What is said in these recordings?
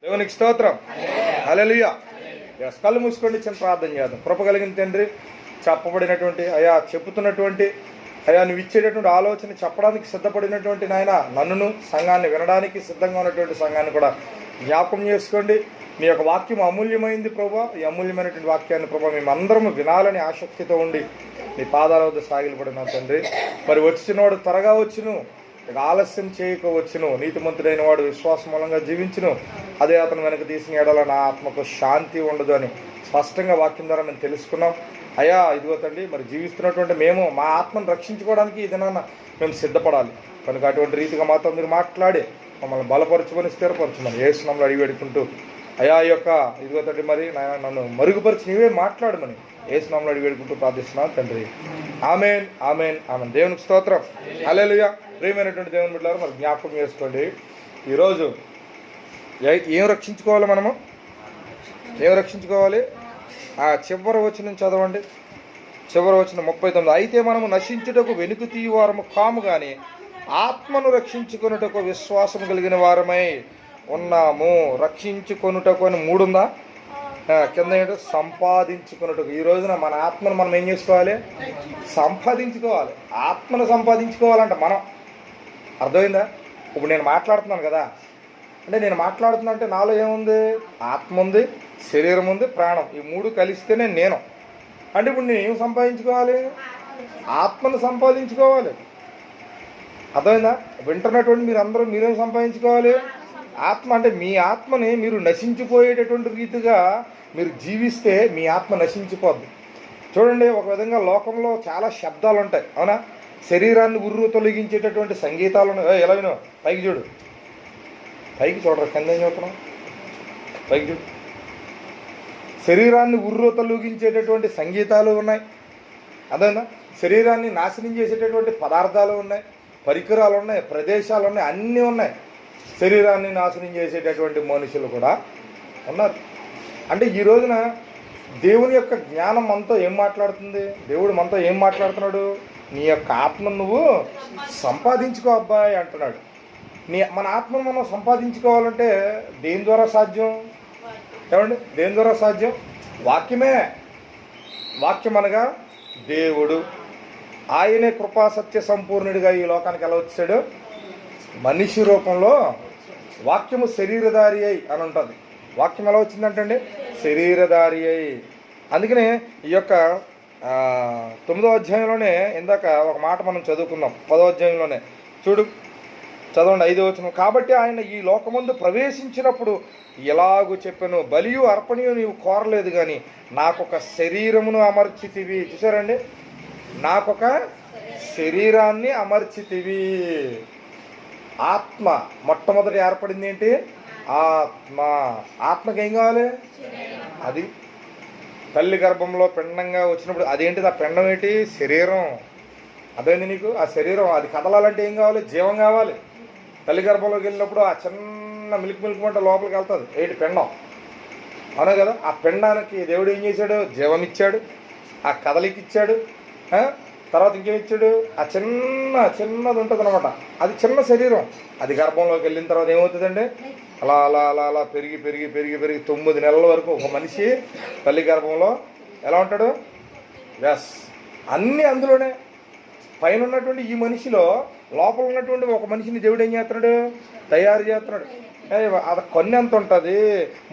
దేవునికి స్తోత్రం. హల్లెలూయా. కళ్ళు మూసుకోండి, చిన్న ప్రార్థన చేద్దాం. కృప కలిగిన తండ్రి, చెప్పబడినటువంటి అయా చెప్పుతున్నటువంటి అయా నువ్వు ఇచ్చేటటువంటి ఆలోచన చెప్పడానికి సిద్ధపడినటువంటి నాయన నన్నును సంఘాన్ని వినడానికి సిద్ధంగా ఉన్నటువంటి సంఘాన్ని కూడా జ్ఞాపకం చేసుకోండి. మీ యొక్క వాక్యం అమూల్యమైంది ప్రభా. ఈ అమూల్యమైనటువంటి వాక్యాన్ని ప్రభా మేమందరం వినాలని ఆసక్తితో ఉండి నీ పాదాల వద్ద సాగిలపడిన తండ్రి, మరి వచ్చినవాడు త్వరగా వచ్చును, ఇక ఆలస్యం చేయకపోవచ్చును. నీతిమంతుడైన వాడు విశ్వాసం మూలంగా జీవించును, అదే అతను వెనక తీసిన ఎడల నా ఆత్మకు శాంతి ఉండదు అని స్పష్టంగా వాక్యం ద్వారా మేము తెలుసుకున్నాం. అయ్యా ఇదిగో తండ్రి, మరి జీవిస్తున్నటువంటి మేము మా ఆత్మను రక్షించుకోవడానికి ఈ దినాన మేము సిద్ధపడాలి కనుక అటువంటి రీతిగా మాతో మీరు మాట్లాడి మమ్మల్ని బలపరచుకొని స్థిరపరచుమని యేసునామములో అడిగి పెట్టుకుంటూ అయా ఈ యొక్క ఇదిగో తండ్రి మరి నన్ను మరుగుపరిచి నీవే మాట్లాడమని యేసునామములో అడిగి పెట్టుకుంటూ ప్రార్థిస్తున్నాను తండ్రి. ఆమేన్, ఆమేన్, ఆమేన్. దేవునికి స్తోత్రం. హల్లెలూయా. ప్రియమైనటువంటి దేవుని బిడ్డలారా, మరి జ్ఞాపకం చేసుకోండి, ఈరోజు ఏం రక్షించుకోవాలి, మనము ఏం రక్షించుకోవాలి? ఆ చివరి వచనం చదవండి. చివరి వచనం 39. అయితే మనము నశించుటకు వెనుక తీయవారము కాము కానీ ఆత్మను రక్షించుకొనుటకు విశ్వాసం కలిగిన వారమై ఉన్నాము. రక్షించుకొనుటకు అని 3 ఉందా? కింద ఏంటో సంపాదించుకున్నట్టుకు. ఈ రోజున మన ఆత్మను మనం ఏం చేసుకోవాలి? సంపాదించుకోవాలి. ఆత్మను సంపాదించుకోవాలంట మనం. అర్థమైందా? ఇప్పుడు నేను మాట్లాడుతున్నాను కదా, అంటే నేను మాట్లాడుతున్నా అంటే నాలో ఏముంది? ఆత్మ ఉంది, శరీరం ఉంది, ప్రాణం. ఈ 3 కలిస్తేనే నేను. అంటే ఇప్పుడు నేను ఏం సంపాదించుకోవాలి? ఆత్మను సంపాదించుకోవాలి. అర్థమైందా? వింటున్నటువంటి మీరేం సంపాదించుకోవాలి? ఆత్మ. అంటే మీ ఆత్మని మీరు నశించిపోయేటటువంటి రీతిగా మీరు జీవిస్తే మీ ఆత్మ నశించిపోద్ది. చూడండి, ఒక విధంగా లోకంలో చాలా శబ్దాలు ఉంటాయి, అవునా? శరీరాన్ని ఉర్రు తొలగించేటటువంటి సంగీతాలు ఉన్నాయి. ఎలా వినో పైకి చూడు, పైకి చూడరు, కింద ఏం చూస్తున్నాం, పైకి చూడు. శరీరాన్ని ఉర్రు తొలగించేటటువంటి సంగీతాలు ఉన్నాయి, అదేనా? శరీరాన్ని నాశనం చేసేటటువంటి పదార్థాలు ఉన్నాయి, పరికరాలు ఉన్నాయి, ప్రదేశాలు ఉన్నాయి, అన్నీ ఉన్నాయి. శరీరాన్ని నాశనం చేసేటటువంటి మనుషులు కూడా ఉన్నారు. అంటే ఈ రోజున దేవుని యొక్క జ్ఞానం మనతో ఏం మాట్లాడుతుంది? దేవుడు మనతో ఏం మాట్లాడుతున్నాడు? నీ యొక్క ఆత్మను నువ్వు సంపాదించుకో అబ్బాయి అంటున్నాడు. మన ఆత్మను మనం సంపాదించుకోవాలంటే దేని ద్వారా సాధ్యం? ఏమండి, దేని ద్వారా సాధ్యం? వాక్యమే. వాక్యం అనగా దేవుడు. ఆయనే కృపా సత్య సంపూర్ణుడిగా ఈ లోకానికి ఎలా వచ్చాడు? మనిషి రూపంలో. వాక్యము శరీరధారి అయి అని ఉంటుంది. వాక్యం ఎలా వచ్చిందంటండి? శరీరధారి అయి. అందుకనే ఈ యొక్క 9వ అధ్యాయంలోనే ఇందాక ఒక మాట మనం చదువుకున్నాం. 10వ అధ్యాయంలోనే చూడు, చదవండి 5వ వచనం. కాబట్టి ఆయన ఈ లోకమందు ప్రవేశించినప్పుడు ఎలాగూ చెప్పాను, బలియు అర్పణయు నీవు కోరలేదు కానీ నాకొక శరీరమును అమర్చితివి. చూసారండి, నాకొక శరీరాన్ని అమర్చితివి. ఆత్మ మొట్టమొదటి ఏర్పడింది ఏంటి? ఆత్మ. ఆత్మకి ఏం కావాలి? అది తల్లి గర్భంలో పిండంగా వచ్చినప్పుడు అదేంటిది? ఆ పిండం ఏంటి? శరీరం. అదేంటి నీకు? ఆ శరీరం అది కదలాలంటే ఏం కావాలి? జీవం కావాలి. తల్లి గర్భంలోకి వెళ్ళినప్పుడు ఆ చిన్న మిల్క్ మంట లోపలికి వెళ్తుంది, ఏంటి? పిండం. అవునా కదా? ఆ పిండానికి దేవుడు ఏం చేశాడు? జీవం ఇచ్చాడు, ఆ కదలికి ఇచ్చాడు. తర్వాత ఇంకేమిచ్చాడు? ఆ చిన్నది ఉంటుంది అనమాట, అది చిన్న శరీరం. అది గర్భంలోకి వెళ్ళిన తర్వాత ఏమవుతుందండి? అలా అలా అలా అలా పెరిగి పెరిగి పెరిగి పెరిగి 9 నెలల వరకు ఒక మనిషి తల్లి గర్భంలో ఎలా ఉంటాడు? ఎస్, అన్నీ అందులోనే. పైన ఉన్నటువంటి ఈ మనిషిలో లోపల ఉన్నటువంటి ఒక మనిషిని దేవుడు ఏం చేస్తున్నాడు? తయారు చేస్తున్నాడు. అది కన్ను ఎంత ఉంటుంది,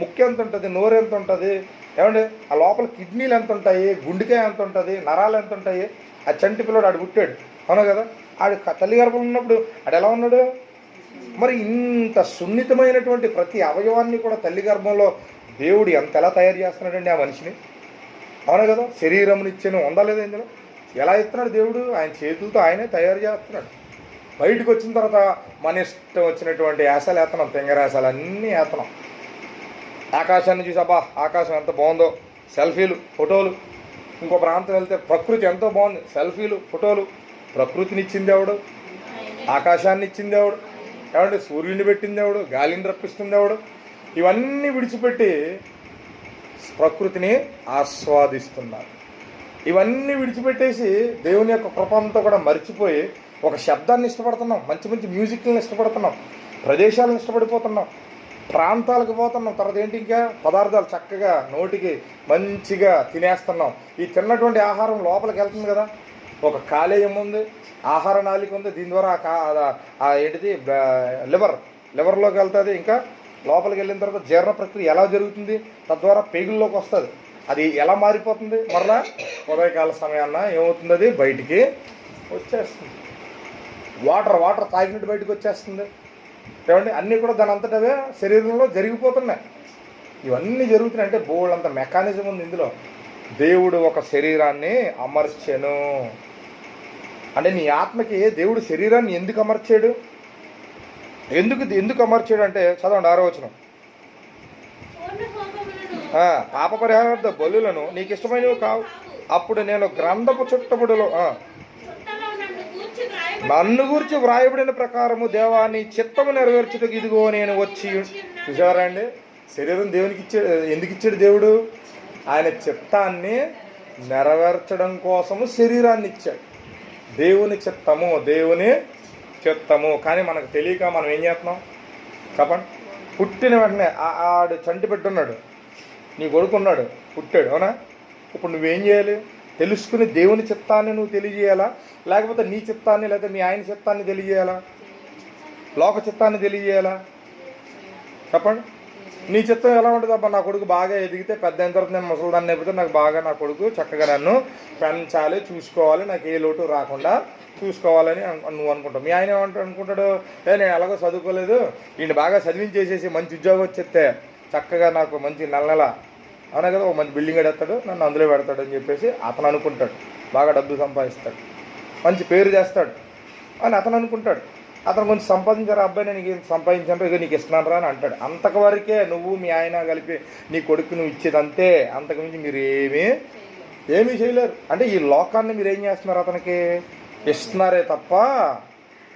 ముక్కు ఎంత ఉంటుంది, నోరు ఎంత ఉంటుంది, ఏమండి? ఆ లోపల కిడ్నీలు ఎంత ఉంటాయి, గుండెకాయ ఎంత ఉంటుంది, నరాలు ఎంత ఉంటాయి. ఆ చంటి పిల్లడు ఆడు పుట్టాడు, అవునా కదా? ఆడు తల్లి గర్భం ఉన్నప్పుడు ఆడు ఎలా ఉన్నాడు? మరి ఇంత సున్నితమైనటువంటి ప్రతి అవయవాన్ని కూడా తల్లి గర్భంలో దేవుడు ఎలా తయారు చేస్తున్నాడండి ఆ మనిషిని, అవునా కదా? శరీరమునిచ్చాను ఉందా లేదా? ఇందులో ఎలా ఇస్తున్నాడు దేవుడు? ఆయన చేతులతో ఆయనే తయారు చేస్తున్నాడు. బయటకు వచ్చిన తర్వాత మన ఇష్టం వచ్చినటువంటి యాసలు వేస్తున్నాం, తెంగరాసాలు అన్నీ వేస్తున్నాం. ఆకాశాన్ని చూసి అబ్బా ఆకాశం ఎంత బాగుందో, సెల్ఫీలు, ఫోటోలు. ఇంకో ప్రాంతం వెళ్తే ప్రకృతి ఎంతో బాగుంది, సెల్ఫీలు, ఫోటోలు. ప్రకృతిని ఇచ్చింది ఎవడు? ఆకాశాన్ని ఇచ్చింది ఎవడు? ఏమంటే సూర్యుడిని పెట్టింది ఎవడు? గాలిని రప్పిస్తుంది ఎవడు? ఇవన్నీ విడిచిపెట్టి ప్రకృతిని ఆస్వాదిస్తున్నారు. ఇవన్నీ విడిచిపెట్టేసి దేవుని యొక్క కృపంతో కూడా మర్చిపోయి ఒక శబ్దాన్ని ఇష్టపడుతున్నాం, మంచి మంచి మ్యూజిక్లను ఇష్టపడుతున్నాం, ప్రదేశాలను ఇష్టపడిపోతున్నాం. ప్రాంతాలకు పోతున్నాం. తర్వాత ఏంటి, ఇంకా పదార్థాలు చక్కగా నోటికి మంచిగా తినేస్తున్నాం. ఈ తిన్నటువంటి ఆహారం లోపలికి వెళ్తుంది కదా, ఒక కాలేయం ఉంది, ఆహార నాళిక ఉంది, దీని ద్వారా ఏంటిది లివర్లోకి వెళ్తుంది. ఇంకా లోపలికి వెళ్ళిన తర్వాత జీర్ణ ప్రక్రియ ఎలా జరుగుతుంది, తద్వారా పేగుల్లోకి వస్తుంది. అది ఎలా మారిపోతుంది, మరలా ఉదయకాల సమయాన్న ఏమవుతుంది, అది బయటికి వచ్చేస్తుంది. వాటర్ తాగినట్టు బయటకు వచ్చేస్తుంది. ఏమండి, అన్నీ కూడా దాని అంతటవే శరీరంలో జరిగిపోతున్నాయి. ఇవన్నీ జరుగుతున్నాయి అంటే బోల్డంత మెకానిజం ఉంది ఇందులో. దేవుడు ఒక శరీరాన్ని అమర్చెను అంటే, నీ ఆత్మకి దేవుడు శరీరాన్ని ఎందుకు అమర్చాడు, ఎందుకు అమర్చాడు అంటే, చదవండి 6వ వచనం. పాప పరిహారార్థ బలులను నీకు ఇష్టమైనవి కావు, అప్పుడు నేను గ్రంథపు చుట్టబడిలో నన్ను గురించి వ్రాయబడిన ప్రకారము దేవా నీ చిత్తము నెరవేర్చుటకు ఇదిగో నేను వచ్చి. చూసారా అండి, శరీరం దేవునికి ఇచ్చాడు. ఎందుకు ఇచ్చాడు దేవుడు? ఆయన చిత్తాన్ని నెరవేర్చడం కోసము శరీరాన్ని ఇచ్చాడు. దేవుని చిత్తము. కానీ మనకు తెలియక మనం ఏం చేస్తున్నాం చెప్పండి. పుట్టిన వెంటనే ఆడు చంటి పెట్టున్నాడు, నీ కొడుకున్నాడు, పుట్టాడు, అవునా? ఇప్పుడు నువ్వేం చేయాలి? తెలుసుకుని దేవుని చిత్తాన్ని నువ్వు తెలియజేయాలా, లేకపోతే నీ చిత్తాన్ని, లేకపోతే మీ ఆయన చిత్తాన్ని తెలియజేయాలా, లోక చిత్తాన్ని తెలియజేయాలా? చెప్పండి. నీ చిత్తం ఎలా ఉంటుంది? అబ్బా నా కొడుకు బాగా ఎదిగితే పెద్ద అయిన తర్వాత నేను ముసలిదాన్ని అయిపోతే నాకు బాగా నా కొడుకు చక్కగా నన్ను పెంచాలి, చూసుకోవాలి, నాకు ఏ లోటు రాకుండా చూసుకోవాలని నువ్వు అనుకుంటావు. మీ ఆయన అనుకుంటాడు, నేను ఎలాగో చదువుకోలేదు, ఈయన బాగా చదివించేసేసి మంచి ఉద్యోగం వచ్చేస్తే చక్కగా నాకు మంచి నెల అవునా కదా, ఒక మంచి బిల్డింగ్ ఎడతాడు, నన్ను అందులో పెడతాడు అని చెప్పేసి అతను అనుకుంటాడు. బాగా డబ్బు సంపాదిస్తాడు, మంచి పేరు చేస్తాడు అని అతను అనుకుంటాడు. అతను కొంచెం సంపాదించారు, అబ్బాయి నేను నీకు సంపాదించాను, ఇక నీకు ఇస్తున్నాను రా అని అంటాడు. అంతవరకే నువ్వు మీ ఆయన కలిపి నీ కొడుకు నువ్వు ఇచ్చేది అంతే. అంతకుమించి మీరు ఏమీ చేయలేరు. అంటే ఈ లోకాన్ని మీరు ఏం చేస్తున్నారు? అతనికి ఇస్తున్నారే తప్ప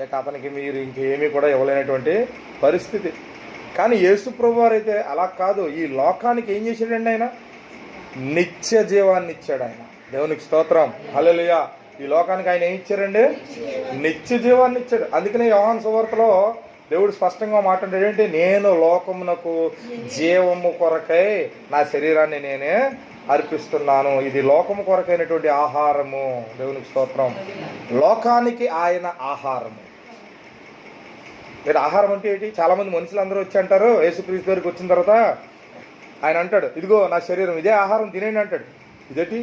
ఇక అతనికి మీరు ఇంకేమీ కూడా ఇవ్వలేనటువంటి పరిస్థితి. కానీ యేసు ప్రభువారు అయితే అలా కాదు. ఈ లోకానికి ఏం చేశాడండి? ఆయన నిత్య జీవాన్ని ఇచ్చాడు. ఆయన దేవునికి స్తోత్రం, హల్లెలూయా. ఈ లోకానికి ఆయన ఏం ఇచ్చారండి? నిత్య జీవాన్ని ఇచ్చాడు. అందుకనే యోహాను సువార్తలో దేవుడు స్పష్టంగా మాట్లాడాడు ఏంటి, నేను లోకమునకు జీవము కొరకై నా శరీరాన్ని నేనే అర్పిస్తున్నాను. ఇది లోకము కొరకైనటువంటి ఆహారము. దేవునికి స్తోత్రం. లోకానికి ఆయన ఆహారము. మీరు ఆహారం అంటే ఏంటి? చాలామంది మనుషులు అందరూ వచ్చి అంటారు, యేసుక్రీస్తు దగ్గరికి వచ్చిన తర్వాత ఆయన అంటాడు, ఇదిగో నా శరీరం, ఇదే ఆహారం తినేయండి అంటాడు. ఇదేంటి,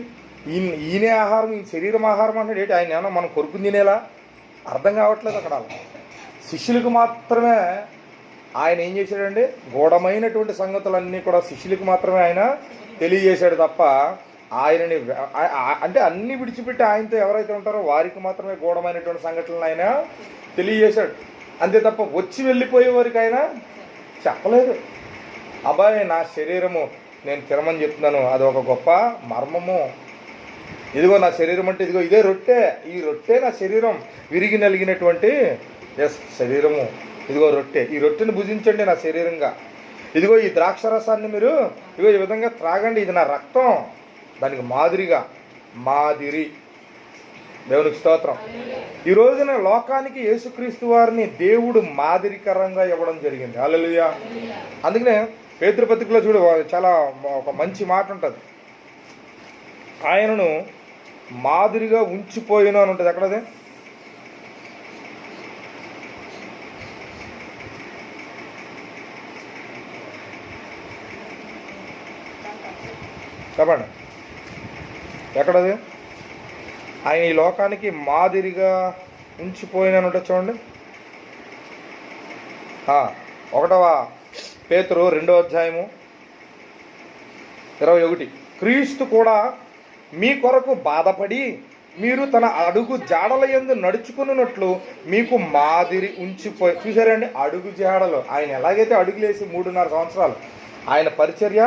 ఈయనే ఆహారం, ఈ శరీరం ఆహారం అంటాడు ఏంటి? ఆయన ఏమన్నా మనం కొరుకుని తినేలా? అర్థం కావట్లేదు అక్కడ. శిష్యులకు మాత్రమే ఆయన ఏం చేశాడండి? గూఢమైనటువంటి సంగతులన్నీ కూడా శిష్యులకు మాత్రమే ఆయన తెలియజేశాడు తప్ప ఆయనని అంటే అన్ని విడిచిపెట్టి ఆయనతో ఎవరైతే ఉంటారో వారికి మాత్రమే గూఢమైనటువంటి సంఘటనలు ఆయన తెలియజేశాడు. అంతే తప్ప వచ్చి వెళ్ళిపోయే వారికి ఆయన చెప్పలేదు. అబ్బాయి నా శరీరము నేను తినమని చెప్తున్నాను, అది ఒక గొప్ప మర్మము. ఇదిగో నా శరీరం అంటే ఇదిగో ఇదే రొట్టె, ఈ రొట్టె నా శరీరం, విరిగి నలిగినటువంటి శరీరము, ఇదిగో రొట్టె, ఈ రొట్టెని భుజించండి నా శరీరంగా. ఇదిగో ఈ ద్రాక్షరసాన్ని మీరు ఇదిగో ఈ విధంగా త్రాగండి, ఇది నా రక్తం, దానికి మాదిరి. దేవునికి స్తోత్రం. ఈ రోజున లోకానికి యేసుక్రీస్తు వారిని దేవుడు మాదిరికరంగా ఇవ్వడం జరిగింది. హల్లెలూయా. అందుకనే పేతురు పత్రికలో చూడు, చాలా ఒక మంచి మాట ఉంటుంది, ఆయనను మాదిరిగా ఉంచిపోయిను అని ఉంటుంది. ఎక్కడది? చెప్పండి, ఎక్కడది? ఆయన ఈ లోకానికి మాదిరిగా ఉంచిపోయినని ఉంటుంది చూడండి. 1వ పేతురు 2వ అధ్యాయము 21. క్రీస్తు కూడా మీ కొరకు బాధపడి మీరు తన అడుగు జాడల యందు నడుచుకున్నట్లు మీకు మాదిరి ఉంచిపోయి. చూసారండి, అడుగు జాడలు. ఆయన ఎలాగైతే అడుగులేసి 3.5 సంవత్సరాలు ఆయన పరిచర్య,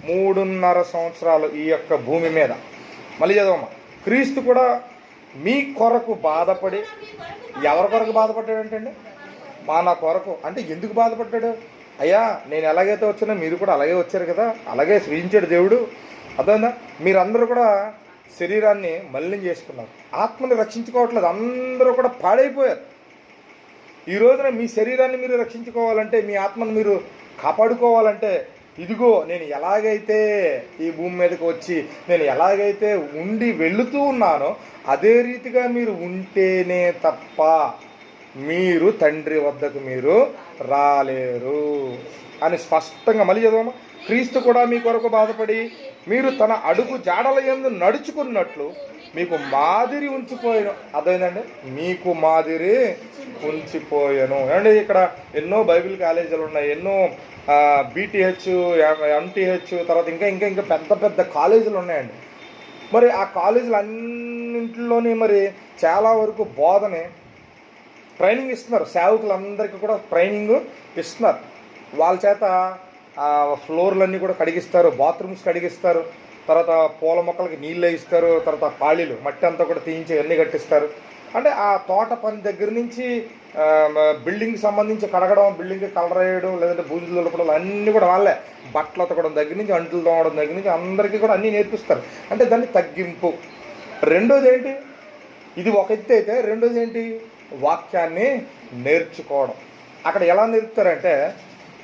3.5 సంవత్సరాలు ఈ యొక్క భూమి మీద. మళ్ళీ చదవమ్మా. క్రీస్తు కూడా మీ కొరకు బాధపడి, ఎవరి కొరకు బాధపడ్డాడంటండి? నా కొరకు. అంటే ఎందుకు బాధపడ్డాడు? అయ్యా నేను ఎలాగైతే వచ్చానో మీరు కూడా అలాగే వచ్చారు కదా, అలాగే సృజించాడు దేవుడు. అర్థమైందా? మీరందరూ కూడా శరీరాన్ని మలినం చేసుకున్నారు, ఆత్మని రక్షించుకోవట్లేదు, అందరూ కూడా పాడైపోయారు. ఈ రోజున మీ శరీరాన్ని మీరు రక్షించుకోవాలంటే, మీ ఆత్మను మీరు కాపాడుకోవాలంటే ఇదిగో నేను ఎలాగైతే ఈ భూమి మీదకి వచ్చి నేను ఎలాగైతే ఉండి వెళుతూ ఉన్నానో అదే రీతిగా మీరు ఉంటేనే తప్ప మీరు తండ్రి వద్దకు మీరు రాలేరు అని స్పష్టంగా మళ్ళీ చదవమా. క్రీస్తు కూడా మీ కొరకు బాధపడి మీరు తన అడుగు జాడల యందు నడుచుకున్నట్లు మీకు మాదిరి ఉంచిపోయాను. అర్థమైందండి, మీకు మాదిరి ఉంచిపోయాను. ఏమంటే ఇక్కడ ఎన్నో బైబిల్ కాలేజీలు ఉన్నాయి, ఎన్నో బీటీహెచ్, ఎంటీహెచ్, తర్వాత ఇంకా ఇంకా ఇంకా పెద్ద పెద్ద కాలేజీలు ఉన్నాయండి. మరి ఆ కాలేజీలు అన్నింటిలోని మరి చాలా వరకు బోధనే ట్రైనింగ్ ఇస్తున్నారు, సేవకులందరికీ కూడా ట్రైనింగ్ ఇస్తున్నారు. వాళ్ళ చేత ఫ్లోర్లన్నీ కూడా కడిగిస్తారు, బాత్రూమ్స్ కడిగిస్తారు, తర్వాత పూల మొక్కలకి నీళ్ళు వేయిస్తారు, తర్వాత ఖాళీలు మట్టి అంతా కూడా తీయించి అన్నీ కట్టిస్తారు. అంటే ఆ తోట పని దగ్గర నుంచి బిల్డింగ్కి సంబంధించి కడగడం, బిల్డింగ్కి కలర్ వేయడం, లేదంటే బూజులు దులపడం అన్నీ కూడా వాళ్ళే. బట్టలు ఉతకడం దగ్గర నుంచి, అంటులు తోమడం దగ్గర నుంచి అందరికీ కూడా అన్నీ నేర్పిస్తారు. అంటే దాన్ని తగ్గింపు. రెండోది ఏంటి, ఇది ఒక ఎత్తు అయితే రెండోది ఏంటి, వాక్యాన్ని నేర్చుకోవడం. అక్కడ ఎలా నేర్పుతారంటే,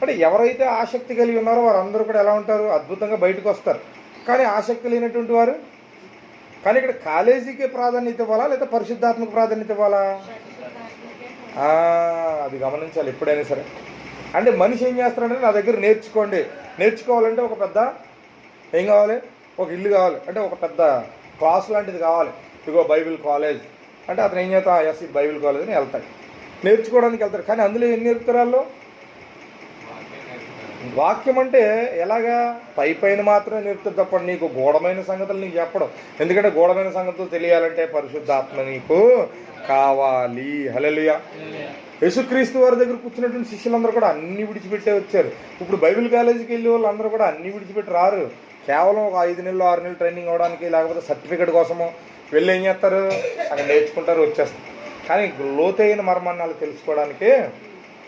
అంటే ఎవరైతే ఆసక్తి కలిగి ఉన్నారో వారందరూ కూడా ఎలా ఉంటారు, అద్భుతంగా బయటకు వస్తారు. కానీ ఆసక్తి లేనటువంటి వారు, కానీ ఇక్కడ కాలేజీకి ప్రాధాన్యత ఇవ్వాలా లేదా పరిశుద్ధాత్మక ప్రాధాన్యత ఇవ్వాలా, అది గమనించాలి ఎప్పుడైనా సరే. అంటే మనిషి ఏం చేస్తారంటే నా దగ్గర నేర్చుకోవాలంటే ఒక పెద్ద ఏం కావాలి, ఒక ఇల్లు కావాలి, అంటే ఒక పెద్ద క్లాస్ లాంటిది కావాలి. ఇదిగో బైబిల్ కాలేజ్ అంటే అతను ఏం చేస్తా, ఎస్ ఇది బైబిల్ కాలేజ్ అని వెళ్తాడు, నేర్చుకోవడానికి వెళ్తాడు. కానీ అందులో ఏం నేర్పుతారు వాళ్ళు, వాక్యం అంటే ఎలాగా పైన మాత్రమే నేర్పుతారు తప్ప నీకు గూఢమైన సంగతులు నీకు చెప్పడం. ఎందుకంటే గూఢమైన సంగతులు తెలియాలంటే పరిశుద్ధాత్మ నీకు కావాలి. హల్లెలూయా. యేసుక్రీస్తు వారి దగ్గర కూర్చున్నటువంటి శిష్యులందరూ కూడా అన్నీ విడిచిపెట్టే వచ్చారు. ఇప్పుడు బైబిల్ కాలేజీకి వెళ్ళే వాళ్ళు అందరూ కూడా అన్నీ విడిచిపెట్టి రారు. కేవలం ఒక 5 నెలలు 6 నెలలు ట్రైనింగ్ అవ్వడానికి, లేకపోతే సర్టిఫికేట్ కోసము వెళ్ళి ఏం చేస్తారు, అక్కడ నేర్చుకుంటారు, వచ్చేస్తారు. కానీ లోతైన మర్మాన్ని తెలుసుకోవడానికి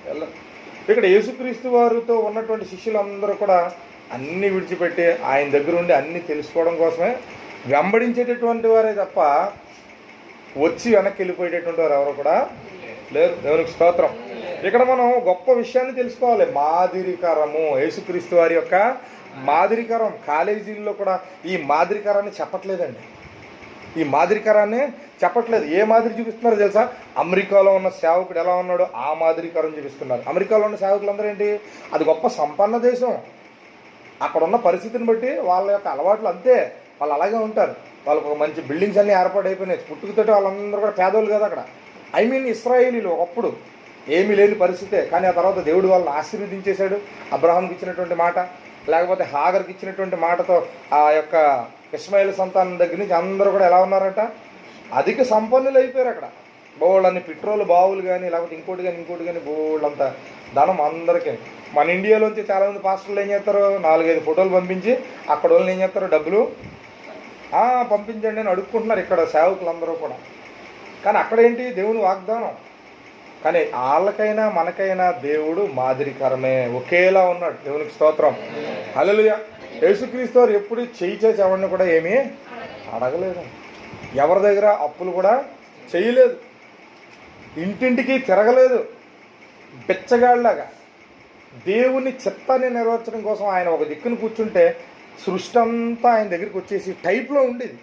వెళ్ళరు. ఇక్కడ యేసుక్రీస్తు వారితో ఉన్నటువంటి శిష్యులందరూ కూడా అన్నీ విడిచిపెట్టి ఆయన దగ్గర ఉండి అన్నీ తెలుసుకోవడం కోసమే వెంబడించేటటువంటి వారే తప్ప వచ్చి వెనక్కి వెళ్ళిపోయేటటువంటి వారు ఎవరు కూడా లేరు. దేవునికి స్తోత్రం. ఇక్కడ మనం గొప్ప విషయాన్ని తెలుసుకోవాలి, మాదిరికరము. యేసుక్రీస్తు వారి యొక్క మాదిరికరం. కాలేజీల్లో కూడా ఈ మాదిరికరాన్ని చెప్పట్లేదండి, ఈ మాదిరికరాన్ని చెప్పట్లేదు. ఏ మాదిరి చూపిస్తున్నారో తెలుసా, అమెరికాలో ఉన్న సేవకుడు ఎలా ఉన్నాడో ఆ మాదిరికరం చూపిస్తున్నారు. అమెరికాలో ఉన్న సేవకులందరూ ఏంటి, అది గొప్ప సంపన్న దేశం. అక్కడ ఉన్న పరిస్థితిని బట్టి వాళ్ళ యొక్క అలవాట్లు అంతే, వాళ్ళు అలాగే ఉంటారు. వాళ్ళకు ఒక మంచి బిల్డింగ్స్ అన్నీ ఏర్పాటైపోయినాయి, పుట్టుకతోటి వాళ్ళందరూ కూడా పేదోళ్ళు కదా అక్కడ. ఇస్రాయేలీలు ఒకప్పుడు ఏమీ లేని పరిస్థితే, కానీ ఆ తర్వాత దేవుడు వాళ్ళని ఆశీర్వదించేశాడు. అబ్రహాంకి ఇచ్చినటువంటి మాట, లేకపోతే హాగర్కి ఇచ్చినటువంటి మాటతో ఆ యొక్క ఇస్మాయిల్ సంతానం దగ్గర నుంచి అందరూ కూడా ఎలా ఉన్నారట, అధిక సంపన్నులు అయిపోయారు. అక్కడ బోళ్ళన్ని పెట్రోల్ బావులు కానీ, లేకపోతే ఇంకోటి కానీ బోళ్ళంతా ధనం అందరికీ. మన ఇండియాలోంచి చాలామంది పాస్టర్లు ఏం చేస్తారు, 4-5 ఫోటోలు పంపించి అక్కడ వాళ్ళని ఏం చేస్తారు, డబ్బులు పంపించండి అని అడుక్కుంటున్నారు ఇక్కడ సేవకులందరూ కూడా. కానీ అక్కడ ఏంటి, దేవుని వాగ్దానం. కానీ వాళ్ళకైనా మనకైనా దేవుడు మాదిరికరమే, ఒకేలా ఉన్నాడు. దేవునికి స్తోత్రం. హల్లెలూయా. యేసుక్రీస్తు వారు ఎప్పుడు చేసి ఎవరిని కూడా ఏమీ అడగలేదు, ఎవరి దగ్గర అప్పులు కూడా చేయలేదు, ఇంటింటికి తిరగలేదు. బెచ్చగాళ్ళలాగా దేవుని చిత్తాన్ని నెరవేర్చడం కోసం ఆయన ఒక దిక్కును కూర్చుంటే సృష్టి అంతా ఆయన దగ్గరికి వచ్చేసి టైప్లో ఉండేది.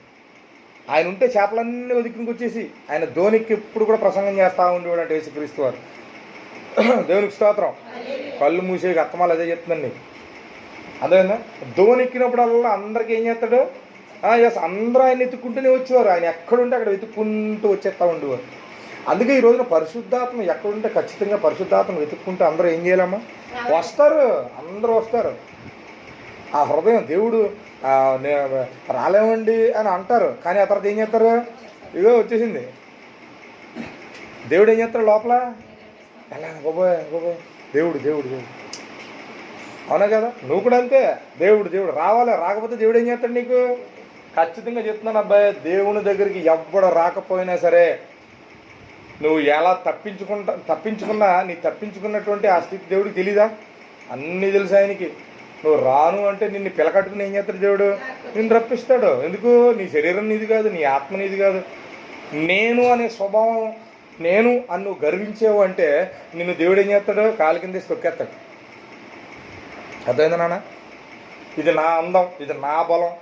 ఆయన ఉంటే చేపలన్నీ ఒక దిక్కునికి వచ్చేసి ఆయన ధోనికి ఎప్పుడు కూడా ప్రసంగం చేస్తూ ఉండేవాడు అంటే యేసుక్రీస్తు వారు. దేవునికి స్తోత్రం. కళ్ళు మూసేకి అత్తమాలు అదే చెప్తుందండి. అదేనా, ధోనెక్కినప్పుడల్లా అందరికీ ఏం చేస్తాడు, ఎస్ అందరూ ఆయన వెతుక్కుంటూనే వచ్చేవారు. ఆయన ఎక్కడుంటే అక్కడ వెతుక్కుంటూ వచ్చేస్తూ ఉండేవారు. అందుకే ఈ రోజున పరిశుద్ధాత్మ ఎక్కడుంటే ఖచ్చితంగా పరిశుద్ధాత్మ వెతుక్కుంటూ అందరూ ఏం చేయాలమ్మా, వస్తారు, అందరూ వస్తారు. ఆ హృదయం దేవుడు రాలేమండి అని అంటారు, కానీ ఆ తర్వాత ఏం చేస్తారు, ఇగో వచ్చేసింది. దేవుడు ఏం చేస్తాడు లోపల, ఎలా గోబోయ్ దేవుడు దేవుడు దేవుడు, అవునా కదా. నువ్వు కూడా అంతే, దేవుడు రావాలి. రాకపోతే దేవుడు ఏం చేస్తాడు నీకు, ఖచ్చితంగా చెప్తున్నాను అబ్బాయి, దేవుని దగ్గరికి ఎవ్వడు రాకపోయినా సరే నువ్వు ఎలా తప్పించుకున్నా నీ తప్పించుకున్నటువంటి ఆ స్థితి దేవుడికి తెలీదా, అన్నీ తెలుసు ఆయనకి. నువ్వు రాను అంటే నిన్ను పిలకట్టుకుని ఏం చేస్తాడు దేవుడు, నిన్ను రప్పిస్తాడు. ఎందుకు, నీ శరీరం నీది కాదు, నీ ఆత్మ నీది కాదు. నేను అనే స్వభావం, నేను అని నువ్వు గర్వించేవు అంటే నిన్ను దేవుడు ఏం చేస్తాడు, కాలు కింద తొక్కేస్తాడు. అర్థమైందా నాన్న? ఇది నా అందం, ఇది నా బలం,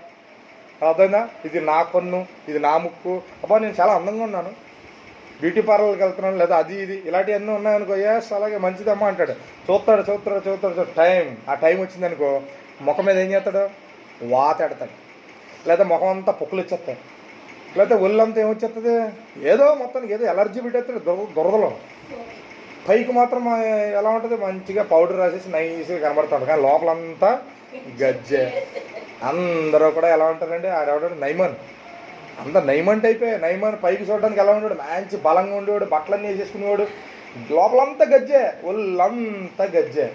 అర్థమైందా? ఇది నా కన్ను, ఇది నా ముక్కు, అబ్బా నేను చాలా అందంగా ఉన్నాను, బ్యూటీ పార్లర్కి వెళ్తున్నాను, లేదా అది ఇది ఇలాంటివన్నీ ఉన్నాయనుకో, ఎస్ అలాగే మంచిదమ్మా అంటాడు. చూస్తాడు ఆ టైం వచ్చిందనుకో ముఖం మీద ఏం చేస్తాడు? వాత ఎడతాడు, లేదా ముఖం అంతా పొక్కులు వచ్చేస్తాయి, లేకపోతే ఒళ్ళంతా ఏమొచ్చేస్తుంది, ఏదో మొత్తానికి ఏదో ఎలర్జీ పెట్టేస్తాడు దురదలో. పైకి మాత్రం ఎలా ఉంటుంది, మంచిగా పౌడర్ రాసేసి నైస్గా కనబడుతుంది, కానీ లోపలంతా గజ్జె. అందరూ కూడా ఎలా ఉంటారండి, ఆడేవాడు నైమన్, అంత నైమన్ టైపే. నైమన్ పైకి చూడడానికి ఎలా ఉండేవాడు, మంచి బలంగా ఉండేవాడు, బట్టలన్నీ వేసేసుకునేవాడు, లోపలంతా గజ్జె, ఒళ్ళంతా గజ్జె.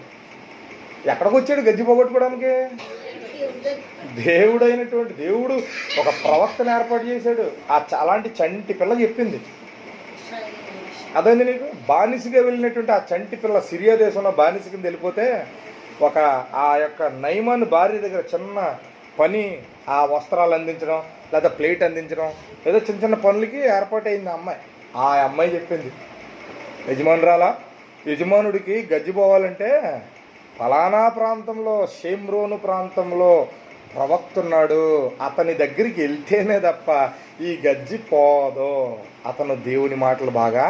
ఎక్కడికి వచ్చాడు గజ్జి పోగొట్టుకోవడానికి? దేవుడు ఒక ప్రవక్తను ఏర్పాటు చేశాడు. అలాంటి చంటి పిల్ల చెప్పింది. అదేంది నీకు? బానిసగా వెళ్ళినటువంటి ఆ చంటి పిల్ల సిరియా దేశంలో బానిస కింద వెళ్ళిపోతే ఆ యొక్క నైమాన్ భార్య దగ్గర చిన్న పని, ఆ వస్త్రాలు అందించడం, లేదా ప్లేట్ అందించడం, ఏదో చిన్న చిన్న పనులకి ఏర్పాటైంది ఆ అమ్మాయి చెప్పింది. యజమానుడికి గజ్జి పోవాలంటే ఫలానా ప్రాంతంలో, షేమ్రోను ప్రాంతంలో ప్రవక్తున్నాడు, అతని దగ్గరికి వెళ్తేనే తప్ప ఈ గజ్జి పోదో, అతను దేవుని మాటలు బాగా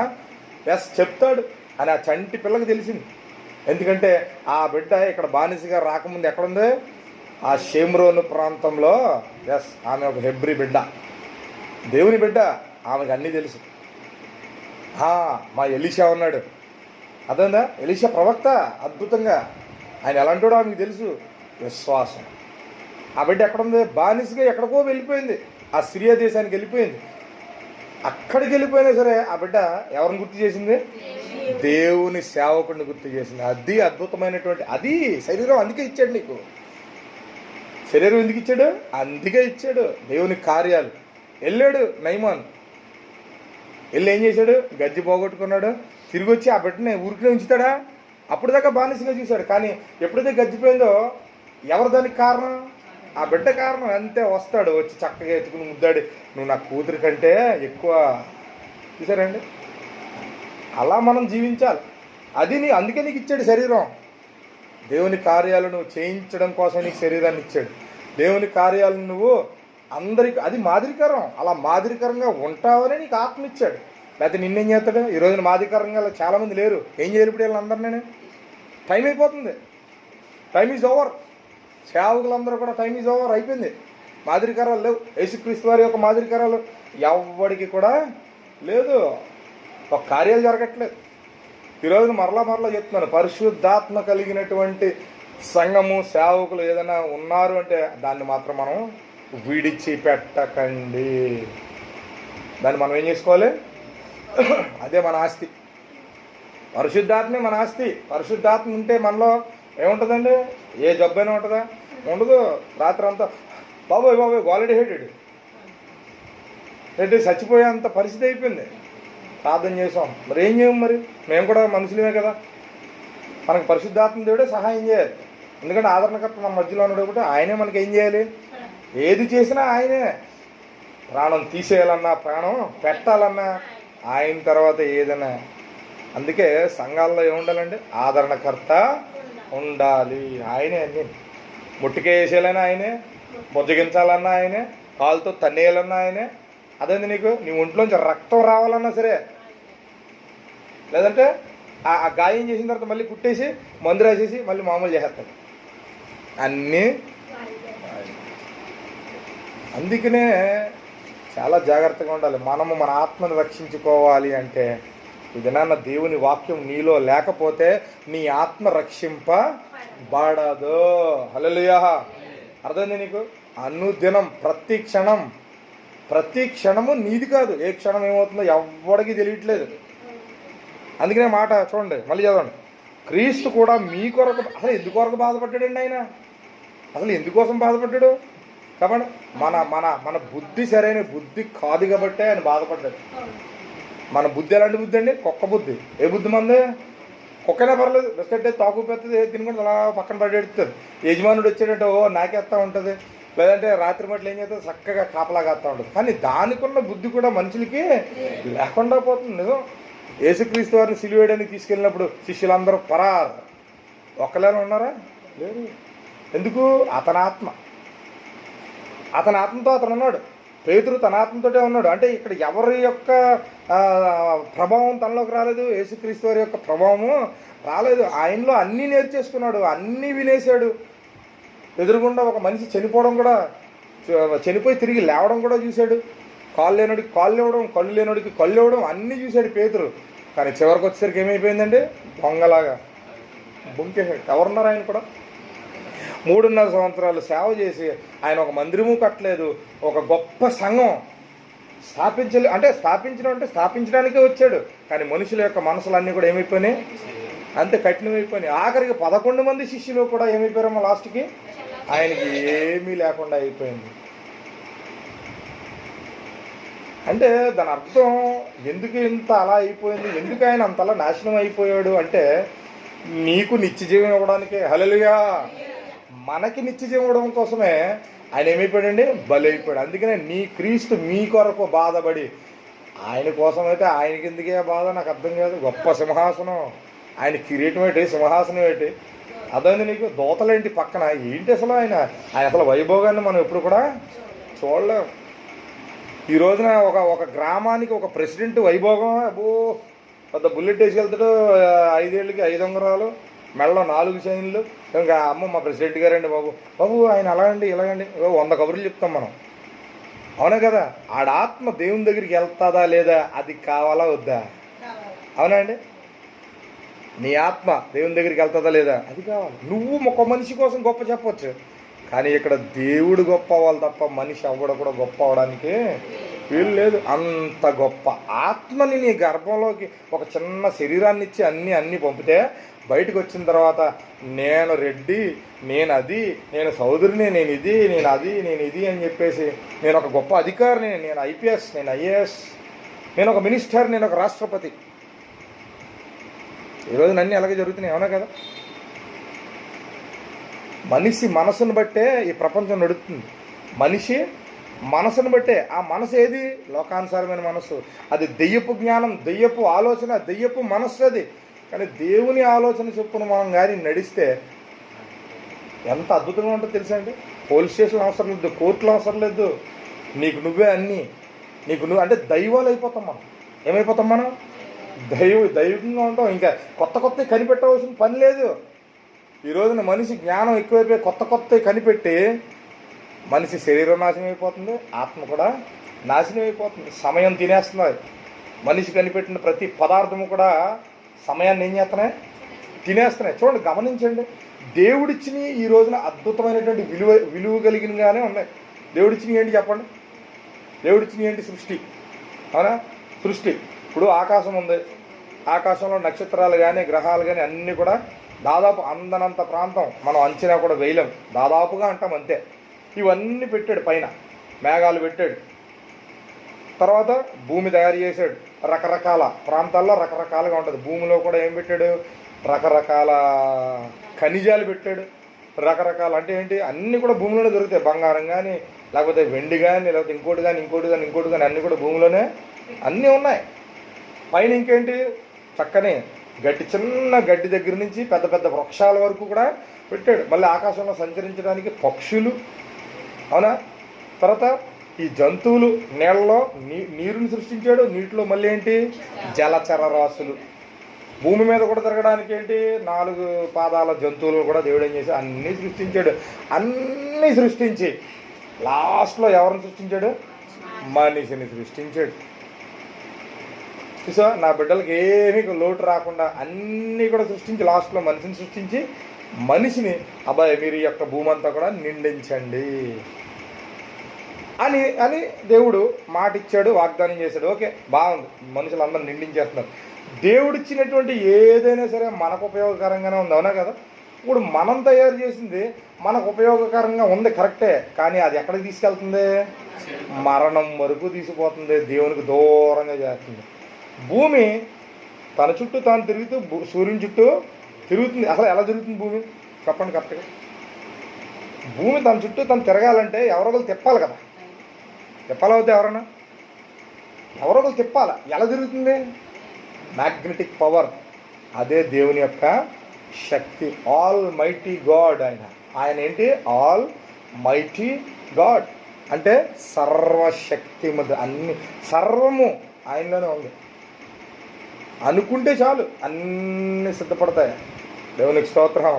చెప్తాడు అని ఆ చంటి పిల్లకి తెలిసింది. ఎందుకంటే ఆ బిడ్డ ఇక్కడ బానిసగా రాకముందు ఎక్కడుంది? ఆ షేమ్రోను ప్రాంతంలో. ఆమె ఒక హెబ్రీ బిడ్డ, దేవుని బిడ్డ, ఆమెకు అన్నీ తెలుసు. మా ఎలీషా ఉన్నాడు, అదేందా ఎలీషా ప్రవక్త, అద్భుతంగా ఆయన ఎలాంటోడో ఆమెకు తెలుసు. విశ్వాసం. ఆ బిడ్డ ఎక్కడుంది? బానిసగా ఎక్కడికో వెళ్ళిపోయింది, ఆ సిరియా దేశానికి వెళ్ళిపోయింది. అక్కడికి వెళ్ళిపోయినా సరే ఆ బిడ్డ ఎవరిని గుర్తు చేసింది? దేవుని సేవకుడిని గుర్తు చేసింది. అది అద్భుతమైనటువంటి, అది శరీరం అందుకే ఇచ్చాడు నీకు. శరీరం ఎందుకు ఇచ్చాడు? అందుకే ఇచ్చాడు. దేవుని కార్యాలు. వెళ్ళాడు నైమాన్, వెళ్ళి ఏం చేశాడు? గజ్జి పోగొట్టుకున్నాడు. తిరిగి వచ్చి ఆ బిడ్డని ఊరికినే ఉంచుతాడా? అప్పుడు దాకా బానిసగా చూశాడు, కానీ ఎప్పుడైతే గజ్జిపోయిందో ఎవరు దానికి కారణం? ఆ బిడ్డ కారణం. అంతే, వస్తాడు, వచ్చి చక్కగా ఎత్తుకుని ముద్దాడి, నువ్వు నా కూతురి కంటే ఎక్కువ. చూసారండి, అలా మనం జీవించాలి. అది అందుకే నీకు ఇచ్చాడు శరీరం. దేవుని కార్యాలను చేయించడం కోసం నీకు శరీరాన్ని ఇచ్చాడు. దేవుని కార్యాలను నువ్వు అందరికి, అది మాదిరికరం, అలా మాదిరికరంగా ఉంటావని నీకు ఆత్మ ఇచ్చాడు. లేకపోతే నిన్నేం చేస్తాడు? ఈ రోజున మాదిరికరంగా చాలామంది లేరు. ఏం చేయాలి ఇప్పుడు వీళ్ళందరూ? నేను టైం అయిపోతుంది, టైం ఈజ్ ఓవర్. సేవకులందరూ కూడా టైం ఈజ్ ఓవర్, అయిపోయింది. మాదిరికరాలు లేవు. యేసుక్రీస్తు వారి యొక్క మాదిరికరాలు ఎవరికి కూడా లేదు. ఒక కార్యాలు జరగట్లేదు. ఈరోజు మరలా చెప్తున్నాను, పరిశుద్ధాత్మ కలిగినటువంటి సంఘము, సేవకులు ఏదైనా ఉన్నారు అంటే దాన్ని మాత్రం మనం విడిచిపెట్టకండి. దాన్ని మనం ఏం చేసుకోవాలి? అదే మన ఆస్తి. పరిశుద్ధాత్మే మన ఆస్తి. పరిశుద్ధాత్మ ఉంటే మనలో ఏముంటుందండి? ఏ జబ్బైనా ఉంటుందా? ఉండదు. రాత్రి అంతా బాబోయ్ ఆల్రెడీ హెడ్ చచ్చిపోయేంత పరిస్థితి అయిపోయింది. ప్రార్థన చేసాం, మరి ఏం చేయం? మరి మేము కూడా మనుషులమే కదా. మనకు పరిశుద్ధాత్మ దేవుడే సహాయం చేయాలి. ఎందుకంటే ఆదరణకర్త మన మధ్యలో ఉన్నాడు కాబట్టి ఆయనే మనకి ఏం చేయాలి? ఏది చేసినా ఆయనే. ప్రాణం తీసేయాలన్నా, ప్రాణం పెట్టాలన్నా ఆయన తర్వాత ఏదైనా. అందుకే సంఘాల్లో ఏముండాలండి? ఆదరణకర్త ఉండాలి. ఆయనే అన్నీ. ముట్టికేసేయాలన్నా ఆయనే, బుజ్జగించాలన్నా ఆయనే, కాలుతో తన్నేయాలన్నా ఆయనే. అదేంది నీకు? నీ ఒంట్లోంచి రక్తం రావాలన్నా సరే, లేదంటే ఆ గాయం చేసిన తర్వాత మళ్ళీ కుట్టేసి మందు రాసేసి మళ్ళీ మామూలు చేసేస్తాడు అన్నీ. అందుకనే చాలా జాగ్రత్తగా ఉండాలి. మనము మన ఆత్మను రక్షించుకోవాలి అంటే ఇదన్నా దేవుని వాక్యం నీలో లేకపోతే నీ ఆత్మ రక్షింపబడదు. హల్లెలూయా. అర్థమైంది నీకు? అనుదినం ప్రతి క్షణము నీది కాదు. ఏ క్షణం ఏమవుతుందో ఎవ్వడికి తెలియట్లేదు. అందుకనే మాట చూడండి, మళ్ళీ చదవండి. క్రీస్తు కూడా మీ కొరకు, అసలు ఎందుకొరకు బాధపడ్డాడండి ఆయన? అసలు ఎందుకోసం బాధపడ్డాడు? కాబట్టి మన మన మన బుద్ధి సరైన బుద్ధి కాదు కాబట్టి ఆయన బాధపడ్డాడు. మన బుద్ధి ఎలాంటి బుద్ధి అండి? కుక్క బుద్ధి. ఏ బుద్ధి మంది? కుక్కనే పర్లేదు, బిస్కెట్ తాకు పెడుతుంది, తినుకుంటే అలా పక్కన పడేడుతుంది. యజమానుడు వచ్చేటట్టు నాకేస్తూ ఉంటుంది, లేదంటే రాత్రి మట్లు ఏం చేస్తుంది, చక్కగా కాపలాగేస్తూ ఉంటుంది. కానీ దానికున్న బుద్ధి కూడా మనుషులకి లేకుండా పోతుంది. నిజం. యేసుక్రీస్తు వారిని సిలువేయడానికి తీసుకెళ్ళినప్పుడు శిష్యులందరూ పరారు. ఒక్కలేనా ఉన్నారా? లేదు. ఎందుకు? అతని ఆత్మతో అతను ఉన్నాడు. పేతురు తన ఆత్మతోటే ఉన్నాడు. అంటే ఇక్కడ ఎవరి యొక్క ప్రభావం తనలోకి రాలేదు, యేసుక్రీస్తు వారి యొక్క ప్రభావము రాలేదు. ఆయనలో అన్నీ నేర్చేసుకున్నాడు, అన్నీ వినేశాడు. ఎదురుగుండా ఒక మనిషి చనిపోవడం కూడా, చనిపోయి తిరిగి లేవడం కూడా చూశాడు. కాళ్ళు లేనోడికి కాళ్ళు ఇవ్వడం, కళ్ళు లేనోడికి కళ్ళు ఇవ్వడం అన్నీ చూశాడు పేతురు. కానీ చివరికి వచ్చేసరికి ఏమైపోయిందండి? దొంగలాగా బొంకేశాడు. ఎవరున్నారు? ఆయన కూడా 3.5 సంవత్సరాలు సేవ చేసి ఆయన ఒక మందిరము కట్టలేదు, ఒక గొప్ప సంఘం స్థాపించడానికే వచ్చాడు. కానీ మనుషుల యొక్క మనసులన్నీ కూడా ఏమైపోయినాయి? అంతే కఠినమైపోయినాయి. ఆఖరికి 11 మంది శిష్యులు కూడా ఏమైపోయారమ్మా లాస్ట్కి? ఆయనకి ఏమీ లేకుండా అయిపోయింది. అంటే దాని అర్థం ఎందుకు ఇంత అలా అయిపోయింది, ఎందుకు ఆయన అంతలా నాశనం అయిపోయాడు అంటే నీకు నిత్యజీవం ఇవ్వడానికే. హల్లెలూయా! మనకి నిత్యజీవం ఇవ్వడం కోసమే ఆయన ఏమైపోయాడండి? బలైపోయాడు. అందుకనే నీ క్రీస్తు మీ కొరకు బాధపడి, ఆయన కోసం అయితే ఆయనకి ఎందుకే బాధ నాకు అర్థం కాదు. గొప్ప సింహాసనం, ఆయన కిరీటం ఏంటి, సింహాసనం ఏంటి, అదండి నీకు దోతలేంటి పక్కన ఏంటి అసలు? ఆయన అసలు వైభోగాన్ని మనం ఎప్పుడు కూడా చూడలేం. ఈ రోజున ఒక గ్రామానికి ఒక ప్రెసిడెంట్ వైభోగం, అబ్బో పెద్ద బుల్లెట్ వేసుకెళ్తాడు, 5 ఏళ్ళకి 5 ఉంగరాలు, మెడలో 4 చైన్లు. ఇంకా అమ్మ మా ప్రెసిడెంట్ గారండి బాబు ఆయన అలాగండి ఇలాగండి 100 కబుర్లు చెప్తాం మనం. అవునా కదా? ఆత్మ దేవుని దగ్గరికి వెళ్తుందా లేదా అది కావాలా వద్దా? అవునా అండి? నీ ఆత్మ దేవుని దగ్గరికి వెళ్తుందా లేదా అది కావాలి. నువ్వు ఒక మనిషి కోసం గొప్ప చెప్పవచ్చు, కానీ ఇక్కడ దేవుడు గొప్ప అవ్వాలి తప్ప మనిషి అవ్వడం కూడా గొప్ప అవడానికి వీలు లేదు. అంత గొప్ప ఆత్మని నీ గర్భంలోకి ఒక చిన్న శరీరాన్ని ఇచ్చి అన్నీ పంపితే బయటకు వచ్చిన తర్వాత నేను రెడ్డి, నేను అది, నేను సోదరుని, నేను ఇది అని చెప్పేసి నేను ఒక గొప్ప అధికారిని, నేను IPS, నేను IAS, నేను ఒక మినిస్టర్, నేను ఒక రాష్ట్రపతి. ఈరోజు అన్నీ అలాగే జరుగుతున్నాయి. అవునా కదా? మనిషి మనసును బట్టే ఈ ప్రపంచం నడుస్తుంది. మనిషి మనసును బట్టే. ఆ మనసు ఏది? లోకానుసారమైన మనసు. అది దెయ్యపు జ్ఞానం, దెయ్యపు ఆలోచన, దెయ్యపు మనస్సు అది. కానీ దేవుని ఆలోచన చొప్పున మనం కానీ నడిస్తే ఎంత అద్భుతంగా ఉంటుందో తెలుసా అండి? పోలీస్ స్టేషన్ అవసరం లేదు, కోర్టులు అవసరం లేదు, నీకు నువ్వే అన్నీ, నీకు నువ్వు అంటే దైవాలు అయిపోతాం మనం. ఏమైపోతాం మనం? దైవంగా ఉంటాం. ఇంకా కొత్త కనిపెట్టవలసిన పని లేదు. ఈ రోజున మనిషి జ్ఞానం ఎక్కువైపోయి కొత్త కనిపెట్టి మనిషి శరీరం నాశనం అయిపోతుంది, ఆత్మ కూడా నాశనం అయిపోతుంది. సమయం తినేస్తున్నది. మనిషి కనిపెట్టిన ప్రతి పదార్థము కూడా సమయాన్ని ఏం చేస్తున్నాయి? తినేస్తున్నాయి. చూడండి, గమనించండి. దేవుడిచ్చినవి ఈ రోజున అద్భుతమైనటువంటి విలువ కలిగినగానే ఉన్నాయి. దేవుడిచ్చినవి ఏంటి చెప్పండి? దేవుడిచ్చినవి ఏంటి? సృష్టి. అవునా? సృష్టి. ఇప్పుడు ఆకాశం ఉంది, ఆకాశంలో నక్షత్రాలు కానీ గ్రహాలు కానీ అన్నీ కూడా దాదాపు అందనంత ప్రాంతం మనం అంచనా కూడా వేయలేం, దాదాపుగా అంటాం అంతే. ఇవన్నీ పెట్టాడు, పైన మేఘాలు పెట్టాడు, తర్వాత భూమి తయారు చేశాడు. రకరకాల ప్రాంతాల్లో రకరకాలుగా ఉంటుంది. భూమిలో కూడా ఏం పెట్టాడు? రకరకాల ఖనిజాలు పెట్టాడు. రకరకాల అంటే ఏంటి? అన్నీ కూడా భూమిలోనే దొరుకుతాయి. బంగారం కానీ, లేకపోతే వెండి కానీ, లేకపోతే ఇంకోటి కానీ అన్నీ కూడా భూమిలోనే అన్నీ ఉన్నాయి. పైన ఇంకేంటి? చక్కని గడ్డి, చిన్న గడ్డి దగ్గర నుంచి పెద్ద పెద్ద వృక్షాల వరకు కూడా పెట్టాడు. మళ్ళీ ఆకాశంలో సంచరించడానికి పక్షులు. అవునా? తర్వాత ఈ జంతువులు, నీళ్ళలో నీరుని సృష్టించాడు. నీటిలో మళ్ళీ ఏంటి? జలచర రాశులు. భూమి మీద కూడా తిరగడానికి ఏంటి? 4 పాదాల జంతువులు కూడా దేవుడు ఏం చేసి అన్నీ సృష్టించాడు. అన్నీ సృష్టించి లాస్ట్లో ఎవరిని సృష్టించాడు? మనిషిని సృష్టించాడు. చూసా, నా బిడ్డలకి ఏమీ లోటు రాకుండా అన్నీ కూడా సృష్టించి లాస్ట్లో మనిషిని సృష్టించి మనిషిని అబ్బాయి మీరు ఈ యొక్క భూమి అంతా కూడా నిండించండి అని దేవుడు మాట ఇచ్చాడు, వాగ్దానం చేశాడు. ఓకే, బాగుంది, మనుషులందరూ నిండించేస్తున్నారు. దేవుడిచ్చినటువంటి ఏదైనా సరే మనకు ఉపయోగకరంగానే ఉంది. అవునా కదా? ఇప్పుడు మనం తయారు చేసింది మనకు ఉపయోగకరంగా ఉంది, కరెక్టే. కానీ అది ఎక్కడికి తీసుకెళ్తుంది? మరణం వరకు తీసుకుపోతుంది, దేవునికి దూరంగా చేస్తుంది. భూమి తన చుట్టూ తాను తిరుగుతూ సూర్యుని చుట్టూ తిరుగుతుంది. అసలు ఎలా తిరుగుతుంది భూమి చెప్పండి కరెక్ట్గా? భూమి తన చుట్టూ తను తిరగాలంటే ఎవరొకరు తిప్పాలి కదా. తిప్పాలవుతే ఎవరైనా ఎవరొకరు తిప్పాలి. ఎలా తిరుగుతుంది? Magnetic power. అదే దేవుని యొక్క శక్తి. ఆల్ మైటీ గాడ్ ఆయన. ఆయన ఏంటి? ఆల్ మైటీ గాడ్ అంటే సర్వశక్తిమంతుడు. అన్ని సర్వము ఆయనలోనే ఉంది. అనుకుంటే చాలు అన్నీ సిద్ధపడతాయి. దేవునికి స్తోత్రం.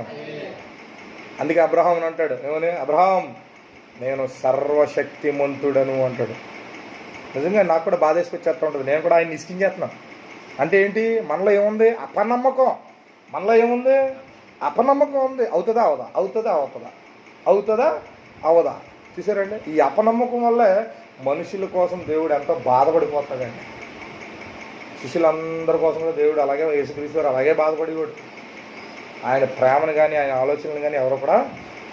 అందుకే అబ్రహాం అంటాడు, ఏమని? అబ్రహాం, నేను సర్వశక్తిమంతుడను అంటాడు. నిజంగా నాకు కూడా బాధ వేసుకొచ్చేస్తూ ఉంటుంది. నేను కూడా ఆయన ఇసుకించేస్తున్నాను. అంటే ఏంటి? మనలో ఏముంది? అపనమ్మకం. మనలో ఏముంది? అపనమ్మకం ఉంది. అవుతుందా అవదా, అవుతుందా అవుతుందా, అవుతుందా అవదా. చూసారండి, ఈ అపనమ్మకం వల్లే మనుషుల కోసం దేవుడు ఎంతో బాధపడిపోతాడండి. శిష్యులందరి కోసం దేవుడు అలాగే, యేసుక్రీస్తు అలాగే బాధపడేవాడు. ఆయన ప్రేమను కానీ ఆయన ఆలోచనలు కానీ ఎవరు కూడా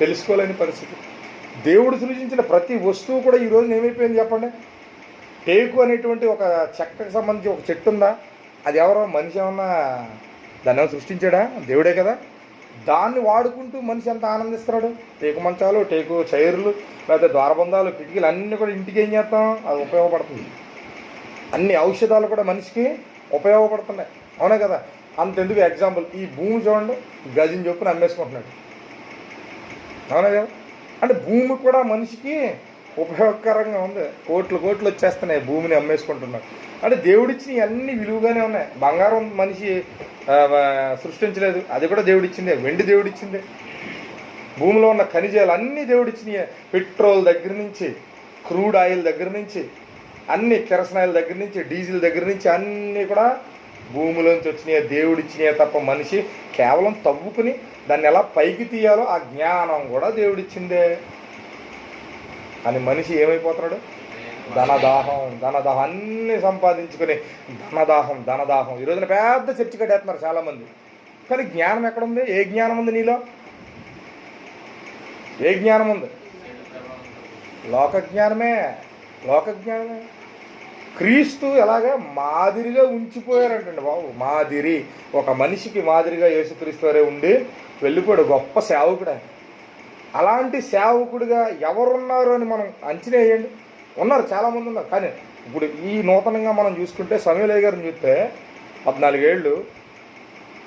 తెలుసుకోలేని పరిస్థితి. దేవుడు సృజించిన ప్రతి వస్తువు కూడా ఈ రోజున ఏమైపోయింది చెప్పండి? టేకు అనేటువంటి ఒక చెక్కకు సంబంధించి ఒక చెట్టు ఉందా? అది ఎవరో మనిషి ఏమన్నా దాన్ని ఏమో సృష్టించాడా? దేవుడే కదా. దాన్ని వాడుకుంటూ మనిషి ఎంత ఆనందిస్తున్నాడు. టేకు మంచాలు, టేకు చైర్లు, లేకపోతే ద్వారబంధాలు, కిటికీలు అన్నీ కూడా ఇంటికి ఏం చేస్తాం? అది ఉపయోగపడుతుంది. అన్ని ఔషధాలు కూడా మనిషికి ఉపయోగపడుతున్నాయి. అవునా కదా? అంతెందుకు ఎగ్జాంపుల్, ఈ భూమి చూడండి, గజం చొప్పున అమ్మేసుకుంటున్నాడు. అవునా కదా? అంటే భూమి కూడా మనిషికి ఉపయోగకరంగా ఉంది. కోట్లు కోట్లు వచ్చేస్తున్నాయి భూమిని అమ్మేసుకుంటున్నాడు. అంటే దేవుడిచ్చిన అన్ని విలువగానే ఉన్నాయి. బంగారం మనిషి సృష్టించలేదు, అది కూడా దేవుడిచ్చిందే. వెండి దేవుడిచ్చిందే. భూమిలో ఉన్న ఖనిజాలు అన్నీ దేవుడిచ్చినాయి. పెట్రోల్ దగ్గర నుంచి, క్రూడ్ ఆయిల్ దగ్గర నుంచి, అన్ని కెరసనాయిల్ దగ్గర నుంచి, డీజిల్ దగ్గర నుంచి అన్నీ కూడా భూమిలోంచి వచ్చినాయి, దేవుడిచ్చినాయి తప్ప మనిషి కేవలం తవ్వుకుని దాన్ని ఎలా పైకి తీయాలో ఆ జ్ఞానం కూడా దేవుడిచ్చిందే. అని మనిషి ఏమైపోతున్నాడు? ధనదాహం, ధనదాహం, అన్నీ సంపాదించుకొని ధనదాహం. ఈ రోజున పెద్ద చర్చ కట్టేస్తున్నారు చాలామంది. కానీ జ్ఞానం ఎక్కడుంది? ఏ జ్ఞానం ఉంది నీలో? ఏ జ్ఞానం ఉంది? లోకజ్ఞానమే. క్రీస్తు ఎలాగా మాదిరిగా ఉంచిపోయారంటండి బాబు. మాదిరి, ఒక మనిషికి మాదిరిగా యేసుక్రీస్తు వారే ఉండి వెళ్ళిపోయాడు. గొప్ప సేవకుడు ఆయన. అలాంటి సేవకుడిగా ఎవరున్నారు అని మనం అంచనా వేయండి. ఉన్నారు, చాలామంది ఉన్నారు. కానీ ఇప్పుడు ఈ నూతనంగా మనం చూసుకుంటే సమూయేలు గారిని చూస్తే 14 ఏళ్ళు,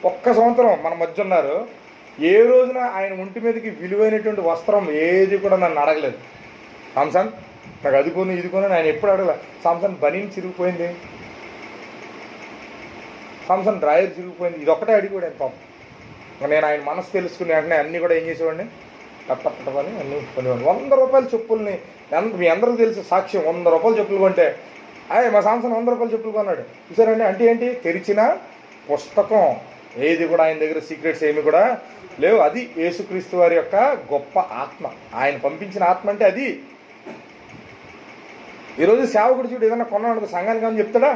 ఒక్క సంవత్సరం మన మధ్య ఉన్నారు. ఏ రోజున ఆయన ఒంటి మీదకి విలువైనటువంటి వస్త్రం ఏది కూడా నన్ను అడగలేదు. సాంసన్ నాకు అది కొని ఇది కొని ఆయన ఎప్పుడు అడగల. సాంసన్ బనీన్ చిరిగిపోయింది, సాంసన్ డ్రాయర్ చిరిగిపోయింది, ఇది ఒకటే అడిగాడు ఆయన పాపం. నేను ఆయన మనసు తెలుసుకుని వెంటనే అన్నీ కూడా ఏం చేసేవాడిని? పట్టపట్టమని అన్నీ కొనేవాడిని. 100 రూపాయల చెప్పుల్ని, మీ అందరికీ తెలుసు సాక్ష్యం, 100 రూపాయల చెప్పులు కొంటే మా సాంసన్ 100 రూపాయల చెప్పులు కొన్నాడు. చూసారండి? అంటే ఏంటి? తెరిచిన పుస్తకం. ఏది కూడా ఆయన దగ్గర సీక్రెట్స్ ఏమి కూడా లేవు. అది యేసుక్రీస్తు వారి యొక్క గొప్ప ఆత్మ. ఆయన పంపించిన ఆత్మ అంటే అది. ఈరోజు సేవకుడు చూడు ఏదన్నా కొన్నాడు సంఘానికి అని చెప్తాడా?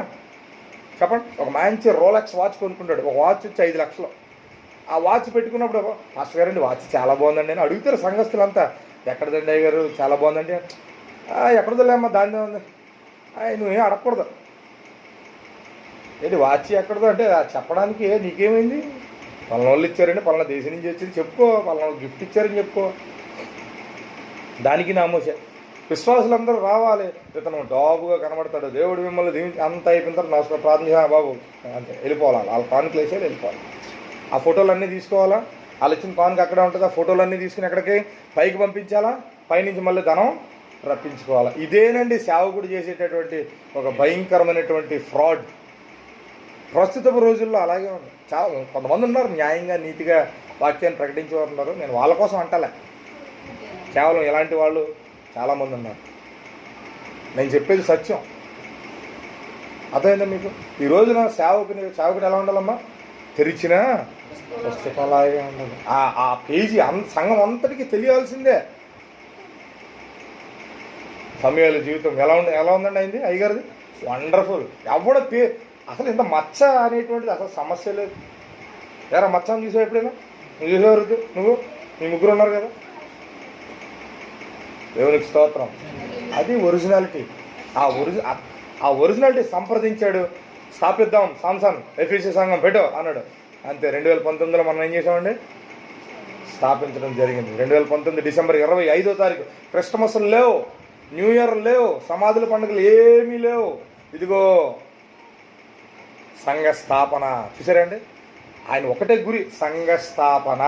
చెప్పండి. ఒక మంచి రోలెక్స్ వాచ్ కొనుక్కుంటాడు. ఒక వాచ్ వచ్చి 5 లక్షలు. ఆ వాచ్ పెట్టుకున్నప్పుడు మాస్టర్ గారండి వాచ్ చాలా బాగుందండి అని అడుగుతారు సంఘస్థులంతా. ఎక్కడదండి అయ్య గారు చాలా బాగుందంటే, ఎక్కడదోలేమ్మా దాని ఉంది. నువ్వేం అడగకూడదు. ఏంటి వాచ్ ఎక్కడదో అంటే చెప్పడానికి నీకేమైంది? పలానా వాళ్ళు ఇచ్చారండి, పలానా దేశం నుంచి వచ్చింది చెప్పుకో, పలానా గిఫ్ట్ ఇచ్చారని చెప్పుకో. దానికి నామోసే. విశ్వాసులందరూ రావాలి, ఇతను డాబుగా కనబడతాడు, దేవుడు మిమ్మల్ని దీవించి అంత అయిపోయిన తర్వాత నమస్కారం ప్రార్థన బాబు అంతే వెళ్ళిపోవాలి. వాళ్ళ కానుకలు వేసేది వెళ్ళిపోవాలి. ఆ ఫోటోలన్నీ తీసుకోవాలా, వాళ్ళు ఇచ్చిన కానుక అక్కడే ఉంటుంది. ఆ ఫోటోలన్నీ తీసుకుని ఎక్కడికి పైకి పంపించాలా, పైనుంచి మళ్ళీ ధనం రప్పించుకోవాలా. ఇదేనండి సేవకుడు చేసేటటువంటి ఒక భయంకరమైనటువంటి ఫ్రాడ్. ప్రస్తుత రోజుల్లో అలాగే ఉంది. చాలా కొంతమంది ఉన్నారు న్యాయంగా నీతిగా వాక్యాన్ని ప్రకటించేవారు. నేను వాళ్ళ కోసం అంటలే, కేవలం ఇలాంటి వాళ్ళు చాలామంది ఉన్నారు. నేను చెప్పేది సత్యం. అర్థమైందా మీకు? ఈ రోజున సేవకుడు ఎలా ఉండాలమ్మా? తెరిచిన పుస్తకంలాగే ఉండాలి. ఆ పేజీ సంఘం అంతటికి తెలియాల్సిందే. సమూయేలు జీవితం ఎలా ఉందండి అయింది అయ్యగారిది? వండర్ఫుల్. ఎవడ అసలు ఇంత మచ్చ అనేటువంటిది అసలు సమస్య లేదు. ఎరా మచ్చని చూసావు ఎప్పుడైనా? నువ్వు చూసేవారు, నువ్వు మీ ముగ్గురు ఉన్నారు కదా. దేవునికి స్తోత్రం. అది ఒరిజినాలిటీ. ఆ ఒరిజినాలిటీ సంప్రదించాడు. స్థాపిద్దాం సాంసన్ ఎఫీసీ సంఘం పెట్టు అన్నాడు. అంతే. 2019లో మనం ఏం చేసామండి? స్థాపించడం జరిగింది. 2019 డిసెంబర్ 25వ తారీఖు. క్రిస్టమస్లు లేవు, న్యూ ఇయర్ లేవు, సమాధుల పండుగలు ఏమీ లేవు. ఇదిగో సంఘ స్థాపన. చూసారండి? ఆయన ఒకటే గురి, సంఘ స్థాపన.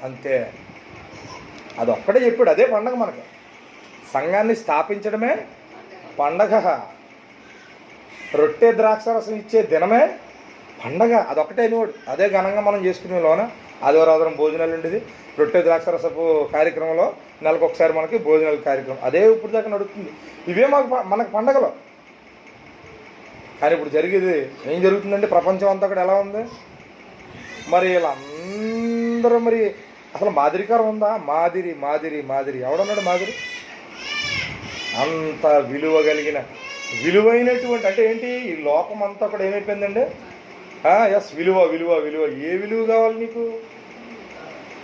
అంతే. అది ఒక్కడే చెప్పాడు, అదే పండగ మనకి. సంఘాన్ని స్థాపించడమే పండగ, రొట్టె ద్రాక్షరసం ఇచ్చే దినమే పండగ. అదొక్కటే అనేవాడు. అదే ఘనంగా మనం చేసుకునే లోన ఆదివారం భోజనాలు ఉండేది. రొట్టె ద్రాక్షరసపు కార్యక్రమంలో నెలకు ఒకసారి మనకి భోజనాల కార్యక్రమం, అదే ఇప్పుడు దాకా నడుస్తుంది. ఇవే మనకు పండగలు. కానీ ఇప్పుడు జరిగేది ఏం జరుగుతుందంటే ప్రపంచం అంతా కూడా ఎలా ఉంది మరి? వీళ్ళందరూ మరి అసలు మాదిరికారం ఉందా? మాదిరి మాదిరి మాదిరి ఎవడన్నాడు? మాదిరి అంత విలువ కలిగిన విలువైనటువంటి అంటే ఏంటి? ఈ లోకం అంతా కూడా ఏమైపోయిందండి? ఎస్, విలువ విలువ విలువ. ఏ విలువ కావాలి నీకు?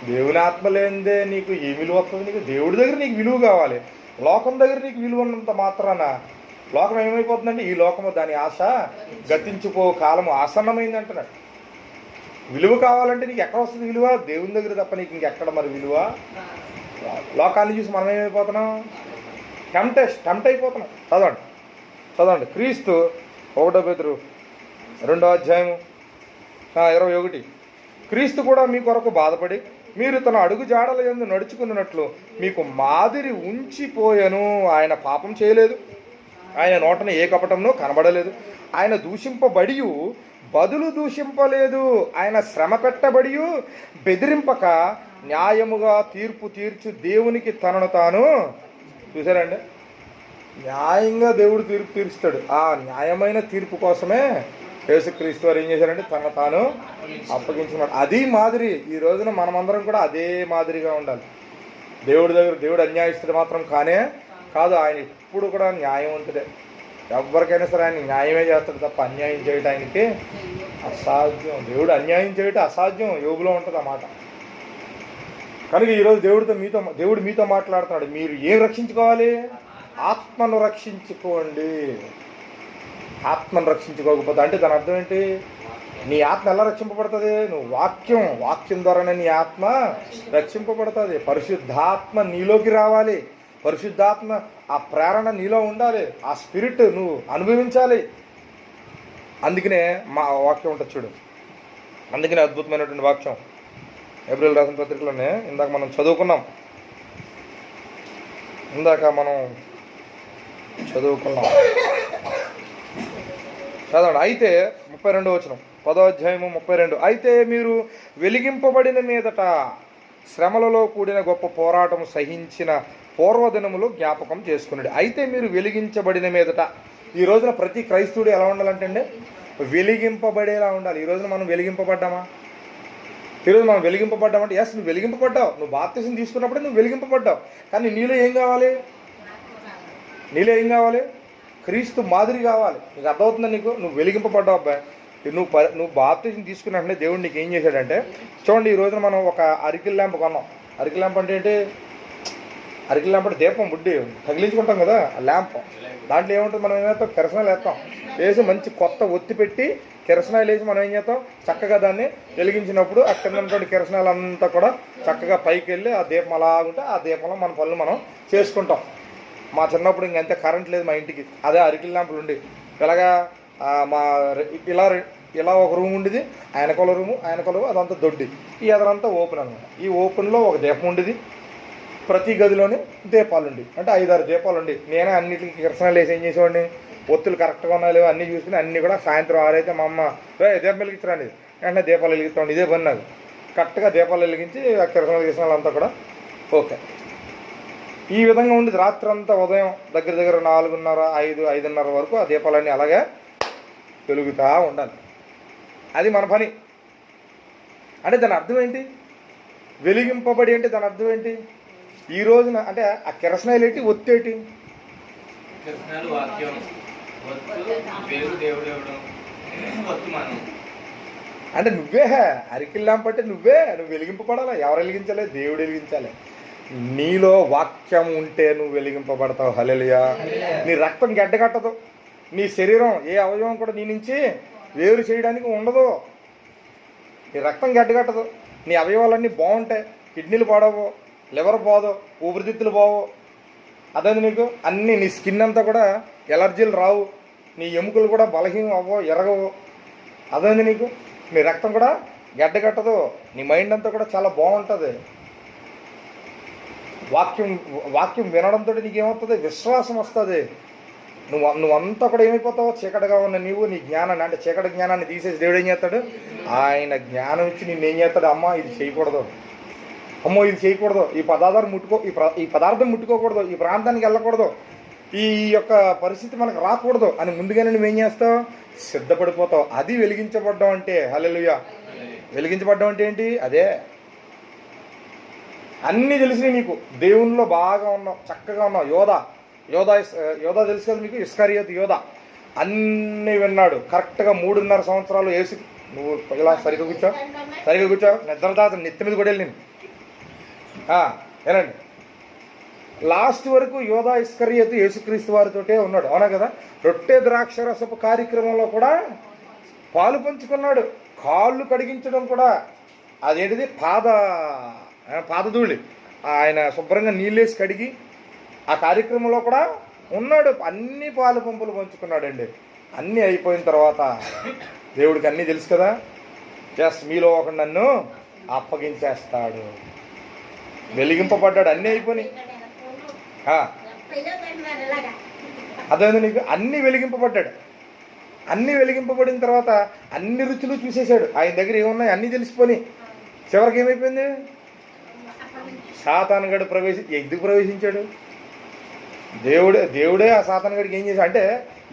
దేవుని ఆత్మ లేనిదే నీకు ఏ విలువ వస్తుంది? నీకు దేవుడి దగ్గర నీకు విలువ కావాలి. లోకం దగ్గర నీకు విలువ ఉన్నంత మాత్రాన లోకం ఏమైపోతుందంటే ఈ లోకము దాని ఆశ గతించిపో కాలము ఆసన్నమైంది అంటున్నాడు. విలువ కావాలంటే నీకు ఎక్కడ వస్తుంది విలువ? దేవుని దగ్గర తప్ప నీకు ఇంకెక్కడ మరి విలువ? లోకాన్ని చూసి మనం ఏమైపోతున్నాం? టెంప్ట్ అయిపోతున్నాం. చదవండి క్రీస్తు 1 పేతురు 2వ అధ్యాయము 21. క్రీస్తు కూడా మీ కొరకు బాధపడి మీరు తన అడుగు జాడల యందు నడుచుకున్నట్లు మీకు మాదిరి ఉంచిపోయాను. ఆయన పాపం చేయలేదు, ఆయన నోటన ఏ కపటంలో కనబడలేదు, ఆయన దూషింపబడి బదులు దూషింపలేదు, ఆయన శ్రమ పెట్టబడి బెదిరింపక న్యాయముగా తీర్పు తీర్చు దేవునికి తనను తాను. చూసారండి, న్యాయంగా దేవుడు తీర్పు తీరుస్తాడు. ఆ న్యాయమైన తీర్పు కోసమే యేసుక్రీస్తు వారు ఏం చేశారంటే తన తాను అప్పగించుకున్నాడు. అది మాదిరి. ఈ రోజున మనమందరం కూడా అదే మాదిరిగా ఉండాలి. దేవుడు అన్యాయస్తుడు మాత్రం కాదు. ఆయన ఎప్పుడు కూడా న్యాయవంతుడే. ఎవరికైనా సరే ఆయన న్యాయమే చేస్తాడు తప్ప అన్యాయం చేయడం ఆయనకి అసాధ్యం. దేవుడు అన్యాయం చేయటం అసాధ్యం. యోగులో ఉంటుంది ఆ మాట. కనుక ఈరోజు దేవుడు మీతో మాట్లాడుతున్నాడు. మీరు ఏం రక్షించుకోవాలి? ఆత్మను రక్షించుకోండి. ఆత్మను రక్షించుకోకపోతే అంటే దాని అర్థం ఏంటి? నీ ఆత్మ ఎలా రక్షింపబడుతుంది? నువ్వు వాక్యం ద్వారానే నీ ఆత్మ రక్షింపబడుతుంది. పరిశుద్ధాత్మ నీలోకి రావాలి. పరిశుద్ధాత్మ ఆ ప్రేరణ నీలో ఉండాలి. ఆ స్పిరిట్ నువ్వు అనుభవించాలి. అందుకనే మా వాక్యం ఉంటుంది చూడు. అందుకనే అద్భుతమైనటువంటి వాక్యం ఏప్రిల్ రాసిన పత్రికలోనే ఇందాక మనం చదువుకున్నాం. చదవండి. అయితే 32వ వచనం 10వ అధ్యాయము 32. అయితే మీరు వెలిగింపబడిన మీదట శ్రమలలో కూడిన గొప్ప పోరాటం సహించిన పూర్వదినములు జ్ఞాపకం చేసుకున్నాడు. అయితే మీరు వెలిగించబడిన మీదట. ఈ రోజున ప్రతి క్రైస్తవుడు ఎలా ఉండాలంటే అండి, వెలిగింపబడేలా ఉండాలి. ఈ రోజున మనం వెలిగింపబడ్డామా? ఈరోజు మనం వెలిగింపబడ్డామంటే ఎస్, నువ్వు వెలిగింపబడ్డావు. నువ్వు బాప్తిసం తీసుకున్నప్పుడే నువ్వు వెలిగింపబడ్డావు. కానీ నీలో ఏం కావాలి? క్రీస్తు మాదిరి కావాలి. నీకు అర్థమవుతుందా? నువ్వు వెలిగింపబడ్డావు అబ్బాయి. నువ్వు బాప్తిసం తీసుకున్నట్టే దేవుడు నీకు ఏం చేశాడంటే, చూడండి, ఈ రోజున మనం ఒక అరికిల్ ల్యాంప్ కొన్నాం. అరికిల్ ల్యాంప్ అంటే ఏంటి? అరికిల్ ల్యాంప్ అంటే దీపం బుడ్డి తగిలించుకుంటాం కదా, ఆ ల్యాంప్. దాంట్లో ఏముంటుంది? మనం ఏమేస్తాం? కిరసనాయిలు వేస్తాం. వేసి మంచి కొత్త ఒత్తి పెట్టి కిరసనాయిలు వేసి మనం ఏం చేస్తాం? చక్కగా దాన్ని వెలిగించినప్పుడు ఆ కింద ఉన్నటువంటి కిరసనాయిలు అంతా కూడా చక్కగా పైకి వెళ్ళి ఆ దీపం అలాగుంటే ఆ దీపంలో మన పనులు మనం చేసుకుంటాం. మా చిన్నప్పుడు ఇంకంతే కరెంట్ లేదు మా ఇంటికి. అదే అరికిల్ ల్యాంపులు ఉండి ఇలాగా మా ఇలా ఒక రూమ్ ఉండేది, ఆయనకొల రూము అదంతా దొడ్డి, ఈ ఎదరంతా ఓపెన్ అనమాట. ఈ ఓపెన్లో ఒక దీపం ఉండేది. ప్రతి గదిలోని దీపాలు ఉండి, అంటే 5-6 దీపాలు ఉండి. నేనే అన్నిటికీ కిరసనాలు వేసి ఏం చేసేవాడిని, ఒత్తులు కరెక్ట్గా ఉన్నాయో లేవో అన్నీ చూసుకుని అన్నీ కూడా సాయంత్రం 6 అయితే మా అమ్మ దీపం వెలిగించరండి, వెంటనే దీపాలు వెలిగిస్తాండి. ఇదే పని నాకు. కరెక్ట్గా దీపాలు వెలిగించి ఆ కిరసనాలు అంతా కూడా ఓకే. ఈ విధంగా ఉండేది రాత్రి అంతా. ఉదయం దగ్గర 4:30, 5:30 వరకు ఆ దీపాలన్నీ అలాగే వెలుగుతూ ఉండాలి. అది మన పని. అంటే దాని అర్థం ఏంటి? వెలిగింపబడి అంటే దాని అర్థం ఏంటి? ఈ రోజున అంటే ఆ కిరసనాయిలు ఏంటి, ఒత్తేటి? అంటే నువ్వే అరికిల్ ల్యాంప్ అంటే నువ్వు వెలిగింపబడాలా. ఎవరు వెలిగించాలి? దేవుడు వెలిగించాలి. నీలో వాక్యం ఉంటే నువ్వు వెలిగింపబడతావు. హల్లెలూయా. నీ రక్తం గడ్డగట్టదు. నీ శరీరం ఏ అవయవం కూడా నీ నుంచి వేరు చేయడానికి ఉండదు. నీ రక్తం గడ్డగట్టదు. నీ అవయవాలన్నీ బాగుంటాయి. కిడ్నీలు పాడవు, లివర్ పోదు, ఊపిరితిత్తులు పోవు. అదే నీకు అన్నీ నీ స్కిన్ అంతా కూడా ఎలర్జీలు రావు. నీ ఎముకలు కూడా బలహీనం అవ్వవు, ఎరగవు. అదే నీకు నీ రక్తం కూడా గడ్డగట్టదు. నీ మైండ్ అంతా కూడా చాలా బాగుంటుంది. వాక్యం వాక్యం వినడంతో నీకేమవుతుంది? విశ్వాసం వస్తుంది. నువ్వంతా కూడా ఏమైపోతావు? చీకటిగా ఉన్న నీవు నీ జ్ఞానాన్ని, అంటే చీకటి జ్ఞానాన్ని తీసేసి దేవుడు ఏం చేస్తాడు? ఆయన జ్ఞానం ఇచ్చి నిన్ను ఏం చేస్తాడు? అమ్మ ఇది చేయకూడదు, అమ్మో ఇది చేయకూడదు, ఈ పదార్థాన్ని ఈ పదార్థం ముట్టుకోకూడదు, ఈ ప్రాంతానికి వెళ్ళకూడదు, ఈ యొక్క పరిస్థితి మనకు రాకూడదు అని ముందుగానే నువ్వేం చేస్తావు? సిద్ధపడిపోతావు. అది వెలిగించబడ్డం అంటే. హల్లెలూయా. వెలిగించబడ్డం అంటే ఏంటి? అదే. అన్నీ తెలిసినాయి నీకు, దేవునిలో బాగా ఉన్నావు, చక్కగా ఉన్నావు. యోధా తెలుసు కదా మీకు, ఇస్కరియోతు యోధా. అన్నీ విన్నాడు. కరెక్ట్గా 3.5 సంవత్సరాలు వేసి నువ్వు ఇలా సరిగ్గా కూర్చో నిద్రదాత నెత్తి మీద కూడా వెళ్ళింది. ఏనండి, లాస్ట్ వరకు యోధా ఇస్కరియోతు యేసుక్రీస్తు వారితోటే ఉన్నాడు, అవునా కదా? రొట్టె ద్రాక్షరసపు కార్యక్రమంలో కూడా పాలు పంచుకున్నాడు. కాళ్ళు కడిగించడం కూడా అదేంటిది? పాదధూళి ఆయన శుభ్రంగా నీళ్ళేసి కడిగి ఆ కార్యక్రమంలో కూడా ఉన్నాడు. అన్ని పాలు పంపులు పంచుకున్నాడండి. అన్నీ అయిపోయిన తర్వాత దేవుడికి అన్నీ తెలుసు కదా, మీలో ఒకడు నన్ను అప్పగించేస్తాడు. వెలిగింపబడ్డాడు. అన్నీ అయిపోయినాయి. అదేంది నీకు? అన్నీ వెలిగింపబడ్డాడు. అన్నీ వెలిగింపబడిన తర్వాత అన్ని రుచులు చూసేశాడు. ఆయన దగ్గర ఏమున్నాయి అన్నీ తెలిసిపోయి చివరికి ఏమైపోయింది? సాతానుగాడు ఎందుకు ప్రవేశించాడు? దేవుడే ఆ సాతానుగాడికి ఏం చేశాడు అంటే,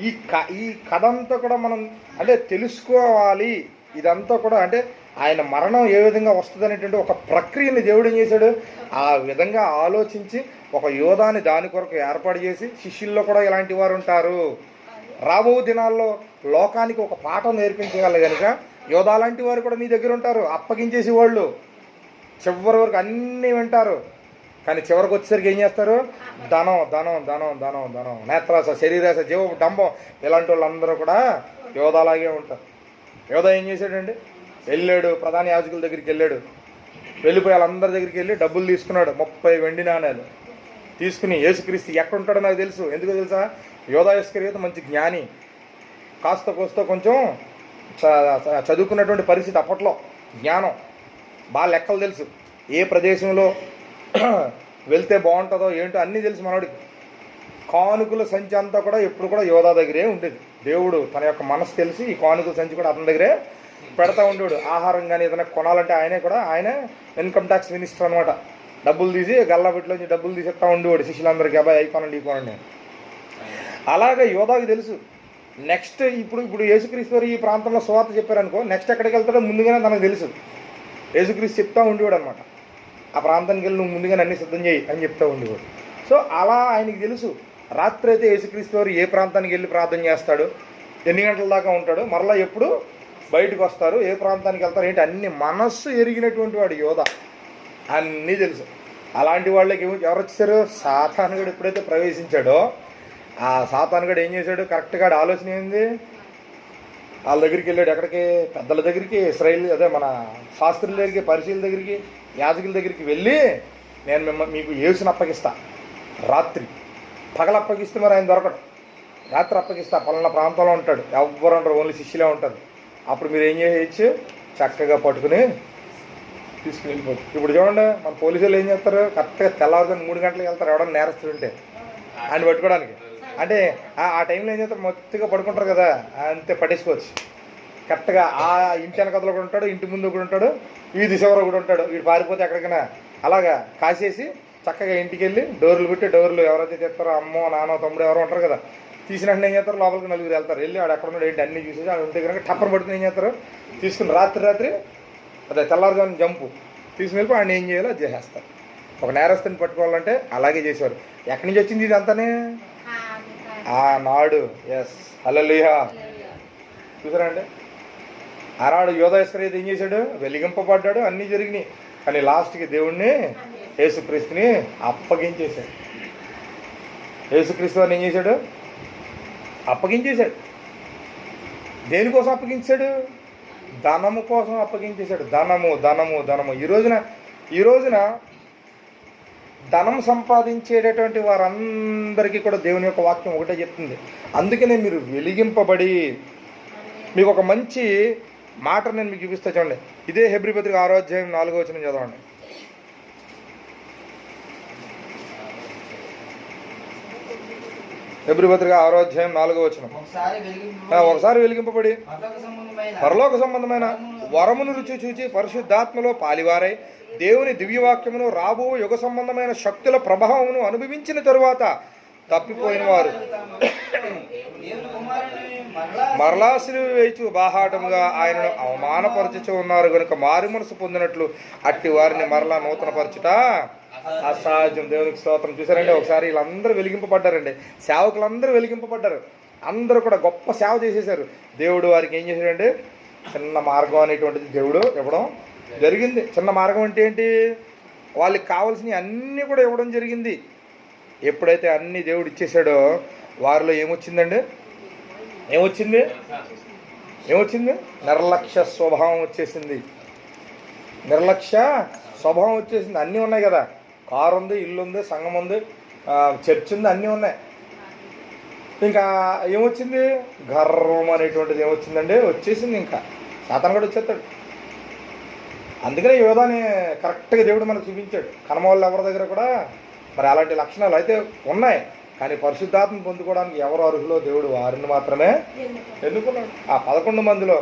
ఈ కథ అంతా కూడా మనం అంటే తెలుసుకోవాలి. ఇదంతా కూడా అంటే ఆయన మరణం ఏ విధంగా వస్తుంది అనేటువంటి ఒక ప్రక్రియని దేవుడు ఏం చేశాడు? ఆ విధంగా ఆలోచించి ఒక యోధాని దాని కొరకు ఏర్పాటు చేసి, శిష్యుల్లో కూడా ఇలాంటి వారు ఉంటారు, రాబో దినాల్లో లోకానికి ఒక పాఠం నేర్పించగల కనుక యోధా లాంటి వారు కూడా నీ దగ్గర ఉంటారు. అప్పగించేసి వాళ్ళు చివరి వరకు అన్నీ వింటారు. కానీ చివరికి వచ్చేసరికి ఏం చేస్తారు? ధనం ధనం ధనం ధనం ధనం, నేత్రాస, శరీరాస, జీవ డంబం, ఇలాంటి వాళ్ళందరూ కూడా యోధాలాగే ఉంటారు. యోధా ఏం చేశాడండి? వెళ్ళాడు, ప్రధాన యాజకుల దగ్గరికి వెళ్ళాడు. వెళ్ళిపోయి వాళ్ళందరి దగ్గరికి వెళ్ళి డబ్బులు తీసుకున్నాడు. 30 వెండి నాణేలు తీసుకుని, యేసుక్రీస్తు ఎక్కడ ఉంటాడో నాకు తెలుసు. ఎందుకో తెలుసా? యోధా ఇస్కరియోతు మంచి జ్ఞాని, కాస్త కోస్తో కొంచెం చదువుకున్నటువంటి పరిస్థితి. అప్పట్లో జ్ఞానం బాగా లెక్కలు తెలుసు, ఏ ప్రదేశంలో వెళ్తే బాగుంటుందో ఏంటో అన్నీ తెలుసు మనోడికి. కానుకల సంచి అంతా కూడా ఎప్పుడు కూడా యోధా దగ్గరే ఉండేది. దేవుడు తన యొక్క మనసు తెలిసి ఈ కానుకల సంచి కూడా అతని దగ్గరే పెడతా ఉండేవాడు. ఆహారం కానీ ఏదైనా కొనాలంటే ఆయన ఇన్కమ్ ట్యాక్స్ మినిస్టర్ అనమాట. డబ్బులు తీసి గల్లాబెట్లోంచి డబ్బులు తీసి ఇస్తా ఉండేవాడు శిష్యులందరికీ, అబ్బాయి అయిపోనండి ఇవ్వనండి. అలాగే యోధాకి తెలుసు. నెక్స్ట్ ఇప్పుడు యేసుక్రీస్తు ఈ ప్రాంతంలో సువార్త చెప్పారనుకో, నెక్స్ట్ ఎక్కడికి వెళ్తాడో ముందుగానే తనకు తెలుసు. యేసుక్రీస్తు చెప్తా ఉండేవాడు అనమాట. ఆ ప్రాంతానికి వెళ్ళి నువ్వు ముందుగానే అన్ని సిద్ధం చేయి అని చెప్తా ఉండేవాడు. సో అలా ఆయనకి తెలుసు. రాత్రి అయితే యేసుక్రీస్తు వారు ఏ ప్రాంతానికి వెళ్ళి ప్రార్థన చేస్తాడు, ఎన్ని గంటల దాకా ఉంటాడు, మరలా ఎప్పుడు బయటకు వస్తారు, ఏ ప్రాంతానికి వెళ్తారు ఏంటి అన్ని మనస్సు ఎరిగినటువంటి వాడు యోధా. అన్నీ తెలుసు. అలాంటి వాళ్ళకి ఎవరు వచ్చారు? సాతానుగాడు ఎప్పుడైతే ప్రవేశించాడో ఆ సాతానుగాడు ఏం చేశాడు? కరెక్ట్గా ఆలోచన ఏంది? వాళ్ళ దగ్గరికి వెళ్ళాడు. ఎక్కడికి? పెద్దల దగ్గరికి, ఇశ్రాయేల్ అదే మన శాస్త్రుల దగ్గరికి, పరిశీల దగ్గరికి, యాజకుల దగ్గరికి వెళ్ళి, నేను మీకు యేసుని అప్పగిస్తా, రాత్రి పగల అప్పగిస్తే మరి ఆయన దొరకడు, రాత్రి అప్పగిస్తా, పలానా ప్రాంతంలో ఉంటాడు, ఎవ్వరు ఉంటారు, ఓన్లీ శిష్యులే ఉంటారు. అప్పుడు మీరు ఏం చేయొచ్చు? చక్కగా పట్టుకుని తీసుకుని వెళ్ళిపోతుంది. ఇప్పుడు చూడండి, మన పోలీసులు ఏం చేస్తారు? కరెక్ట్గా తెల్లవారుజాము 3 గంటలకు వెళ్తారు ఎవడన్నా నేరస్తుంటే ఆయన పట్టుకోవడానికి. అంటే ఆ టైంలో ఏం చేస్తారు? మొత్తంగా పడుకుంటారు కదా, అంతే పట్టేసుకోవచ్చు. కరెక్ట్గా ఆ ఇంటి వెనకదలో కూడా ఉంటాడు, ఇంటి ముందు కూడా ఉంటాడు, వీధి చివర కూడా ఉంటాడు. వీడు పారిపోతే ఎక్కడికైనా అలాగా కాసేసి చక్కగా ఇంటికి వెళ్ళి డోర్లు పెట్టి, డోర్లు ఎవరైతే తెస్తారో అమ్మో నాన్నో తమ్ముడు ఎవరో ఉంటారు కదా, తీసిన వెంటనే ఏం చేస్తారు? లోపలికి 4 వెళ్తారు. వెళ్ళి ఆడు ఎక్కడ ఉన్నాడు ఏంటి అన్నీ చూసేసి ఆడు ఉంటే కనుక టప్పర్ పడుతుంది ఏం చేస్తారు? తీసుకుని రాత్రి అదే తెల్లారుజామున జంపు తీసుకుని వెళ్ళి ఆయన ఏం చేయాలో అది చేసేస్తారు. ఒక నేరస్తుని పట్టుకోవాలంటే అలాగే చేసేవారు. ఎక్కడి నుంచి వచ్చింది ఇది అంతానే? ఆనాడు. ఎస్, హల్లెలూయా. చూసారా అండి? ఆనాడు యోధా ఇస్కరియోతు ఏం చేశాడు? వెలిగింపబడ్డాడు, అన్నీ జరిగినాయి. కానీ లాస్ట్కి దేవుణ్ణి, యేసుక్రీస్తుని అప్పగించేశాడు. యేసుక్రీస్తు వారిని ఏం చేశాడు? అప్పగించేశాడు. దేనికోసం అప్పగించాడు? ధనము కోసం అప్పగించేశాడు. ధనము ధనము ధనము. ఈ రోజున ధనం సంపాదించేటటువంటి వారందరికీ కూడా దేవుని యొక్క వాక్యం ఒకటే చెప్తుంది. అందుకనే మీరు వెలిగింపబడి, మీకు ఒక మంచి మాట నేను మీకు చూపిస్తా చూడండి. ఇదే హెబ్రీ పత్రిక 6వ అధ్యాయం 4వ వచనం చదవండి. హెబ్రీ పత్రిక 6వ అధ్యాయం 4వ వచనం. ఒకసారి వెలిగింపబడి పరలోక సంబంధమైన వరమును రుచి చూచి పరిశుద్ధాత్మలో పాలివారై దేవుని దివ్యవాక్యమును రాబో యుగ సంబంధమైన శక్తుల ప్రభావమును అనుభవించిన తరువాత తప్పిపోయిన వారు మరలా సిలువ వేయచు బాహాటముగా ఆయనను అవమానపరచుచు ఉన్నారు కనుక మారు మనసు పొందినట్లు అట్టి వారిని మరలా నూతనపరచుట అసాధ్యం. దేవునికి స్తోత్రం. చూసారండి, ఒకసారి వీళ్ళందరూ వెలిగింపబడ్డారండి. సేవకులందరూ వెలిగింపబడ్డారు. అందరూ కూడా గొప్ప సేవ చేసేసారు. దేవుడు వారికి ఏం చేశాడంటే చిన్న మార్గం అనేటువంటిది దేవుడు ఇవ్వడం జరిగింది. చిన్న మార్గం అంటే ఏంటి? వాళ్ళకి కావాల్సినవి అన్నీ కూడా ఇవ్వడం జరిగింది. ఎప్పుడైతే అన్నీ దేవుడు ఇచ్చేసాడో వారిలో ఏమొచ్చిందండి? ఏమొచ్చింది? నిర్లక్ష్య స్వభావం వచ్చేసింది. నిర్లక్ష్య స్వభావం వచ్చేసింది. అన్నీ ఉన్నాయి కదా, కారు ఉంది, ఇల్లు ఉంది, సంఘం ఉంది, చర్చ్ ఉంది, అన్నీ ఉన్నాయి. ఇంకా ఏమొచ్చింది? గర్వం అనేటువంటిది ఏమొచ్చిందండి? వచ్చేసింది. ఇంకా సాతాను కూడా వచ్చేస్తాడు. అందుకనే యోధాని కరెక్ట్గా దేవుడు మనకు చూపించాడు. కనమవాళ్ళు ఎవరి దగ్గర కూడా మరి అలాంటి లక్షణాలు అయితే ఉన్నాయి. కానీ పరిశుద్ధాత్మ పొందుకోవడానికి ఎవరు అర్హులో దేవుడు వారిని మాత్రమే ఎన్నుకున్నాడు. ఆ 11 మందిలో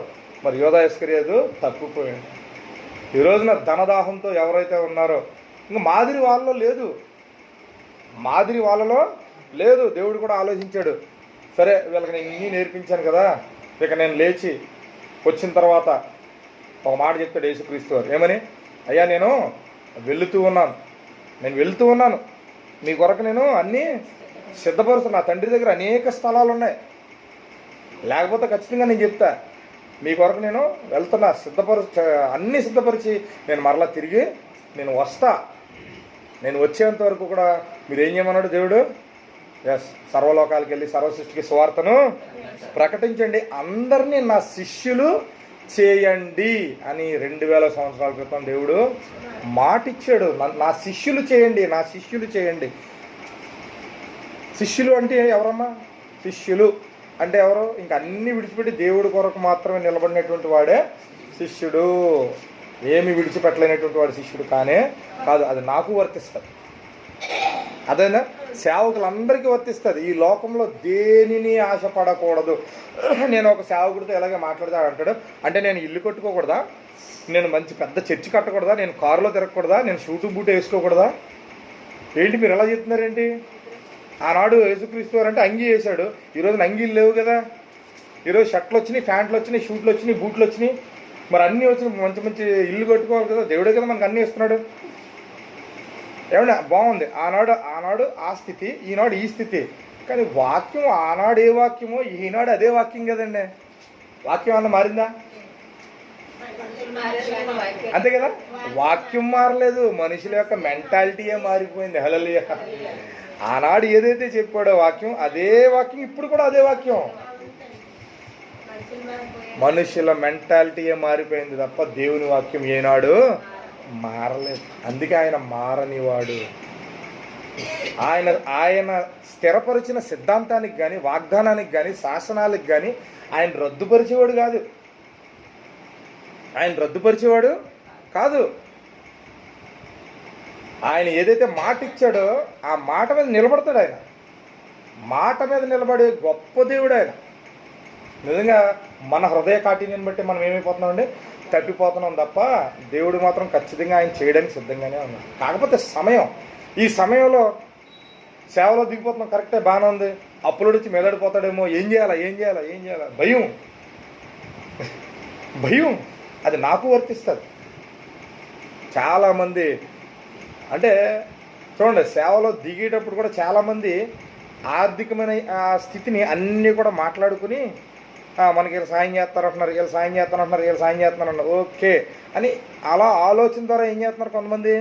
మరి యోధా ఇస్కరియోతు తప్పిపోయాడు. ఈ రోజున ధనదాహంతో ఎవరైతే ఉన్నారో ఇంకా మాదిరి వాళ్ళలో లేదు. దేవుడు కూడా ఆలోచించాడు, సరే వీళ్ళకి నేను ఇన్ని నేర్పించాను కదా, ఇక నేను లేచి వచ్చిన తర్వాత ఒక మాట చెప్తాడు యేసుక్రీస్తు వారు. ఏమని? అయ్యా నేను వెళుతూ ఉన్నాను, మీ కొరకు నేను అన్నీ సిద్ధపరుస్తాను. నా తండ్రి దగ్గర అనేక స్థలాలు ఉన్నాయి, లేకపోతే ఖచ్చితంగా నేను చెప్తా. మీ కొరకు నేను వెళ్తున్నా, అన్నీ సిద్ధపరిచి నేను మరలా తిరిగి నేను వస్తా. నేను వచ్చేంత వరకు కూడా మీరు ఏం చేయమన్నాడు దేవుడు? సర్వలోకాలకు వెళ్ళి సర్వసృష్టికి సువార్తను ప్రకటించండి, అందరినీ నా శిష్యులు చేయండి అని 2000 సంవత్సరాల క్రితం దేవుడు మాటిచ్చాడు. నా శిష్యులు చేయండి. శిష్యులు అంటే ఎవరమ్మా? శిష్యులు అంటే ఎవరు? ఇంక అన్నీ విడిచిపెట్టి దేవుడి కొరకు మాత్రమే నిలబడినటువంటి వాడే శిష్యుడు. ఏమి విడిచిపెట్టలేనటువంటి వాడు శిష్యుడు కాదు. అది నాకు వర్తిస్తుంది. అదేనా? సేవకులందరికీ వర్తిస్తుంది. ఈ లోకంలో దేనిని ఆశపడకూడదు. నేను ఒక సేవకుడితో ఎలాగే మాట్లాడతా అంటాడు, అంటే నేను ఇల్లు కట్టుకోకూడదా, నేను మంచి పెద్ద చర్చి కట్టకూడదా, నేను కారులో తిరగకూడదా, నేను షూటు బూట్ వేసుకోకూడదా? ఏంటి మీరు ఎలా చెప్తున్నారేంటి? ఆనాడు యేసుక్రీస్తు వారు అంటే అంగీ వేశాడు, ఈరోజు అంగీలు లేవు కదా. ఈరోజు షర్ట్లు వచ్చినాయి, ప్యాంట్లు వచ్చినాయి, షూట్లు వచ్చినాయి, బూట్లు వచ్చినాయి, మరి అన్నీ వచ్చినాయి. మంచి ఇల్లు కట్టుకోవాలి కదా, దేవుడే కదా మనకు అన్నీ ఇస్తున్నాడు. ఏమన్నా బాగుంది. ఆనాడు ఆ స్థితి, ఈనాడు ఈ స్థితి. కానీ వాక్యం ఆనాడు ఏ వాక్యమో ఈనాడు అదే వాక్యం కదండి. వాక్యం అన్న మారిందా? అంతే కదా. వాక్యం మారలేదు, మనుషుల యొక్క మెంటాలిటీయే మారిపోయింది. హల్లెలూయా. ఆనాడు ఏదైతే చెప్పాడో వాక్యం, అదే వాక్యం ఇప్పుడు కూడా అదే వాక్యం. మనుషుల మెంటాలిటీయే మారిపోయింది తప్ప దేవుని వాక్యం ఏనాడు మారలేదు. అందుకే ఆయన మారనివాడు. ఆయన స్థిరపరిచిన సిద్ధాంతానికి కానీ, వాగ్దానానికి కానీ, శాసనాలకు కానీ ఆయన రద్దుపరిచేవాడు కాదు. ఆయన ఏదైతే మాట ఇచ్చాడో ఆ మాట మీద నిలబడతాడు. ఆయన మాట మీద నిలబడే గొప్ప దేవుడు ఆయన. నిజంగా మన హృదయ కాఠిన్యాన్ని బట్టి మనం ఏమైపోతున్నామండి? తప్పిపోతున్నాం తప్ప దేవుడు మాత్రం ఖచ్చితంగా ఆయన చేయడానికి సిద్ధంగానే ఉన్నాడు. కాకపోతే ఈ సమయంలో సేవలో దిగిపోతున్నాం, కరెక్టే, బాగానే ఉంది. అప్పులోడు వచ్చి మెదడిపోతాడేమో, ఏం చేయాలా భయం. అది నాకు వర్తిస్తుంది. చాలామంది అంటే చూడండి, సేవలో దిగేటప్పుడు కూడా చాలామంది ఆర్థికమైన స్థితిని అన్నీ కూడా మాట్లాడుకుని మనకి వీళ్ళు సాయం చేస్తారంటున్నారు, వీళ్ళు సాయం చేస్తున్నారు, ఓకే అని అలా ఆలోచన ద్వారా ఏం చేస్తున్నారు? కొంతమంది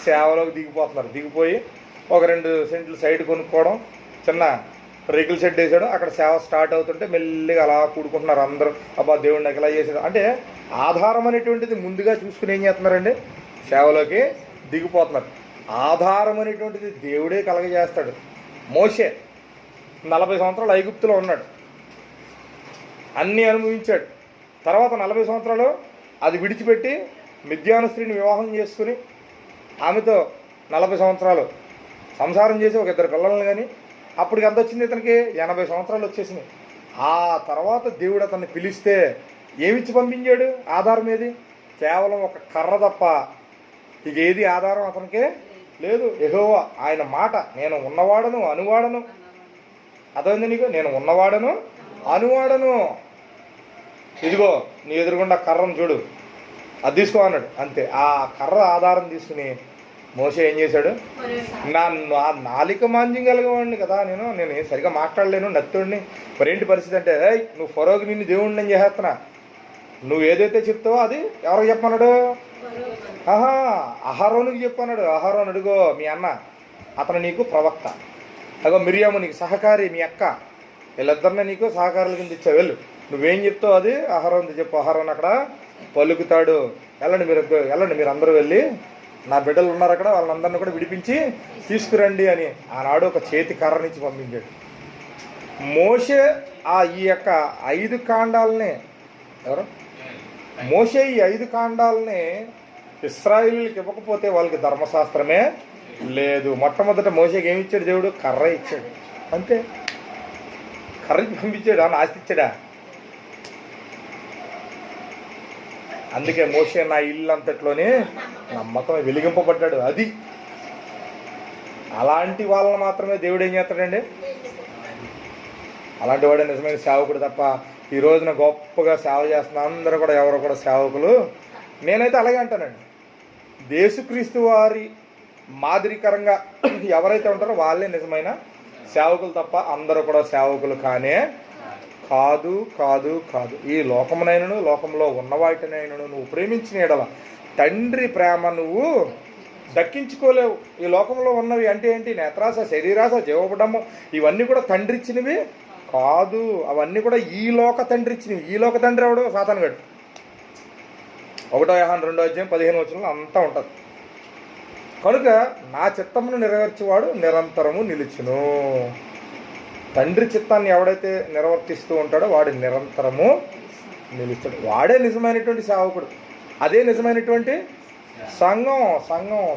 సేవలోకి దిగిపోయి ఒక 2 సెంట్లు సైడ్ కొనుక్కోవడం, చిన్న రేకుల షెడ్ వేసాడు, అక్కడ సేవ స్టార్ట్ అవుతుంటే మెల్లిగా అలా కూడుకుంటున్నారు అందరూ. అబ్బా దేవుడు నాకు ఇలా చేసాడు అంటే ఆధారం అనేటువంటిది ముందుగా చూసుకుని ఏం చేస్తున్నారండి? సేవలోకి దిగిపోతున్నారు. ఆధారం అనేటువంటిది దేవుడే కలగజేస్తాడు. మోషే 40 సంవత్సరాలు ఐగుప్తులో ఉన్నాడు, అన్నీ అనుభవించాడు. తర్వాత 40 సంవత్సరాలు అది విడిచిపెట్టి మిద్యాను స్త్రీని వివాహం చేసుకుని ఆమెతో 40 సంవత్సరాలు సంసారం చేసి ఒక 2 పిల్లలను కానీ అప్పటికి ఎంత వచ్చింది ఇతనికి? 80 సంవత్సరాలు వచ్చేసినాయి. ఆ తర్వాత దేవుడు అతన్ని పిలిస్తే ఏమిచ్చి పంపించాడు? ఆధారం ఏది? కేవలం ఒక కర్ర తప్ప ఇక ఏది ఆధారం అతనికి లేదు. యెహోవా ఆయన మాట, నేను ఉన్నవాడను అనువాడను. అర్థమైంది నీకు? నేను ఉన్నవాడను అనువాడను. ఇదిగో నీ ఎదురుగుండా కర్రను చూడు, అది తీసుకో అన్నాడు. అంతే. ఆ కర్ర ఆధారం తీసుకుని మోషే ఏం చేశాడు? నా నాలిక మాంద్యం కదా, నేను సరిగా మాట్లాడలేను, నత్తుడిని. మరేంటి పరిస్థితి అంటే, నువ్వు ఫరోకి నిన్ను దేవుడిని నేను చేస్తున్నా, నువ్వు ఏదైతే చెప్తావో అది ఎవరికి చెప్పన్నాడు? అహరోనుకి చెప్పన్నాడు. అహరోను అడుగో మీ అన్న, అతను నీకు ప్రవక్త. అగో మిరియాము నీకు సహకారి, మీ అక్క, వీళ్ళిద్దరినే నీకు సహకారుల కింద ఇచ్చావు. వెళ్ళు, నువ్వేం చెప్తావు అది అహరోను చెప్పు. అహరోను అక్కడ పలుకుతాడు. వెళ్ళండి మీరు అందరూ వెళ్ళి, నా బిడ్డలు ఉన్నారు అక్కడ, వాళ్ళందరినీ కూడా విడిపించి తీసుకురండి అని ఆనాడు ఒక చేతి కర్రనిచ్చి పంపించాడు. మోషే ఈ యొక్క 5 కాండాలని మోషే ఈ 5 కాండాలని ఇశ్రాయేలీయులకు ఇవ్వకపోతే వాళ్ళకి ధర్మశాస్త్రమే లేదు. మొట్టమొదట మోషేకి ఏమి ఇచ్చాడు దేవుడు? కర్ర ఇచ్చాడు. అంతే. కర్రకి పంపించాడు. అని ఆస్తి ఇచ్చాడా? అందుకే మోషే నా ఇల్లు అంతట్లోనే నమ్మకం వెలిగింపబడ్డాడు. అది అలాంటి వాళ్ళని మాత్రమే దేవుడు ఏం చేస్తాడండి? అలాంటి వాడే నిజమైన సేవకుడు తప్ప ఈ రోజున గొప్పగా సేవ చేస్తున్న అందరూ కూడా ఎవరో కూడా సేవకులు. నేనైతే అలాగే అంటానండి, యేసుక్రీస్తు వారి మాదిరికరంగా ఎవరైతే ఉంటారో వాళ్ళే నిజమైన సేవకులు తప్ప అందరూ కూడా సేవకులు కానే కాదు కాదు కాదు. ఈ లోకమునైనను లోకంలో ఉన్నవాటినైనను నువ్వు ప్రేమించిన ఎడల తండ్రి ప్రేమ నువ్వు దక్కించుకోలేవు. ఈ లోకంలో ఉన్నవి అంటే ఏంటి? నేత్రాస, శరీరాస, జీవపడము, ఇవన్నీ కూడా తండ్రి ఇచ్చినవి కాదు. అవన్నీ కూడా ఈ లోక తండ్రి ఇచ్చినవి. ఈ లోక తండ్రి ఎవడు? సాతానుగాడు. 1 యోహాను 2:15 అంతా ఉంటుంది. కనుక నా చిత్తమును నెరవేర్చేవాడు నిరంతరము నిలుచును. తండ్రి చిత్తాన్ని ఎవడైతే నిర్వర్తిస్తూ ఉంటాడో వాడు నిరంతరము నిలుస్తాడు. వాడే నిజమైనటువంటి సేవకుడు. అదే నిజమైనటువంటి సంఘం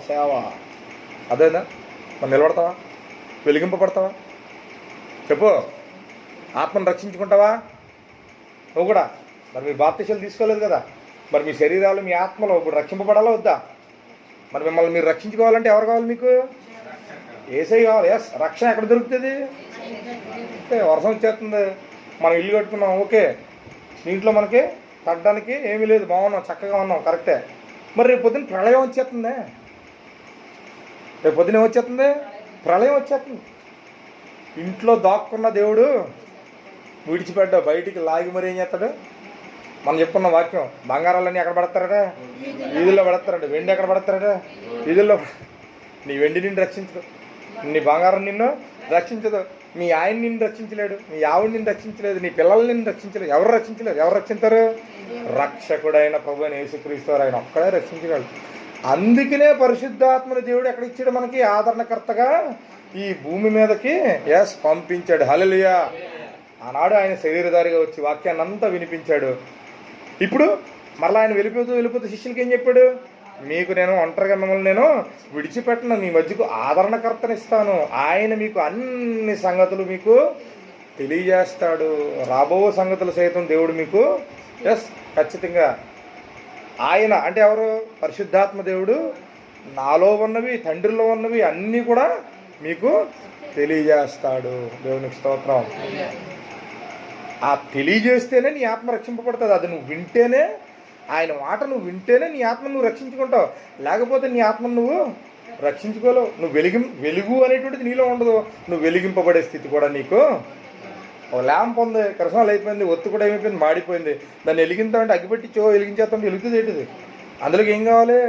సేవ. అదేనా? మరి నిలబడతావా? వెలిగింపబడతావా? చెప్పు. ఆత్మను రక్షించుకుంటావా నువ్వు కూడా? మరి మీ బాప్తిసాలు తీసుకోలేదు కదా. మరి మీ శరీరాలు మీ ఆత్మలో ఇప్పుడు రక్షింపబడాలా వద్దా? మరి మిమ్మల్ని మీరు రక్షించుకోవాలంటే ఎవరు కావాలి? మీకు ఏసై కావాలి. ఎస్. రక్షణ ఎక్కడ దొరుకుతుంది? వర్షం వచ్చేస్తుంది, మనం ఇల్లు కట్టుకున్నాం, ఓకే, దీంట్లో మనకి తగ్గడానికి ఏమీ లేదు, బాగున్నాం, చక్కగా ఉన్నాం, కరెక్టే. మరి రేపు పొద్దున్న ప్రళయం వచ్చేస్తుంది. రేపు పొద్దున ఏమొచ్చేస్తుంది? ప్రళయం వచ్చేస్తుంది. ఇంట్లో దాక్కున్న దేవుడు విడిచిపెట్టాడు, బయటికి లాగి మరి ఏం చేస్తాడు? మనం చెప్పుకున్న వాక్యం, బంగారాలన్నీ ఎక్కడ పడతారట? వీధుల్లో పడతారట. వెండి ఎక్కడ పడతారట? వీధుల్లో. నీ వెండి నిన్ను రక్షించదు, నీ బంగారం నిన్ను రక్షించదు, మీ ఆయన నిన్ను రక్షించలేడు, మీ ఆవిడ నిన్ను రక్షించలేదు, నీ పిల్లల్ని నిన్ను రక్షించలేదు. ఎవరు రక్షించలేరు. ఎవరు రక్షించారు? రక్షకుడైన ప్రభువైన యేసుక్రీస్తు వారు. ఆయన ఒక్కడే రక్షించగలడు. అందుకనే పరిశుద్ధాత్మని దేవుడు ఎక్కడ ఇచ్చాడు? మనకి ఆదరణకర్తగా ఈ భూమి మీదకి పంపించాడు. హల్లెలూయా. ఆనాడు ఆయన శరీరధారిగా వచ్చి వాక్యాన్ని అంతా వినిపించాడు. ఇప్పుడు మరలా ఆయన వెళ్ళిపోతూ శిష్యులకి ఏం చెప్పాడు? మీకు నేను ఒంటరిగా మిమ్మల్ని నేను విడిచిపెట్టను, మీ మధ్యకు ఆదరణకర్తనిస్తాను. ఆయన మీకు అన్ని సంగతులు మీకు తెలియజేస్తాడు. రాబో సంగతులు సైతం దేవుడు మీకు ఖచ్చితంగా. ఆయన అంటే ఎవరు? పరిశుద్ధాత్మ దేవుడు నాలో ఉన్నవి, తండ్రిలో ఉన్నవి అన్నీ కూడా మీకు తెలియజేస్తాడు. దేవునికి స్తోత్రం. ఆ తెలియజేస్తేనే నీ ఆత్మ రక్షింపబడుతుంది. అది నువ్వు వింటేనే, ఆయన మాట నువ్వు వింటేనే నీ ఆత్మను నువ్వు రక్షించుకుంటావు. లేకపోతే నీ ఆత్మను నువ్వు రక్షించుకోలేవు. నువ్వు వెలుగు అనేటువంటిది నీలో ఉండదు. నువ్వు వెలిగింపబడే స్థితి కూడా నీకు. ఒక ల్యాంప్ ఉంది, కిరసనాలు అయిపోయింది, ఒత్తు కూడా ఏమైపోయింది, మాడిపోయింది. దాన్ని వెలిగింతామంటే అగ్గిపెట్టి వెలిగించేస్తాం, వెలుగుతుంది ఏంటిది? అందులోకి ఏం కావాలి?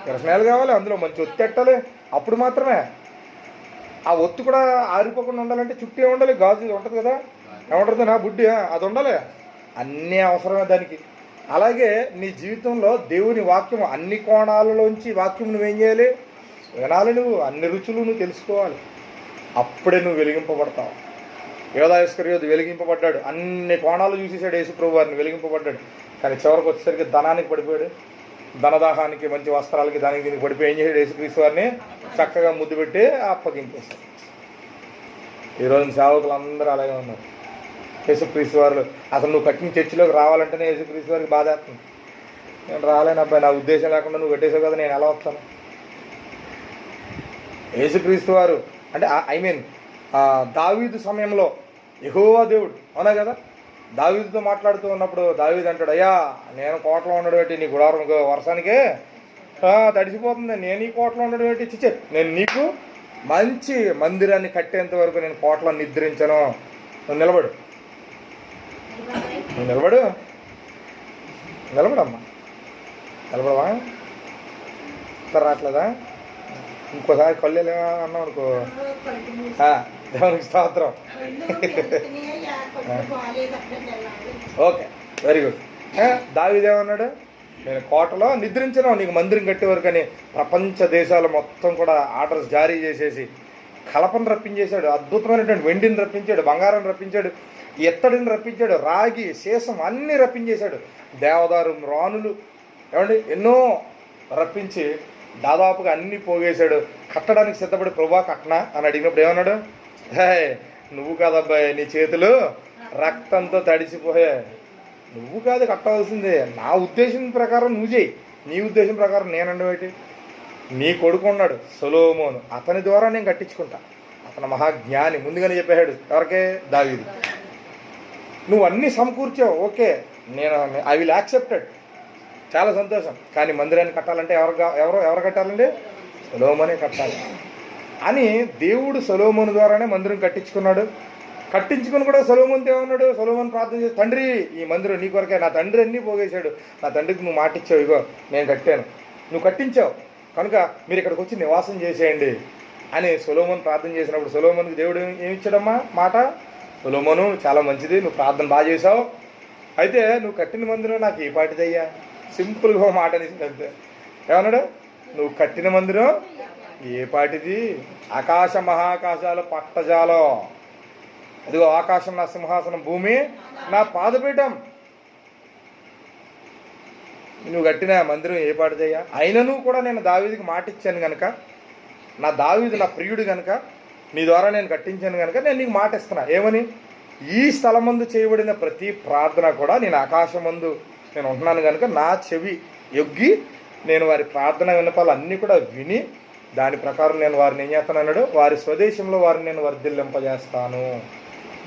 కిరసనాలు కావాలి, అందులో మంచి ఒత్తి పెట్టాలి. అప్పుడు మాత్రమే ఆ ఒత్తు కూడా ఆరిపోకుండా ఉండాలంటే చుట్టూ ఏముండాలి? గాజు ఉంటుంది కదా, ఏమంటుంది నా బుడ్డి, అది ఉండాలి. అన్నీ అవసరమే దానికి. అలాగే నీ జీవితంలో దేవుని వాక్యం అన్ని కోణాలలోంచి వాక్యం నువ్వేం చేయాలి? వినాలి. నువ్వు అన్ని రుచులు నువ్వు తెలుసుకోవాలి. అప్పుడే నువ్వు వెలిగింపబడతావు. యోధా ఇస్కరియోతు వెలిగింపబడ్డాడు. అన్ని కోణాలు చూసేసాడు యేసు ప్రభు వారిని, వెలిగింపబడ్డాడు. కానీ చివరికి వచ్చేసరికి ధనానికి పడిపోయాడు. ధనదాహానికి, మంచి వస్త్రాలకి, దానికి దీనికి పడిపోయి ఏం చేశాడు? యేసుక్రీస్తు వారిని చక్కగా ముద్దు పెట్టి అప్పగింపేశాడు. ఈరోజు సేవకులు అందరూ అలాగే ఉన్నారు. యేసుక్రీస్తు వారు అసలు నువ్వు కట్టిన చర్చిలోకి రావాలంటేనే యేసుక్రీస్తు వారికి బాధ వేస్తుంది. నేను రాలేను అబ్బాయి, నా ఉద్దేశం లేకుండా నువ్వు కట్టేసావు కదా, నేను ఎలా వస్తాను? యేసుక్రీస్తు వారు అంటే దావీదు సమయంలో యెహోవా దేవుడు, అవునా కదా, దావీదుతో మాట్లాడుతూ ఉన్నప్పుడు దావీదు అంటాడు, అయ్యా నేను కోటలో ఉండడం ఏంటి, నీ గుడారం వర్షానికే తడిసిపోతుంది, నేను ఈ కోటలో ఉండడం ఏంటి, చిచ్చే నేను నీకు మంచి మందిరాన్ని కట్టేంత వరకు నేను కోటలో నిద్రించను. నువ్వు నిలబడు, నువ్వు నిలబడమ్మా, నిలబడవా? రావట్లేదా? ఇంకోసారి కళ్ళు అన్నాం అనుకో, దేవునికి స్తోత్రం. Okay, very good. దావీదేమన్నాడు, నేను కోటలో నిద్రించను, నీకు మందిరం కట్టే వరకు అని ప్రపంచ దేశాలు మొత్తం కూడా ఆర్డర్స్ జారీ చేసేసి కలపను రప్పించేశాడు, అద్భుతమైనటువంటి వెండిని రప్పించాడు, బంగారం రప్పించాడు, ఎత్తడిని రప్పించాడు, రాగి శేషం అన్నీ రప్పించేశాడు, దేవదారు రాణులు ఏమండి ఎన్నో రప్పించి దాదాపుగా అన్నీ పోగేశాడు. కట్టడానికి సిద్ధపడి ప్రభా కట్టనా అని అడిగినప్పుడు ఏమన్నాడు, హే నువ్వు కాదబ్బాయి, నీ చేతులు రక్తంతో తడిసిపోయే, నువ్వు కాదు కట్టవలసిందే, నా ఉద్దేశం ప్రకారం నువ్వు చేయి, నీ ఉద్దేశం ప్రకారం నేనండం ఏంటి? నీ కొడుకు ఉన్నాడు సొలొమోను, అతని ద్వారా నేను కట్టించుకుంటా, అతను మహాజ్ఞాని ముందుగానే చెప్పాడు. ఎవరికే? దావీదు. నువ్వు అన్నీ సమకూర్చావు, ఓకే, నేను ఐ విల్ యాక్సెప్టెడ్, చాలా సంతోషం. కానీ మందిరాన్ని కట్టాలంటే ఎవరు కట్టాలండి? సొలొమోనే కట్టాలి అని దేవుడు సొలొమోను ద్వారానే మందిరం కట్టించుకున్నాడు. కట్టించుకుని కూడా సొలొమోనుతో ఏమన్నాడు? సొలొమోను ప్రార్థన చేసి, తండ్రి ఈ మందిరం నీ కొరకే, నా తండ్రి అన్నీ పోగేశాడు, నా తండ్రికి నువ్వు మాట ఇచ్చావు, ఇగో నేను కట్టాను, నువ్వు కట్టించావు కనుక మీరు ఇక్కడికి వచ్చి నివాసం చేసేయండి అని సొలొమోను ప్రార్థన చేసినప్పుడు సొలొమోనుకి దేవుడు ఏమిచ్చాడమ్మా మాట? సొలొమోను చాలా మంచిది, నువ్వు ప్రార్థన బాగా చేసావు, అయితే నువ్వు కట్టిన మందిరం నాకు ఏ పాటిదయ్యా? సింపుల్గా మాట అనేసి అంతే. ఏమన్నాడు? నువ్వు కట్టిన మందిరం ఏ పాటిది? ఆకాశ మహాకాశాలు పట్టజాలో, అదిగో ఆకాశం నా సింహాసనం, భూమి నా పాదపీఠం, నువ్వు కట్టిన మందిరం ఏ పాటిదయ్యా? అయినను కూడా నేను దావీదుకి మాట ఇచ్చాను కనుక, నా దావీదు నా ప్రియుడు కనుక, నీ ద్వారా నేను కట్టించాను కనుక నేను నీకు మాట ఇస్తున్నా. ఏమని? ఈ స్థలమందు చేయబడిన ప్రతి ప్రార్థన కూడా నేను ఆకాశమందు నేను ఉంటున్నాను కనుక నా చెవి యొగ్గి నేను వారి ప్రార్థన విన్నపాలు అన్నీ కూడా విని దాని ప్రకారం నేను వారిని ఏం చేస్తాను అన్నాడు, వారి స్వదేశంలో వారిని నేను వర్ధిల్లింపజేస్తాను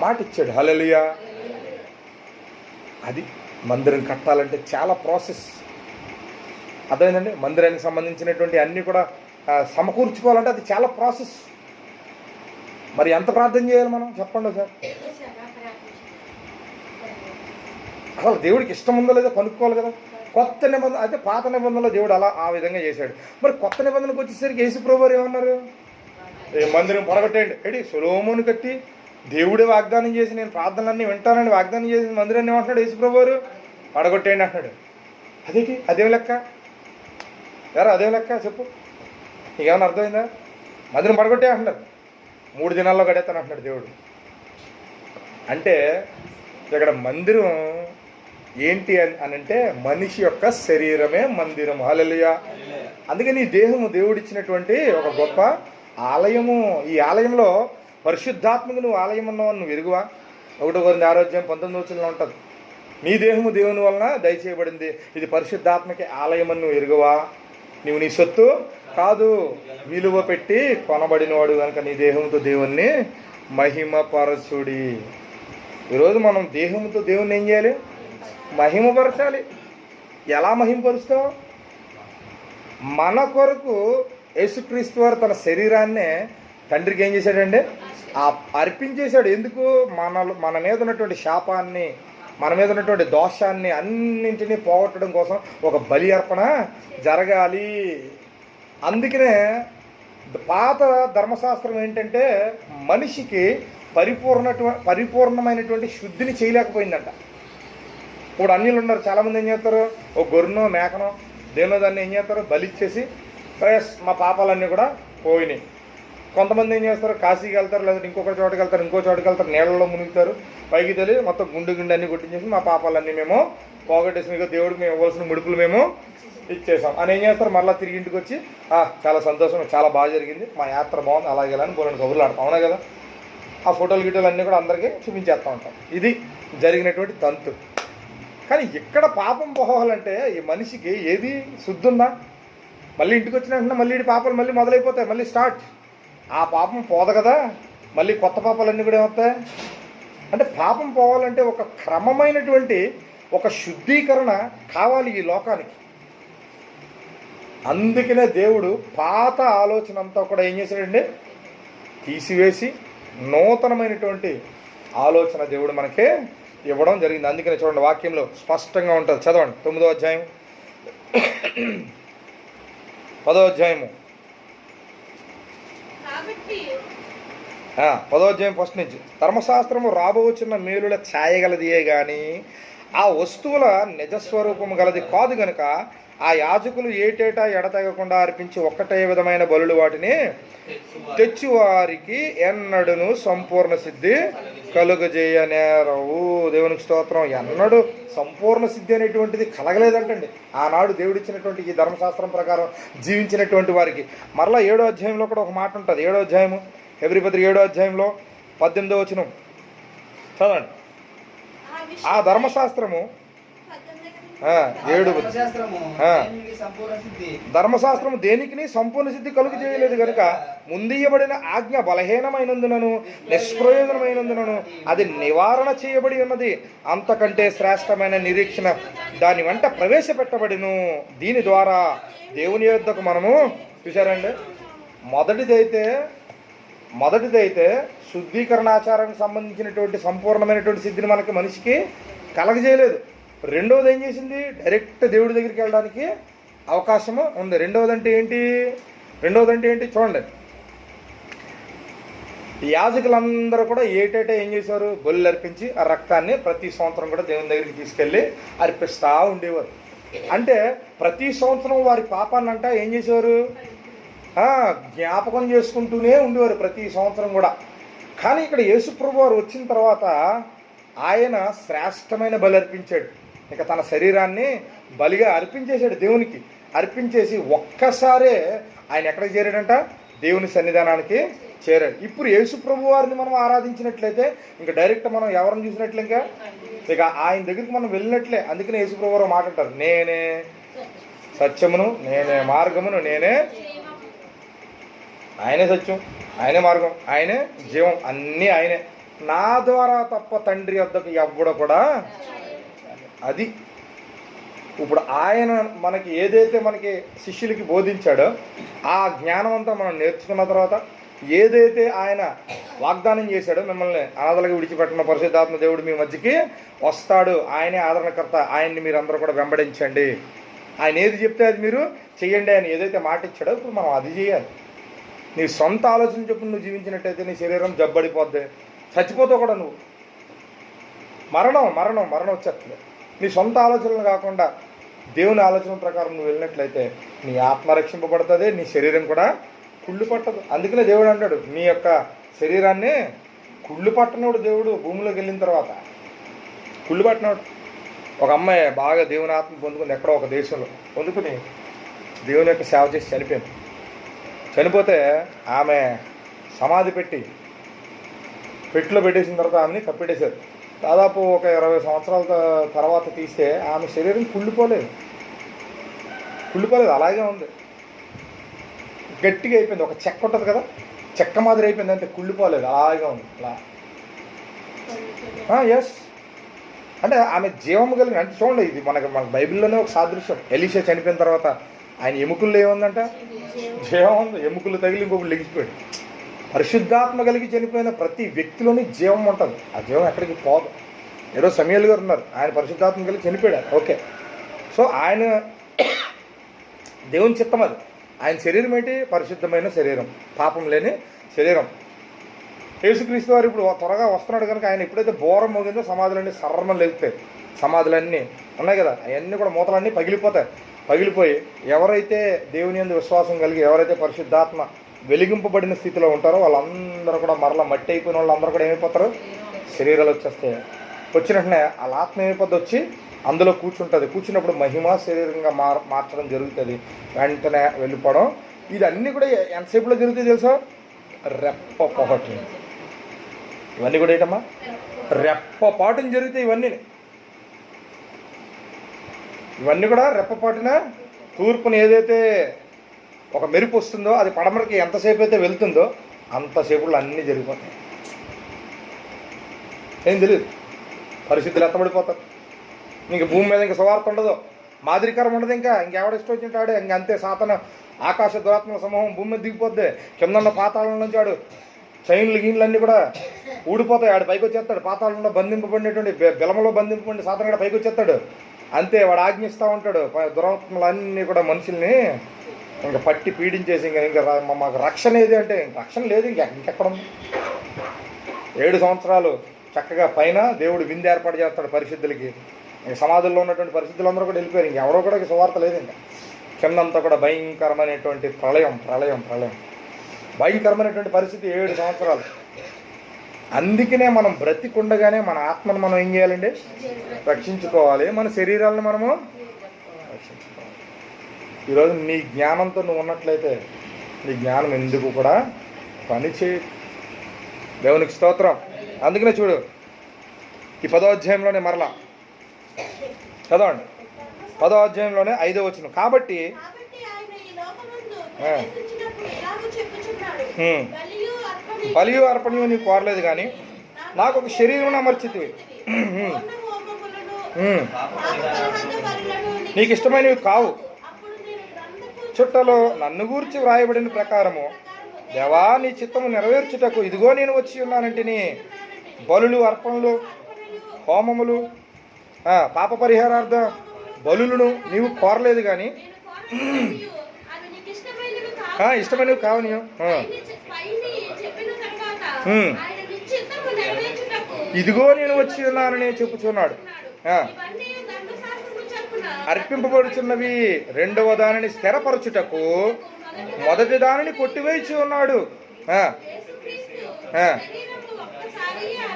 మాట ఇచ్చాడు. హల్లెలూయా. అది మందిరం కట్టాలంటే చాలా ప్రాసెస్, అదేంటండి మందిరానికి సంబంధించినటువంటి అన్నీ కూడా సమకూర్చుకోవాలంటే అది చాలా ప్రాసెస్. మరి ఎంత ప్రార్థన చేయాలి మనం చెప్పండి సార్? అసలు దేవుడికి ఇష్టం ఉందో లేదో కనుక్కోవాలి కదా. కొత్త నిబంధన అయితే పాత నిబంధనలో దేవుడు ఆ విధంగా చేశాడు. మరి కొత్త నిబంధనకు వచ్చేసరికి యేసుప్రభు వారు ఏమన్నారు? మందిరం పొడగొట్టేయండి. ఏంటి సొలొమోను కట్టి దేవుడే వాగ్దానం చేసి నేను ప్రార్థనలన్నీ వింటానని వాగ్దానం చేసి మందిరాన్ని ఏమంటున్నాడు యేసుప్రభు వారు? పడగొట్టేయండి అంటున్నాడు. అదేంటి? అదేం లెక్క యారా? అదేం లెక్క చెప్పు, నీకేమన్నా అర్థమైందా? మందిరం పడగొట్టే అంటున్నారు, 3 దినాల్లో కడేస్తాను అంటున్నాడు దేవుడు. అంటే ఇక్కడ మందిరం ఏంటి అని అంటే మనిషి యొక్క శరీరమే మందిరం. హల్లెలూయా. అందుకని ఈ దేహము దేవుడిచ్చినటువంటి ఒక గొప్ప ఆలయము. ఈ ఆలయంలో పరిశుద్ధాత్మకు నువ్వు ఆలయం ఉన్నావని నువ్వు ఎరుగువా? 1 కొరింథీ 6:19 ఉంటుంది. నీ దేహము దేవుని వలన దయచేయబడింది, ఇది పరిశుద్ధాత్మకి ఆలయం అని నువ్వు ఎరుగువా? నువ్వు నీ సొత్తు కాదు, విలువ పెట్టి కొనబడినవాడు కనుక నీ దేహంతో దేవుణ్ణి మహిమపరచుడి. ఈరోజు మనం దేహంతో దేవుణ్ణి ఏం చేయాలి? మహిమపరచాలి. ఎలా మహిమపరుస్తావు? మన కొరకు యేసుక్రీస్తు వారు తన శరీరాన్నే తండ్రికి ఏం చేశాడండి? అర్పించేశాడు. ఎందుకు? మన మీద ఉన్నటువంటి శాపాన్ని, మన మీద ఉన్నటువంటి దోషాన్ని అన్నింటినీ పోగొట్టడం కోసం ఒక బలి అర్పణ జరగాలి. అందుకనే పాత ధర్మశాస్త్రం ఏంటంటే మనిషికి పరిపూర్ణమైనటువంటి శుద్ధిని చేయలేకపోయిందంట. ఇప్పుడు అన్యులు ఉన్నారు చాలామంది, ఏం చేస్తారు? ఒక గొర్రెనో మేకనో దేనో దాన్ని ఏం చేస్తారు? బలిచ్చేసి మా పాపాలన్నీ కూడా పోయినాయి. కొంతమంది ఏం చేస్తారు? కాశీకి వెళ్తారు, లేదంటే ఇంకొక చోటుకి వెళ్తారు, ఇంకో చోటుకి వెళ్తారు, నీళ్ళలో మునుగుతారు, పైకి తెలియ మొత్తం గుండె అన్నీ కొట్టించేసి మా పాపాలన్నీ మేము పోగొట్టేసి మీకు దేవుడికి మేము ఇవ్వాల్సిన ముడుపులు మేము ఇచ్చేసాం అని ఏం చేస్తారు? మళ్ళీ తిరిగి ఇంటికి వచ్చి చాలా సంతోషం, చాలా బాగా జరిగింది, మా యాత్ర బాగుంది, అలాగే అని బోలని కబుర్లు ఆడతాం. అవునా కదా? ఆ ఫోటోలు గిటోలు అన్నీ కూడా అందరికీ చూపించేస్తూ ఉంటాం. ఇది జరిగినటువంటి తంతు. కానీ ఇక్కడ పాపం పోవాలంటే ఈ మనిషికి ఏది శుద్ధుందా? మళ్ళీ ఇంటికి వచ్చిన వెంటనే మళ్ళీ పాపాలు మళ్ళీ మొదలైపోతాయి, మళ్ళీ స్టార్ట్. ఆ పాపం పోదు కదా, మళ్ళీ కొత్త పాపాలన్నీ కూడా ఏమవుతాయి అంటే, పాపం పోవాలంటే ఒక క్రమమైనటువంటి ఒక శుద్ధీకరణ కావాలి ఈ లోకానికి. అందుకనే దేవుడు పాత ఆలోచన అంతా కూడా ఏం చేశాడండి, తీసివేసి నూతనమైనటువంటి ఆలోచన దేవుడు మనకే ఇవ్వడం జరిగింది. అందుకనే చూడండి, వాక్యంలో స్పష్టంగా ఉంటుంది. చదవండి 9వ అధ్యాయం 10వ అధ్యాయము 10వ అధ్యాయం ఫస్ట్ నుంచి. ధర్మశాస్త్రము రాబోచున్న మేలుల ఛాయగలదియే గాని ఆ వస్తువుల నిజస్వరూపము గలది కాదు గనుక ఆ యాజకులు ఏటేటా ఎడతెగకుండా అర్పించి ఒక్కటే విధమైన బలులు వాటిని తెచ్చువారికి ఎన్నడును సంపూర్ణ సిద్ధి కలుగజేయనేరవు. దేవునికి స్తోత్రం. ఎన్నడూ సంపూర్ణ సిద్ధి అనేటువంటిది కలగలేదంటండి ఆనాడు దేవుడిచ్చినటువంటి ఈ ధర్మశాస్త్రం ప్రకారం జీవించినటువంటి వారికి. మరలా 7వ అధ్యాయంలో కూడా ఒక మాట ఉంటుంది. 7వ అధ్యాయము హెబ్రీ పత్రిక 7వ అధ్యాయంలో 18వ వచనం చదవండి. ఆ ధర్మశాస్త్రము ధర్మశాస్త్రము దేనికి సంపూర్ణ సిద్ధి కలుగు చేయలేదు కనుక ముందియబడిన ఆజ్ఞ బలహీనమైనందునను నిష్ప్రయోజనమైనందునను అది నివారణ చేయబడి ఉన్నది. అంతకంటే శ్రేష్టమైన నిరీక్షణ దాని వెంట ప్రవేశపెట్టబడిను. దీని ద్వారా దేవుని యొద్దకు మనము చూశారండి. మొదటిదైతే శుద్ధీకరణాచారానికి సంబంధించినటువంటి సంపూర్ణమైనటువంటి సిద్ధిని మనకి మనిషికి కలగజేయలేదు. రెండవది ఏం చేసింది, డైరెక్ట్ దేవుడి దగ్గరికి వెళ్ళడానికి అవకాశము ఉంది. రెండవది అంటే ఏంటి చూడండి. యాజకులందరూ కూడా ఏటేటా ఏం చేశారు, బలులు అర్పించి ఆ రక్తాన్ని ప్రతి సంవత్సరం కూడా దేవుని దగ్గరికి తీసుకెళ్ళి అర్పిస్తూ ఉండేవారు. అంటే ప్రతి సంవత్సరం వారి పాపాన్ని అంట ఏం చేసేవారు, జ్ఞాపకం చేసుకుంటూనే ఉండేవారు ప్రతి సంవత్సరం కూడా. కానీ ఇక్కడ యేసుప్రభు వారు వచ్చిన తర్వాత ఆయన శ్రేష్టమైన బలి అర్పించాడు. ఇక తన శరీరాన్ని బలిగా అర్పించేశాడు దేవునికి. అర్పించేసి ఒక్కసారే ఆయన ఎక్కడికి చేరాడంట, దేవుని సన్నిధానానికి చేరాడు. ఇప్పుడు యేసుప్రభు వారిని మనం ఆరాధించినట్లయితే ఇంకా డైరెక్ట్ మనం ఎవరిని చూసినట్లే, ఇక ఆయన దగ్గరికి మనం వెళ్ళినట్లే. అందుకనే యేసుప్రభు వారు మాట్లాడతారు, నేనే సత్యమును, నేనే మార్గమును, ఆయనే సత్యం, ఆయనే మార్గం, ఆయనే జీవం, అన్నీ ఆయనే. నా ద్వారా తప్ప తండ్రి వద్దకు ఎవ్వడు కూడా. అది ఇప్పుడు ఆయన మనకి ఏదైతే మనకి శిష్యులకి బోధించాడో ఆ జ్ఞానం అంతా మనం నేర్చుకున్న తర్వాత ఏదైతే ఆయన వాగ్దానం చేశాడో, మిమ్మల్ని అనాథలుగా విడిచిపెట్టిన పరిశుద్ధాత్మ దేవుడు మీ మధ్యకి వస్తాడు, ఆయనే ఆదరణకర్త, ఆయన్ని మీరు అందరూ కూడా వెంబడించండి, ఆయన ఏది చెప్తే అది మీరు చెయ్యండి అని ఏదైతే మాట ఇచ్చాడో ఇప్పుడు మనం అది చేయాలి. నీ సొంత ఆలోచన చెప్పి నువ్వు జీవించినట్టయితే నీ శరీరం జబ్బడిపోద్ది, చచ్చిపోతావు కూడా నువ్వు. మరణం వచ్చేస్తుంది. నీ సొంత ఆలోచనలు కాకుండా దేవుని ఆలోచన ప్రకారం నువ్వు వెళ్ళినట్లయితే నీ ఆత్మ రక్షింపబడుతుంది, నీ శరీరం కూడా కుళ్ళు పట్టదు. అందుకనే దేవుడు అంటాడు, నీ యొక్క శరీరాన్ని కుళ్ళు పట్టనోడు దేవుడు భూమిలోకి వెళ్ళిన తర్వాత. కుళ్ళు పట్టినోడు ఒక అమ్మాయి బాగా దేవుని ఆత్మ పొందుకుంది ఎక్కడో ఒక దేశంలో, పొందుకుని దేవుని యొక్క సేవ చేసి చనిపోయింది. చనిపోతే ఆమె సమాధి పెట్టిలో పెట్టేసిన తర్వాత ఆమెని కప్పెట్టేశారు. దాదాపు ఒక 20 సంవత్సరాల తర్వాత తీస్తే ఆమె శరీరం కుళ్ళిపోలేదు, అలాగే ఉంది, గట్టిగా అయిపోయింది. ఒక చెక్క ఉంటుంది కదా, చెక్క మాదిరి అయిపోయింది, అంతే, కుళ్ళిపోలేదు, అలాగే ఉంది అలా. ఎస్, అంటే ఆమె జీవం కలిగిన, అంటే చూడండి, ఇది మన బైబిల్లోనే ఒక సాదృశ్యం. ఎలీషా చనిపోయిన తర్వాత ఆయన ఎముకల్లో ఏముందంట, జీవం ఉంది. ఎముకలు తగిలి ఇంకొకటి లెగిసిపోయాడు. పరిశుద్ధాత్మ కలిగి చనిపోయిన ప్రతి వ్యక్తిలోని జీవం ఉంటుంది, ఆ జీవం ఎక్కడికి పోదు. ఈరోజు సమయలు గారు ఉన్నారు, ఆయన పరిశుద్ధాత్మ కలిగి చనిపోయాడు, ఓకే. సో ఆయన దేవుని చిత్తం అది. ఆయన శరీరం ఏంటి, పరిశుద్ధమైన శరీరం, పాపం లేని శరీరం. యేసుక్రీస్తు వారు ఇప్పుడు త్వరగా వస్తున్నాడు కనుక ఆయన ఎప్పుడైతే బోరం మోగిందో సమాధులన్నీ సర్రం లేపుతాయి. సమాధులన్నీ ఉన్నాయి కదా, అవన్నీ కూడా మూతలన్నీ పగిలిపోయి ఎవరైతే దేవుని యందు విశ్వాసం కలిగి, ఎవరైతే పరిశుద్ధాత్మ వెలిగింపబడిన స్థితిలో ఉంటారో వాళ్ళందరూ కూడా మరలా మట్టి అయిపోయిన వాళ్ళందరూ కూడా ఏమైపోతారు, శరీరాలు వచ్చేస్తాయి. వచ్చినట్టునే వాళ్ళ ఆత్మ ఏమైపోద్ది, వచ్చి అందులో కూర్చున్నప్పుడు మహిమా శరీరంగా మార్చడం జరుగుతుంది, వెంటనే వెళ్ళిపోవడం. ఇది అన్నీ కూడా ఎంతసేపులో జరుగుతాయి తెలుసా, రెప్ప పొగటి. ఇవన్నీ కూడా ఏంటమ్మా రెప్పపాటున జరుగుతాయి. ఇవన్నీ కూడా రెప్పపాటున తూర్పున ఏదైతే ఒక మెరుపు వస్తుందో అది పడమరకి ఎంతసేపు అయితే వెళ్తుందో అంతసేపులో అన్నీ జరిగిపోతాయి. ఏం తెలియదు, పరిస్థితులు ఎత్తబడిపోతారు. ఇంక భూమి మీద ఇంకా సువార్త ఉండదు, మాదిరికరం ఉండదు. ఇంకెవడ ఇష్టం వచ్చింటాడు ఇంక అంతే. సాతన ఆకాశ దురాత్మక సమూహం భూమి మీద దిగిపోద్ది. కింద ఉన్న పాతాళం నుంచి ఆడు చైన్లు గీన్లు అన్నీ కూడా ఊడిపోతాయి. ఆడు పైకి వచ్చేస్తాడు. పాతాళంలో బంధింపబడినటువంటి బిలమలో బంధింపబడి సాతన కూడా పైకి వచ్చేస్తాడు. అంతే, వాడు ఆజ్ఞిస్తూ ఉంటాడు. దురాత్మలన్నీ కూడా మనుషుల్ని ఇంకా పట్టి పీడించేసి ఇంకా మాకు రక్షణ ఏది అంటే రక్షణ లేదు. ఇంకెక్కడ 7 సంవత్సరాలు చక్కగా పైన దేవుడు విందు ఏర్పాటు చేస్తాడు పరిశుద్ధులకి. ఇంక సమాధుల్లో ఉన్నటువంటి పరిస్థితులందరూ కూడా వెళ్ళిపోయారు. ఇంకెవరో కూడా సువార్త లేదు. ఇంకా కిందంతా కూడా భయంకరమైనటువంటి ప్రళయం భయంకరమైనటువంటి పరిస్థితి 7 సంవత్సరాలు. అందుకనే మనం బ్రతికుండగానే మన ఆత్మను మనం ఏం చేయాలండి? రక్షించుకోవాలి. మన శరీరాలను మనము రక్షించుకోవాలి. ఈరోజు నీ జ్ఞానంతో నువ్వు ఉన్నట్లయితే నీ జ్ఞానం ఎందుకు కూడా పని చేయ. దేవునికి స్తోత్రం. అందుకనే చూడు, ఈ 10వ అధ్యాయంలోనే మరలా చదవండి. 10వ అధ్యాయంలోనే 5వ వచనం. కాబట్టి బలియు అర్పణయు నీకు కోరలేదు కానీ నాకు ఒక శరీరం అమర్చితివి, నీకు ఇష్టమైనవి కావు. చుట్టలో నన్ను గూర్చి వ్రాయబడిన ప్రకారము దేవా నీ చిత్తము నెరవేర్చుటకు ఇదిగో నేను వచ్చి ఉన్నానంటిని. బలులు, అర్పణలు, హోమములు, పాప పరిహారార్థ బలులను నీవు కోరలేదు కానీ ఇష్టమైనవి కావు. ఇదిగో నేను వచ్చి ఉన్నానని చెప్పుచున్నాడు. అర్పింపబడుచున్నవి రెండవ దానిని స్థిరపరచుటకు మొదటి దానిని కొట్టివేసి ఉన్నాడు.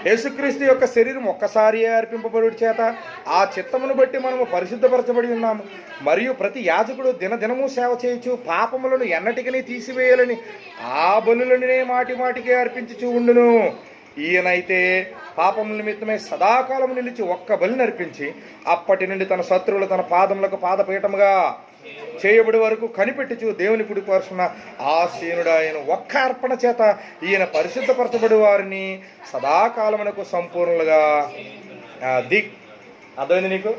యేసుక్రీస్తు యొక్క శరీరం ఒక్కసారి అర్పింపబడుట చేత ఆ చిత్తమును బట్టి మనము పరిశుద్ధపరచబడి ఉన్నాము. మరియు ప్రతి యాజకుడు దినదినము సేవ చేయొచ్చు పాపములను ఎన్నటికీ తీసివేయాలని ఆ బలులనే మాటి మాటికే అర్పించుచూ ఉండును. ఈయనైతే పాపముల నిమిత్తమే సదాకాలము నిలిచి ఒక్క బలిని అర్పించి అప్పటి నుండి తన శత్రువులు తన పాదములకు పాదపీఠముగా చేయబడి వరకు కనిపెట్టుచు దేవుని కుడి పరుచున్న ఆసీనుడు ఆయన ఒక్క అర్పణ చేత ఈయన పరిశుద్ధపరచబడి వారిని సదాకాలమునకు సంపూర్ణులుగా అర్థమైంది నీకు?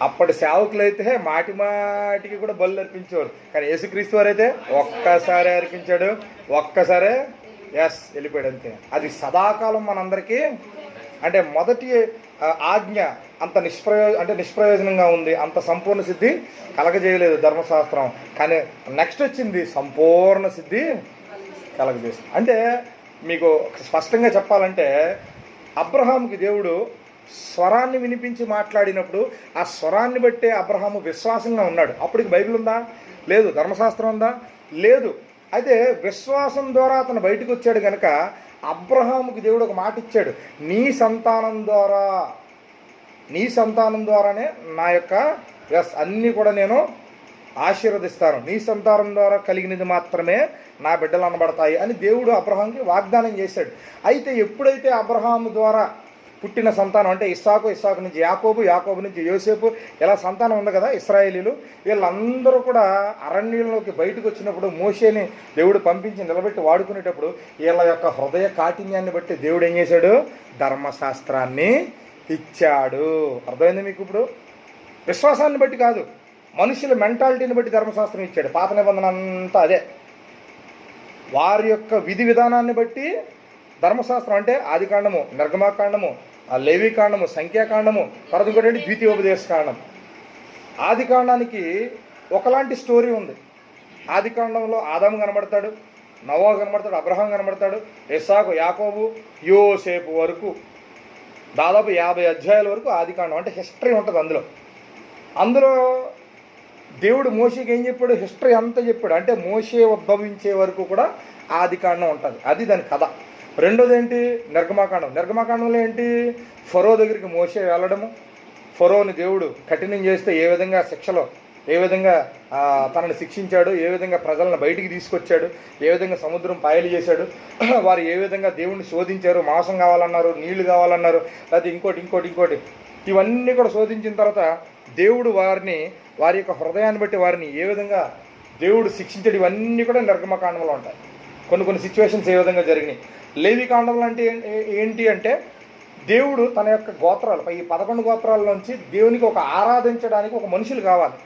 అప్పటి సేవకులైతే మాటి మాటికి కూడా బలు అర్పించేవారు. కానీ యేసుక్రీస్తు వారైతే ఒక్కసారి అర్పించాడు, ఒక్కసారే వెళ్ళిపోయాడు అంతే. అది సదాకాలం మనందరికీ. అంటే మొదటి ఆజ్ఞ అంత నిష్ప్రయోజనంగా ఉంది, అంత సంపూర్ణ సిద్ధి కలగజేయలేదు ధర్మశాస్త్రం. కానీ నెక్స్ట్ వచ్చింది సంపూర్ణ సిద్ధి కలగజేస్తుంది. అంటే మీకు స్పష్టంగా చెప్పాలంటే అబ్రహాముకి దేవుడు స్వరాన్ని వినిపించి మాట్లాడినప్పుడు ఆ స్వరాన్ని బట్టే అబ్రహాము విశ్వాసంగా ఉన్నాడు. అప్పటికి బైబిల్ ఉందా? లేదు. ధర్మశాస్త్రం ఉందా? లేదు. అయితే విశ్వాసం ద్వారా అతను బయటకు వచ్చాడు కనుక అబ్రహాముకి దేవుడు ఒక మాట ఇచ్చాడు, నీ సంతానం ద్వారానే నా యొక్క అన్నీ కూడా నేను ఆశీర్వదిస్తాను, నీ సంతానం ద్వారా కలిగినది మాత్రమే నా బిడ్డలు అనబడతాయి అని దేవుడు అబ్రహాంకి వాగ్దానం చేశాడు. అయితే ఎప్పుడైతే అబ్రహాము ద్వారా పుట్టిన సంతానం అంటే ఇస్సాకు నుంచి యాకోబు నుంచి యోసేపు, ఇలా సంతానం ఉంది కదా ఇశ్రాయేలీలు, వీళ్ళందరూ కూడా అరణ్యంలోకి బయటకు వచ్చినప్పుడు మోషేని దేవుడు పంపించి నిలబెట్టి వాడుకునేటప్పుడు వీళ్ళ యొక్క హృదయ కాఠిన్యాన్ని బట్టి దేవుడు ఏం చేశాడు? ధర్మశాస్త్రాన్ని ఇచ్చాడు. అర్థమైంది మీకు? ఇప్పుడు విశ్వాసాన్ని బట్టి కాదు, మనుషుల మెంటాలిటీని బట్టి ధర్మశాస్త్రం ఇచ్చాడు. పాత నిబంధన అంతా అదే. వారి యొక్క విధి విధానాన్ని బట్టి ధర్మశాస్త్రం అంటే ఆదికాండము, నిర్గమాకాండము, లేవీకాండము, సంఖ్యాకాండము, తర్వాత ఇంకోటి ఏంటి ద్వితీయోపదేశకాండం. ఆదికాండానికి ఒకలాంటి స్టోరీ ఉంది. ఆదికాండంలో ఆదాము కనబడతాడు, నోవా కనబడతాడు, అబ్రహాం కనబడతాడు, ఇస్సాకు, యాకోబు, యోసేపు వరకు దాదాపు 50 అధ్యాయాల వరకు ఆదికాండం అంటే హిస్టరీ ఉంటుంది. అందులో దేవుడు మోషేకి ఏం చెప్పాడు? హిస్టరీ అంతా చెప్పాడు. అంటే మోషే ఉద్భవించే వరకు కూడా ఆదికాండం ఉంటుంది. అది దాని కథ. రెండోది ఏంటి? నిర్గమాకాండంలో ఏంటి? ఫరో దగ్గరికి మోషే వెళ్ళడము, ఫరోని దేవుడు కఠినం చేస్తే ఏ విధంగా శిక్షలో ఏ విధంగా తనని శిక్షించాడు, ఏ విధంగా ప్రజలను బయటికి తీసుకొచ్చాడు, ఏ విధంగా సముద్రం పాయలు చేశాడు, వారు ఏ విధంగా దేవుణ్ణి శోధించారు, మాంసం కావాలన్నారు, నీళ్లు కావాలన్నారు, లేకపోతే ఇంకోటి ఇవన్నీ కూడా శోధించిన తర్వాత దేవుడు వారి యొక్క హృదయాన్ని బట్టి వారిని ఏ విధంగా దేవుడు శిక్షించాడు, ఇవన్నీ కూడా నిర్గమకాండంలో ఉంటాయి. కొన్ని సిచ్యువేషన్స్ ఏ విధంగా జరిగినాయి. లేవికాండంలో అంటే ఏంటి అంటే దేవుడు తన యొక్క గోత్రాలు, ఈ 11 గోత్రాల నుంచి దేవునికి ఒక ఆరాధించడానికి ఒక మనుషులు కావాలి.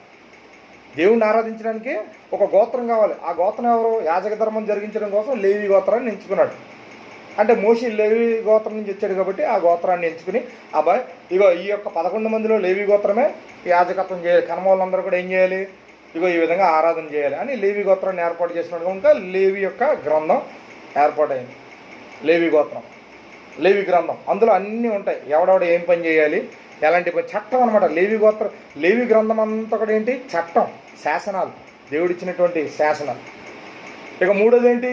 దేవుణ్ణి ఆరాధించడానికి ఒక గోత్రం కావాలి. ఆ గోత్రం ఎవరు? యాజక ధర్మం జరిగించడం కోసం లేవి గోత్రాన్ని ఎంచుకున్నాడు. అంటే మోషే లేవి గోత్రం నుంచి వచ్చాడు కాబట్టి ఆ గోత్రాన్ని ఎంచుకుని అబ్బాయి ఈ యొక్క 11 మందిలో లేవి గోత్రమే యాజకత్వం చేయాలి, కనమోళ్ళందరూ కూడా ఏం చేయాలి, ఈ విధంగా ఆరాధన చేయాలి అని లేవి గోత్రాన్ని ఏర్పాటు చేసినాడు. కనుక లేవి యొక్క గ్రంథం ఏర్పాటైంది. లేవి గ్రంథం అందులో అన్నీ ఉంటాయి. ఎవడెవడ ఏం పని చేయాలి, ఎలాంటి పని, చట్టం అనమాట. లేవి గ్రంథం అంతా కూడా ఏంటి? చట్టం, శాసనాలు, దేవుడిచ్చినటువంటి శాసనాలు. ఇక మూడోది ఏంటి?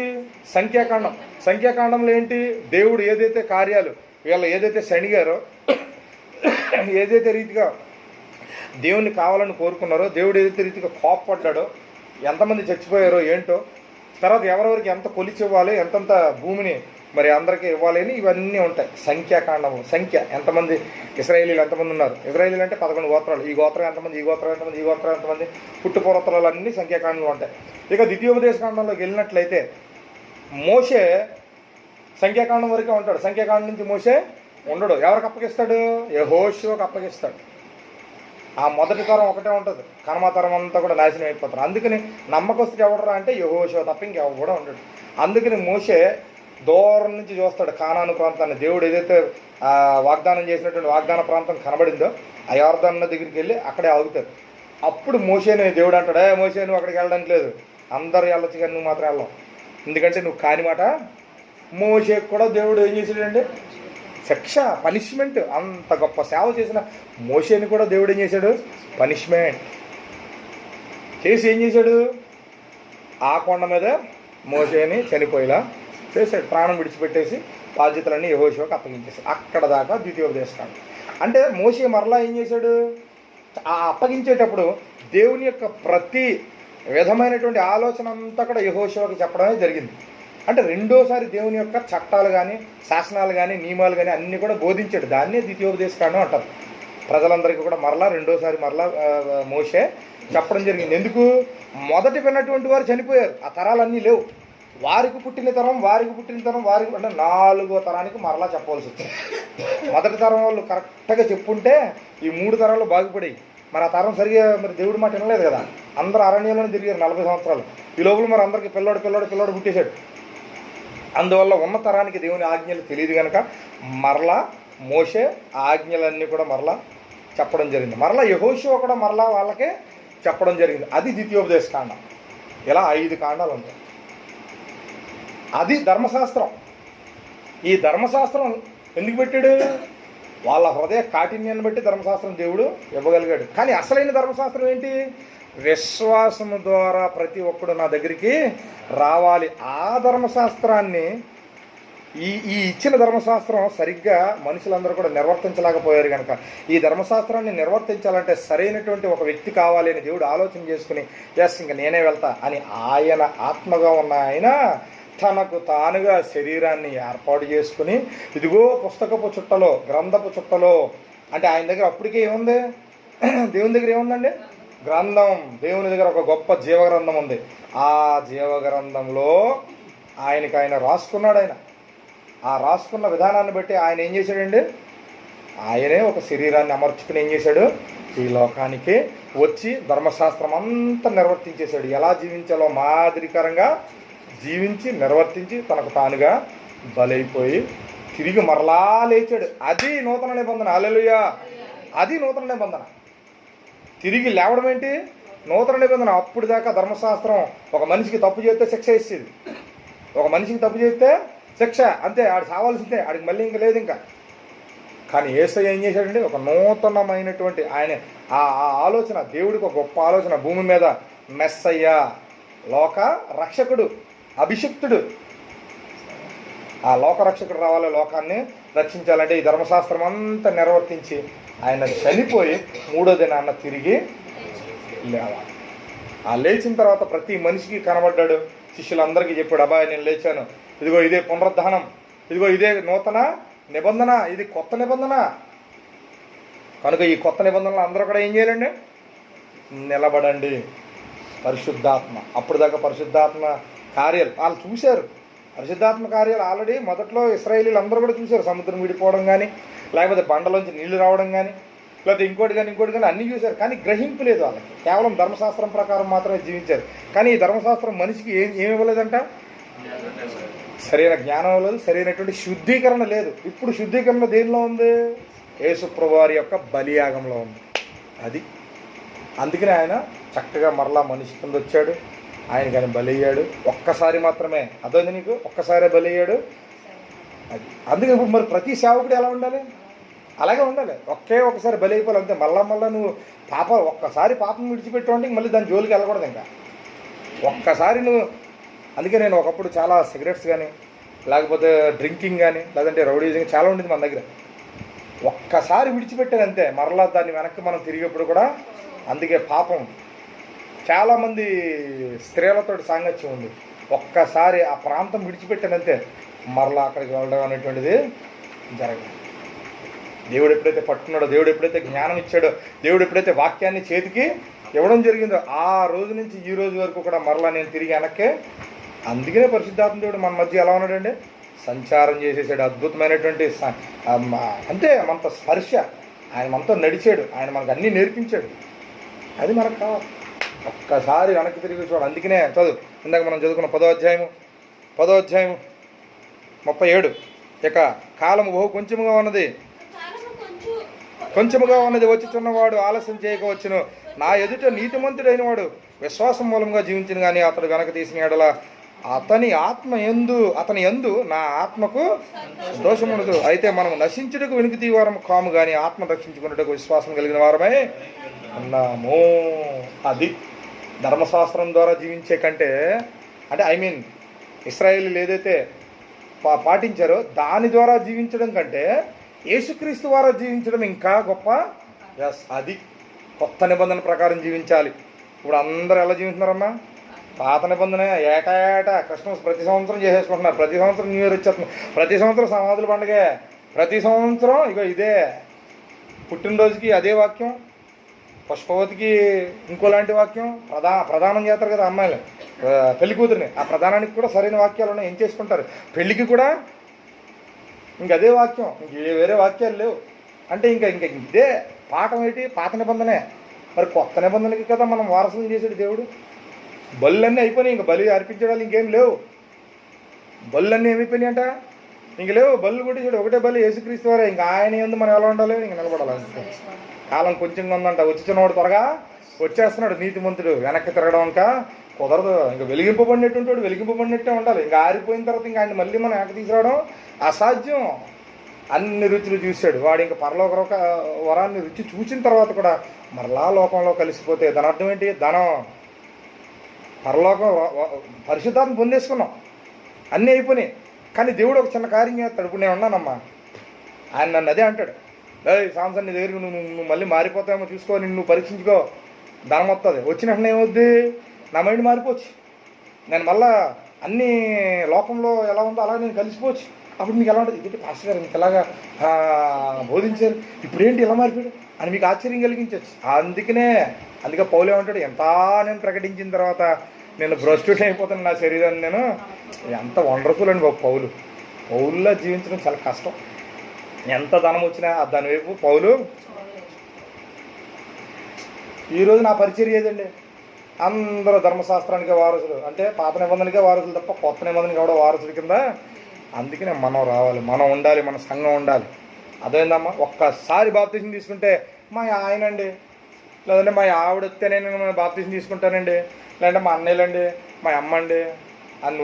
సంఖ్యాకాండంలో ఏంటి? దేవుడు ఏదైతే కార్యాలు వీళ్ళు ఏదైతే శనిగారో, ఏదైతే రీతిగా దేవుణ్ణి కావాలని కోరుకున్నారో, దేవుడు ఏదైతే రీతిగా కోపపడ్డాడో, ఎంతమంది చచ్చిపోయారో ఏంటో, తర్వాత ఎవరెవరికి ఎంత కొలిచి ఇవ్వాలి, ఎంతంత భూమిని మరి అందరికీ ఇవ్వాలి అని ఇవన్నీ ఉంటాయి. సంఖ్యాకాండము, సంఖ్య ఎంతమంది ఇశ్రాయేలీలు ఎంతమంది ఉన్నారు. ఇశ్రాయేలీలు అంటే 11 గోత్రాలు. ఈ గోత్రం ఎంతమంది, ఈ గోత్రం ఎంతమంది, ఈ గోత్రం ఎంతమంది, పుట్టుపూర్వతరాలు అన్నీ సంఖ్యాకాండంలో ఉంటాయి. ఇక ద్వితీయోపదేశకాండంలోకి వెళ్ళినట్లయితే మోషే సంఖ్యాకాండం వరకే ఉంటాడు. సంఖ్యాకాండం నుంచి మోషే ఉండడు. ఎవరికి అప్పగిస్తాడు? యెహోషువకు అప్పగిస్తాడు. ఆ మొదటి తరం ఒకటే ఉంటుంది, కనమ తరం అంతా కూడా నాశనం అయిపోతారు. అందుకని నమ్మకస్తుడు ఎవడరా అంటే యెహోషువ తప్ప ఇంకెవరు కూడా ఉండడు. అందుకని మోషే దూరం నుంచి చూస్తాడు కానాను ప్రాంతాన్ని. దేవుడు ఏదైతే వాగ్దానం చేసినటువంటి వాగ్దాన ప్రాంతం కనబడిందో ఆ యొర్దాను దగ్గరికి వెళ్ళి అక్కడే ఆగుతారు. అప్పుడు మోషేని దేవుడు అంటాడు, మోషే నువ్వు అక్కడికి వెళ్ళడానికి లేదు, అందరూ వెళ్ళొచ్చు కానీ నువ్వు మాత్రం వెళ్ళావు, ఎందుకంటే నువ్వు కాని మాట. మోషేకి కూడా దేవుడు ఏం చేశాడండి? శిక్ష, పనిష్మెంట్. అంత గొప్ప సేవ చేసిన మోషేని కూడా దేవుడు ఏం చేశాడు? పనిష్మెంట్ చేసి ఏం చేశాడు? ఆ కొండ మీద మోషేని చనిపోయేలా చేశాడు. ప్రాణం విడిచిపెట్టేసి బాధ్యతలన్నీ యెహోషువకు అప్పగించేశాడు. అక్కడ దాకా ద్వితీయోపదేశకాండం. అంటే మోషే మరలా ఏం చేశాడు? ఆ అప్పగించేటప్పుడు దేవుని యొక్క ప్రతి విధమైనటువంటి ఆలోచన అంతా కూడా యెహోషువకు చెప్పడమే జరిగింది. అంటే రెండోసారి దేవుని యొక్క చట్టాలు కానీ, శాసనాలు కానీ, నియమాలు కానీ అన్నీ కూడా బోధించాడు. దాన్నే ద్వితీయోపదేశకాండం అంటారు. ప్రజలందరికీ కూడా రెండోసారి మోషే చెప్పడం జరిగింది. ఎందుకు? మొదటి విన్నటువంటి వారు చనిపోయారు, ఆ తరాలన్నీ లేవు. వారికి పుట్టిన తరం అంటే 4వ తరానికి మరలా చెప్పవలసి వచ్చింది. మొదటి తరం వాళ్ళు కరెక్ట్గా చెప్పుంటే ఈ 3 తరాలు బాగుపడాయి. మరి ఆ తరం సరిగా మరి దేవుడి మాట వినలేదు కదా. అందరూ అరణ్యంలోనే తిరిగారు 40 సంవత్సరాలు. ఈ లోపల మరి అందరికీ పిల్లోడు పుట్టేశాడు. అందువల్ల ఉన్న తరానికి దేవుని ఆజ్ఞలు తెలియదు కనుక మరలా మోషే ఆజ్ఞలన్నీ కూడా మరలా చెప్పడం జరిగింది. మరలా యెహోషువ కూడా మరలా వాళ్ళకే చెప్పడం జరిగింది. అది ద్వితీయోపదేశకాండం. ఇలా 5 కాండాలు ఉంటాయి. అది ధర్మశాస్త్రం. ఈ ధర్మశాస్త్రం ఎందుకు పెట్టాడు? వాళ్ళ హృదయ కాఠిన్యాన్ని బట్టి ధర్మశాస్త్రం దేవుడు ఇవ్వగలిగాడు. కానీ అసలైన ధర్మశాస్త్రం ఏంటి? విశ్వాసము ద్వారా ప్రతి ఒక్కడు నా దగ్గరికి రావాలి. ఆ ధర్మశాస్త్రాన్ని ఈ ఇచ్చిన ధర్మశాస్త్రం సరిగ్గా మనుషులందరూ కూడా నిర్వర్తించలేకపోయారు కనుక ఈ ధర్మశాస్త్రాన్ని నిర్వర్తించాలంటే సరైనటువంటి ఒక వ్యక్తి కావాలి అని దేవుడు ఆలోచన చేసుకుని ఇంక నేనే వెళ్తా అని ఆయన ఆత్మగా ఉన్న ఆయన తనకు తానుగా శరీరాన్ని ఏర్పాటు చేసుకుని ఇదిగో పుస్తకపు చుట్టలో, గ్రంథపు చుట్టలో, అంటే ఆయన దగ్గర అప్పటికే ఏముంది? దేవుని దగ్గర ఏముందండి? గ్రంథం. దేవుని దగ్గర ఒక గొప్ప జీవగ్రంథం ఉంది. ఆ జీవగ్రంథంలో ఆయన రాసుకున్నాడు. ఆ రాసుకున్న విధానాన్ని బట్టి ఆయన ఏం చేశాడండి? ఆయనే ఒక శరీరాన్ని అమర్చుకుని ఏం చేశాడు? ఈ లోకానికి వచ్చి ధర్మశాస్త్రం అంతా నిర్వర్తించేశాడు. ఎలా జీవించాలో మాదిరికరంగా జీవించి నిర్వర్తించి తనకు తానుగా బలైపోయి తిరిగి మరలా లేచాడు. అది నూతన నిబంధన. హల్లెలూయా! అది నూతన నిబంధన. తిరిగి లేవడం ఏంటి? నూతన నిబంధన. అప్పుడు దాకా ధర్మశాస్త్రం ఒక మనిషికి తప్పు చేస్తే శిక్ష ఇచ్చేది. ఒక మనిషికి తప్పు చేస్తే శిక్ష అంతే, ఆడు సావాల్సిందే, ఆడికి మళ్ళీ ఇంకా లేదు ఇంకా. కానీ యేసయ్య ఏం చేశాడండి? ఒక నూతనమైనటువంటి ఆయన ఆ ఆలోచన, దేవుడికి ఒక గొప్ప ఆలోచన. భూమి మీద మెస్సయ్య, లోక రక్షకుడు, అభిషిక్తుడు, ఆ లోకరక్షకుడు రావాలి, లోకాన్ని రక్షించాలంటే ఈ ధర్మశాస్త్రం అంతా నిర్వర్తించి ఆయన చనిపోయి 3వ దినాన్న తిరిగి లేవాలి. ఆ లేచిన తర్వాత ప్రతి మనిషికి కనబడ్డాడు, శిష్యులందరికీ చెప్పాడు, అబ్బాయి నేను లేచాను, ఇదిగో ఇదే పునరుద్ధానం, ఇదిగో ఇదే నూతన నిబంధన, ఇది కొత్త నిబంధన. కనుక ఈ కొత్త నిబంధనలు అందరూ కూడా ఏం చేయాలండి? నిలబడండి. పరిశుద్ధాత్మ, అప్పుడు దాకా పరిశుద్ధాత్మ కార్యాలు వాళ్ళు చూశారు. పరిశుద్ధాత్మ కార్యాలు ఆల్రెడీ మొదట్లో ఇశ్రాయేలీలు అందరూ కూడా చూశారు. సముద్రం విడిపోవడం కానీ, లేకపోతే బండలోంచి నీళ్లు రావడం కానీ, లేకపోతే ఇంకోటి కానీ అన్నీ చూశారు. కానీ గ్రహింపు లేదు వాళ్ళకి. కేవలం ధర్మశాస్త్రం ప్రకారం మాత్రమే జీవించారు. కానీ ఈ ధర్మశాస్త్రం మనిషికి ఏమి ఇవ్వలేదంట? సరైన జ్ఞానం ఇవ్వలేదు, సరైనటువంటి శుద్ధీకరణ లేదు. ఇప్పుడు శుద్ధీకరణ దేనిలో ఉంది? యేసు ప్రభువారి యొక్క బలియాగంలో ఉంది. అది అందుకనే ఆయన చక్కగా మరలా మనిషి కింద వచ్చాడు, ఆయన కానీ బలి అయ్యాడు. ఒక్కసారి మాత్రమే, అదొంది నీకు, ఒక్కసారే బలి అయ్యాడు. అది అందుకే ఇప్పుడు మరి ప్రతి సేవకుడు ఎలా ఉండాలి? అలాగే ఉండాలి. ఒకసారి బలి అయిపోవాలి అంతే. మళ్ళా నువ్వు ఒక్కసారి పాపం విడిచిపెట్టు మళ్ళీ దాని జోలికి వెళ్ళకూడదు. ఇంకా ఒక్కసారి నువ్వు, అందుకే నేను ఒకప్పుడు చాలా సిగరెట్స్ కానీ, లేకపోతే డ్రింకింగ్ కానీ, లేదంటే రౌడీజింగ్ చాలా ఉండేది మన దగ్గర. ఒక్కసారి విడిచిపెట్టాను అంతే, మరలా దాన్ని వెనక్కి మనం తిరిగేప్పుడు కూడా. అందుకే పాపం చాలామంది స్త్రీలతో సాంగత్యం ఉంది. ఒక్కసారి ఆ ప్రాంతం విడిచిపెట్టానంతే మరలా అక్కడికి వెళ్ళడం అనేటువంటిది జరగదు. దేవుడు ఎప్పుడైతే పట్టుకున్నాడో, దేవుడు ఎప్పుడైతే జ్ఞానం ఇచ్చాడో, దేవుడు ఎప్పుడైతే వాక్యాన్ని చేతికి ఇవ్వడం జరిగిందో, ఆ రోజు నుంచి ఈ రోజు వరకు కూడా మరలా నేను తిరిగి వెనక్కే. అందుకనే పరిశుద్ధాత్మ దేవుడు మన మధ్య ఎలా ఉన్నాడండి? సంచారం చేసేసాడు. అద్భుతమైనటువంటి అంతే మనతో స్పర్శ, ఆయన మనతో నడిచాడు, ఆయన మనకు అన్నీ నేర్పించాడు. అది మనకు కావాలి. ఒక్కసారి వెనక్కి తిరిగి చూడాలి. అందుకనే చదువు, ఇందాక మనం చదువుకున్న 10వ అధ్యాయము 37. ఇక కాలము బహు కొంచెముగా ఉన్నది, వచ్చుచున్నవాడు ఆలస్యం చేయకవచ్చును. నా ఎదుట నీతిమంతుడైన వాడు విశ్వాసం మూలంగా జీవించిన కానీ అతడు వెనక తీసిన ఎడల అతని యందు నా ఆత్మకు దోషముండదు. అయితే మనం నశించుటకు వెనుక వారం కాము కానీ ఆత్మ రక్షించుకున్నట్టుకు విశ్వాసం కలిగిన వారమే ఉన్నాము. అది ధర్మశాస్త్రం ద్వారా జీవించే కంటే, అంటే ఇశ్రాయేలీలు ఏదైతే పాటించారో దాని ద్వారా జీవించడం కంటే యేసుక్రీస్తు ద్వారా జీవించడం ఇంకా గొప్ప. అది కొత్త నిబంధన ప్రకారం జీవించాలి. ఇప్పుడు అందరూ ఎలా జీవిస్తున్నారమ్మా? పాత నిబంధన ఏటా క్రిస్మస్ ప్రతి సంవత్సరం చేసేసుకుంటున్నారు, ప్రతి సంవత్సరం న్యూ ఇయర్ వచ్చేస్తున్నారు, ప్రతి సంవత్సరం సమాధుల పండుగే, ప్రతి సంవత్సరం ఇదే పుట్టినరోజుకి అదే వాక్యం, పుష్పవతికి ఇంకోలాంటి వాక్యం, ప్రధానం చేస్తారు కదా అమ్మాయిలు పెళ్లి కూతురిని, ఆ ప్రధానానికి కూడా సరైన వాక్యాలు ఉన్నాయి, ఏం చేసుకుంటారు. పెళ్ళికి కూడా అదే వాక్యం, వేరే వాక్యాలు లేవు. అంటే ఇంకా ఇదే పాఠం ఏంటి? పాత నిబంధనే. మరి కొత్త నిబంధనకి కదా మనం వారసులు చేసాడు దేవుడు. బలులన్నీ అయిపోయినాయి, ఇంక బలి అర్పించడాలు ఇంకేం లేవు. బలులన్నీ ఏమైపోయినాయి అంట, ఇంక లేవు. బలు కొట్టేసాడు, ఒకటే బలి యేసుక్రీస్తు వారే. ఇంకా ఆయన యందు మనం ఎలా ఉండాలి? ఇంక నిలబడాలి. కాలం కొంచెంగా ఉందంట, వచ్చినవాడు త్వరగా వచ్చేస్తున్నాడు. నీతిమంతుడు వెనక్కి తిరగడం ఇంకా కుదరదు. ఇంకా వెలిగింపబడినట్టే ఉండాలి. ఇంకా ఆరిపోయిన తర్వాత ఇంకా ఆయన మళ్ళీ మనం వెనక్కి తీసుకురావడం అసాధ్యం. అన్ని రుచులు చూశాడు వాడు. ఇంకా పరలోక వరాన్ని రుచి చూసిన తర్వాత కూడా మరలా లోకంలో కలిసిపోతే దాని అర్థం ఏంటి? ధనం, పరలోకం, పరిశుద్ధాత్మ పొందేసుకున్నాం, అన్నీ అయిపోయినాయి. కానీ దేవుడు ఒక చిన్న కార్యం చేస్తాడు. ఇప్పుడు నేను ఉన్నానమ్మా, ఆయన నన్ను అదే అంటాడు, సాంసన్ నీ దగ్గరికి నువ్వు మళ్ళీ మారిపోతామో చూసుకో, నువ్వు పరీక్షించుకో, ధనం వస్తుంది. వచ్చిన వెంటనే ఏమవుద్ది? నా మైండ్ మారిపోవచ్చు, నేను మళ్ళా అన్ని లోకంలో ఎలా ఉందో అలా నేను కలిసిపోవచ్చు. అప్పుడు మీకు ఎలా ఉంటుంది? ఇది పాస్టర్ గారు మీకు ఎలాగా బోధించారు, ఇప్పుడేంటి ఇలా మారిపోయాడు అని మీకు ఆశ్చర్యం కలిగించవచ్చు. అందుకే పౌలు ఏమంటాడు, ఎంత నేను ప్రకటించిన తర్వాత నేను భ్రష్టుడు అయిపోతాను నా శరీరాన్ని, నేను ఎంత వండర్ఫుల్ అండి బాబు. పౌలులా జీవించడం చాలా కష్టం. ఎంత ధనం వచ్చినా దాని వైపు పౌలు. ఈరోజు నా పరిచర్య ఏదండి? అందరూ ధర్మశాస్త్రానికే వారసులు, అంటే పాత నిబంధనలకే వారసులు తప్ప కొత్త నిబంధనకి కూడా వారసుల కింద. అందుకనే మనం రావాలి, మనం ఉండాలి, మన సంఘం ఉండాలి. అదేందమ్మా, ఒక్కసారి బాప్తిజం తీసుకుంటే మా ఆయనండి, లేదంటే మా ఆవిడ వస్తే నేను బాప్తిజం తీసుకుంటానండి, లేదంటే మా అన్నయ్యలండి, మా అమ్మ అండి, అది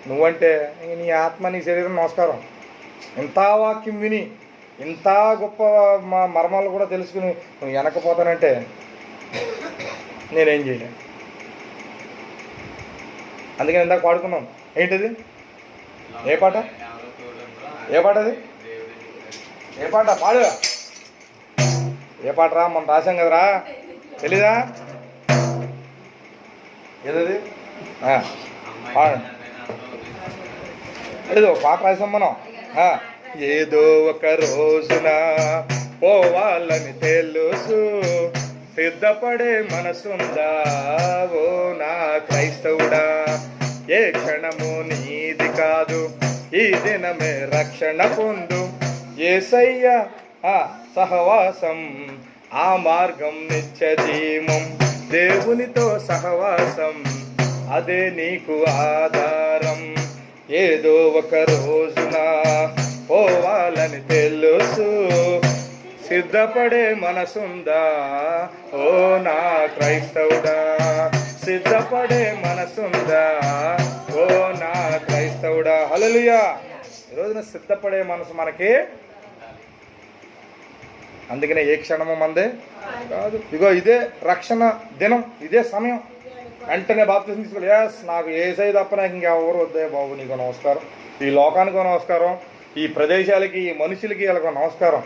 నువ్వంటే నీ ఆత్మ నీ శరీరం నమస్కారం. ఇంత వాక్యం విని ఇంత గొప్ప మర్మాలు కూడా తెలుసుకుని నువ్వు వెనకపోతానంటే నేనేం చేయలేను. అందుకని ఇందాక పాడుకున్నాం. ఏంటిది? ఏ పాట అది? ఏ పాట? పాడు. ఏ పాట రా? మనం రాసాం కదరా, తెలీదా? ఏదది పాడండి. ఏదో పాట రాసాం మనం. ఏదో ఒక రోజున పోవాలని తెలుసు, సిద్ధపడే మనసుందా ఓ నా క్రైస్తవుడా. ఏ క్షణము నీది కాదు, ఈ దినమే రక్షణ పొందు. యేసయ్య సహవాసం, ఆ మార్గం నిత్య జీవం. దేవునితో సహవాసం, అదే నీకు ఆధారం. ఏదో ఒక రోజున పోవాలని తెలుసు, సిద్ధపడే మనసుందా ఓ నా క్రైస్తవుడా. సిద్ధపడే మనసుందా ఓ నా క్రైస్తవుడా. హల్లెలూయా. ఈ రోజున సిద్ధపడే మనసు మనకి, అందుకనే ఏ క్షణము మందే కాదు. ఇగో ఇదే రక్షణ దినం, ఇదే సమయం. వెంటనే బాప్తిసం తీసుకోవాలి. ఎస్, నాకు యేసయ్య తప్ప నాకు ఇంకెవరు వద్దే బాబు, నీకు నమస్కారం. ఈ లోకానికి నమస్కారం, ఈ ప్రదేశాలకి, ఈ మనుషులకి వాళ్ళకు నమస్కారం.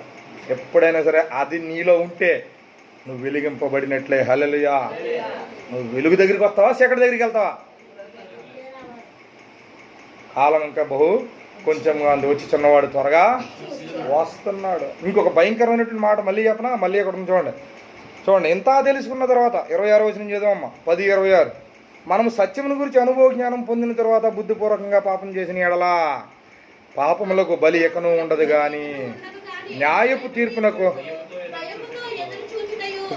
ఎప్పుడైనా సరే అది నీలో ఉంటే నువ్వు వెలిగింపబడినట్లే. హల్లెలూయా. నువ్వు వెలుగు దగ్గరికి వస్తావా, చీకటి దగ్గరికి వెళ్తావా? కాలం ఇంకా కొంచెం అందు వచ్చి చిన్నవాడు త్వరగా వస్తున్నాడు. ఇంకొక భయంకరమైనటువంటి మాట మళ్ళీ చెప్పనా, మళ్ళీ అక్కడ చూడండి. ఇంత తెలుసుకున్న తర్వాత 26 వచనం చదివమ్మ. 10:26. మనము సత్యమును గురించి అనుభవ జ్ఞానం పొందిన తర్వాత బుద్ధిపూర్వకంగా పాపం చేసిన ఎడలా పాపములకు బలి ఎకను ఉండదు గాని న్యాయపు తీర్పునకు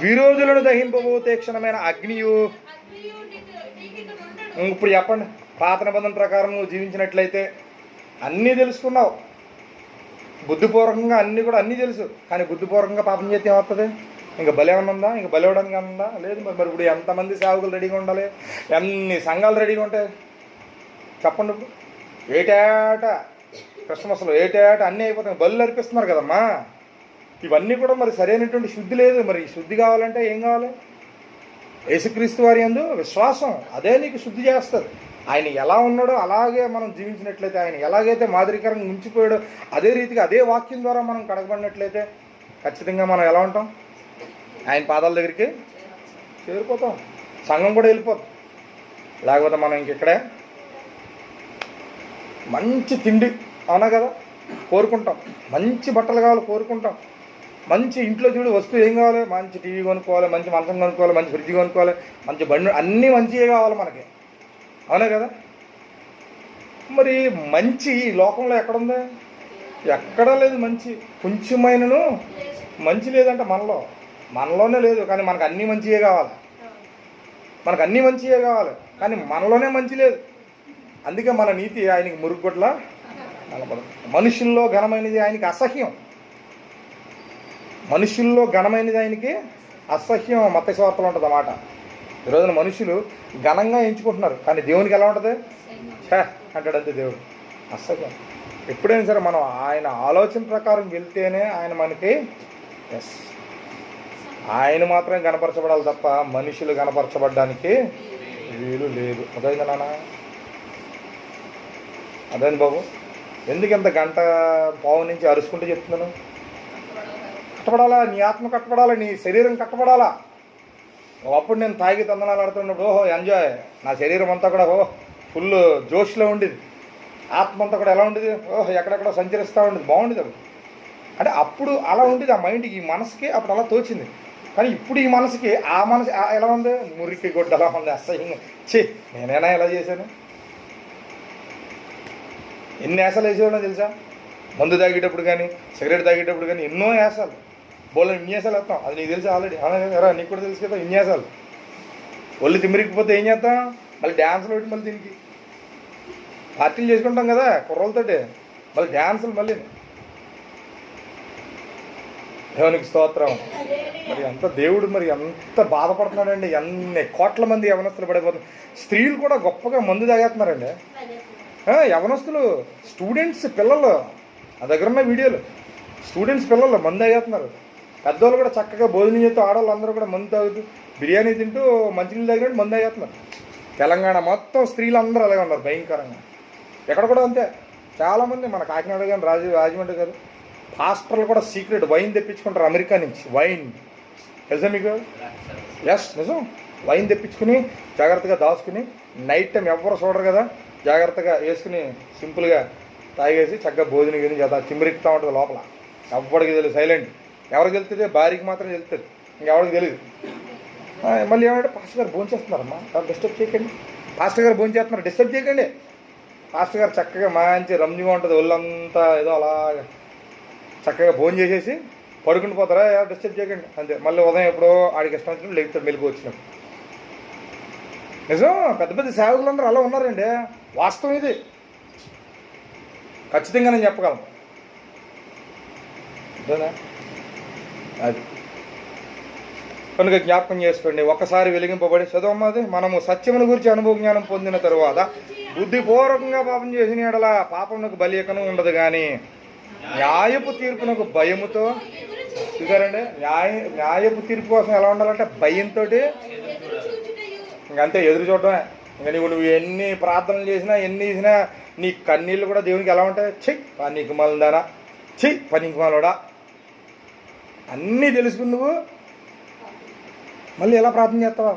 విరోధులను దహింపబోతే క్షణమైన అగ్నియు. ఇప్పుడు చెప్పండి, పాత నిబంధన ప్రకారం నువ్వు జీవించినట్లయితే అన్నీ తెలుసుకున్నావు, బుద్ధిపూర్వకంగా అన్నీ తెలుసు. కానీ బుద్ధిపూర్వకంగా పాపం చేస్తే ఏమవుతుంది? ఇంకా బలి ఏమన్నా ఉందా? ఇంకా బలి ఇవ్వడానికి ఉందా? లేదు. మరి ఇప్పుడు ఎంతమంది సేవకులు రెడీగా ఉండాలి, ఎన్ని సంఘాలు రెడీగా ఉంటాయి చెప్పండి. ఇప్పుడు ఏటేటా క్రిస్మస్లో ఏటేటా అన్నీ అయిపోతాయి, బళ్ళు అర్పిస్తున్నారు కదమ్మా. ఇవన్నీ కూడా మరి సరైనటువంటి శుద్ధి లేదు. మరి శుద్ధి కావాలంటే ఏం కావాలి? యేసుక్రీస్తు వారి యందు విశ్వాసం, అదే నీకు శుద్ధి చేస్తుంది. ఆయన ఎలా ఉన్నాడో అలాగే మనం జీవించినట్లయితే, ఆయన ఎలాగైతే మాదిరికరంగా ఉంచిపోయాడో అదే రీతిగా అదే వాక్యం ద్వారా మనం కడగబడినట్లయితే ఖచ్చితంగా మనం ఎలా ఉంటాం? ఆయన పాదాల దగ్గరికి చేరిపోతాం, సంఘం కూడా వెళ్ళిపోతాం. లేకపోతే మనం ఇంకెక్కడే మంచి తిండి, అవునా కదా, కోరుకుంటాం. మంచి బట్టలు కావాలి కోరుకుంటాం. మంచి ఇంట్లో చూడు వస్తువు ఏం కావాలి? మంచి టీవీ కొనుక్కోవాలి, మంచి మంచం కొనుక్కోవాలి, మంచి ఫ్రిడ్జ్ కొనుక్కోవాలి, మంచి బండి, అన్నీ మంచిగా కావాలి మనకి, అవునా కదా. మరి మంచి ఈ లోకంలో ఎక్కడుంది? ఎక్కడా లేదు మంచి. కొంచెమైనను మంచి లేదంటే మనలోనే లేదు. కానీ మనకు అన్నీ మంచిగా కావాలి, కానీ మనలోనే మంచి లేదు. అందుకే మన నీతి ఆయనకి మురుగుగొడ్ల కనపడదు. మనుషుల్లో ఘనమైనది ఆయనకి అసహ్యం, ఆయనకి అసహ్యం. మత్తయి సువార్తలో ఉంటుంది అన్నమాట. ఈరోజున మనుషులు ఘనంగా ఎంచుకుంటున్నారు, కానీ దేవునికి ఎలా ఉంటుంది? అంటాడంతే దేవుడు, అసహ్యం. ఎప్పుడైనా సరే మనం ఆయన ఆలోచన ప్రకారం వెళ్తేనే ఆయన మనకి ఆయన మాత్రం కనపరచబడాలి తప్ప మనుషులు కనపరచబడ్డానికి వీలు లేదు. అదైంది నాన్న, అదేంది బాబు, ఎందుకు ఇంత గంట పావు నుంచి అరుచుకుంటూ చెప్తున్నాను? కట్టబడాలా, నీ ఆత్మ కట్టబడాలా, నీ శరీరం కట్టబడాలా. ఒకప్పుడు నేను తాగి తందనాలు ఆడుతున్నప్పుడు ఎంజాయ్, నా శరీరం అంతా కూడా ఫుల్ జోష్లో ఉండేది, ఆత్మ అంతా కూడా ఎలా ఉండేది? ఎక్కడెక్కడ సంచరిస్తూ ఉండేది, బాగుండేది అప్పుడు. అంటే అప్పుడు అలా ఉండేది ఆ మైండ్కి, ఈ మనసుకి అప్పుడు అలా తోచింది. కానీ ఇప్పుడు ఈ మనసుకి ఆ మనసు ఎలా ఉంది? మురికి గొడ్డ అలా ఉంది, అసహ్యంగా. నేనైనా ఎలా చేశాను? ఎన్ని యాసలు వేసేవాళ్ళో తెలుసా? మందు తాగేటప్పుడు కానీ, సిగరెట్ తాగేటప్పుడు కానీ ఎన్నో యాసాలు, బోళ్ళ ఇన్ని యాసాలు వేస్తాం. అది నీకు తెలుసు ఆల్రెడీ, అవునా? నీకు కూడా తెలుసు కదా ఇన్ని యాసాలు. ఒళ్ళు తిమ్మిరికిపోతే ఏం చేస్తాం? మళ్ళీ డ్యాన్సులు పెట్టి మళ్ళీ దీనికి పార్టీలు చేసుకుంటాం కదా కుర్రలతోటి, మళ్ళీ డ్యాన్సులు. మళ్ళీ దేవునికి స్తోత్రం. మరి ఎంత దేవుడు మరి ఎంత బాధపడుతున్నాడండి. ఎన్ని కోట్ల మంది యవనస్తులు పడిపోతున్నారు. స్త్రీలు కూడా గొప్పగా మందు తాగేస్తున్నారండి. యవనస్తులు, స్టూడెంట్స్, పిల్లలు, నా దగ్గర ఉన్న వీడియోలు, స్టూడెంట్స్ పిల్లలు మందు తాగేస్తున్నారు. పెద్దవాళ్ళు కూడా చక్కగా భోజనం చేస్తూ ఆడవాళ్ళు అందరూ కూడా మందు తాగుతూ బిర్యానీ తింటూ మంచినీళ్ళు తాగినట్టు మందు తాగేస్తున్నారు. తెలంగాణ మొత్తం స్త్రీలు అందరూ అలాగే ఉన్నారు భయంకరంగా. ఎక్కడ కూడా అంతే. చాలామంది మన కాకినాడ కానీ రాజమండ్రి గారు పాస్టర్లు కూడా సీక్రెట్ వైన్ తెప్పించుకుంటారు అమెరికా నుంచి. వైన్ తెలుసా మీకు? ఎస్, నిజం. వైన్ తెప్పించుకుని జాగ్రత్తగా దాచుకుని నైట్ టైం ఎవరు చూడరు కదా, జాగ్రత్తగా వేసుకుని సింపుల్గా తాగేసి చక్కగా భోజనం గిని చేత చిమ్మిరిక్కుతూ ఉంటుంది లోపల. ఎవరికి తెలియదు, సైలెంట్. ఎవరికి వెళ్తుంది? భార్యకి మాత్రం వెళ్తుంది, ఇంకెవరికి తెలియదు. మళ్ళీ ఏమంటే పాస్టర్ గారు భోజనం చేస్తున్నారమ్మా, డిస్టర్బ్ చేయకండి. పాస్టర్ గారు భోజనం చేస్తున్నారు, డిస్టర్బ్ చేయకండి. పాస్టర్ గారు చక్కగా మంచి రంజుగా ఉంటుంది, ఒళ్ళంతా ఏదో అలాగా చక్కగా భోజనం చేసేసి పడుకుని పోతారా, ఎవరు డిస్టర్బ్ చేయకండి అంతే. మళ్ళీ ఉదయం ఎప్పుడో ఆడికి ఇష్టం వచ్చినప్పుడు లేకపోతే మెలుగు వచ్చినప్పుడు. నిజం, పెద్ద పెద్ద సేవకులందరూ అలా ఉన్నారండి. వాస్తవం ఇది, ఖచ్చితంగా నేను చెప్పగలను. అది కనుక జ్ఞాపకం చేసుకోండి. ఒక్కసారి వెలిగింపబడి చదవమ్మది, మనము సత్యమును గురించి అనుభవ జ్ఞానం పొందిన తరువాత బుద్ధిపూర్వకంగా పాపం చేసిన ఎడల పాపమునకు బలియకను ఉండదు, కానీ న్యాయపు తీర్పునకు భయముతో. చూసారండి, న్యాయపు తీర్పు కోసం ఎలా ఉండాలంటే భయంతో. ఇంకంతే, ఎదురు చూడటమే. ఇంకా నువ్వు ఎన్ని ప్రార్థనలు చేసినా ఎన్ని చేసినా నీ కన్నీళ్ళు కూడా దేవునికి ఎలా ఉంటాయి? చెయ్యి పనికి మళ్ళదానా, చెయ్యి పనికి మళ్ళోడా, అన్నీ తెలుసుకుని నువ్వు మళ్ళీ ఎలా ప్రార్థన చేస్తావా?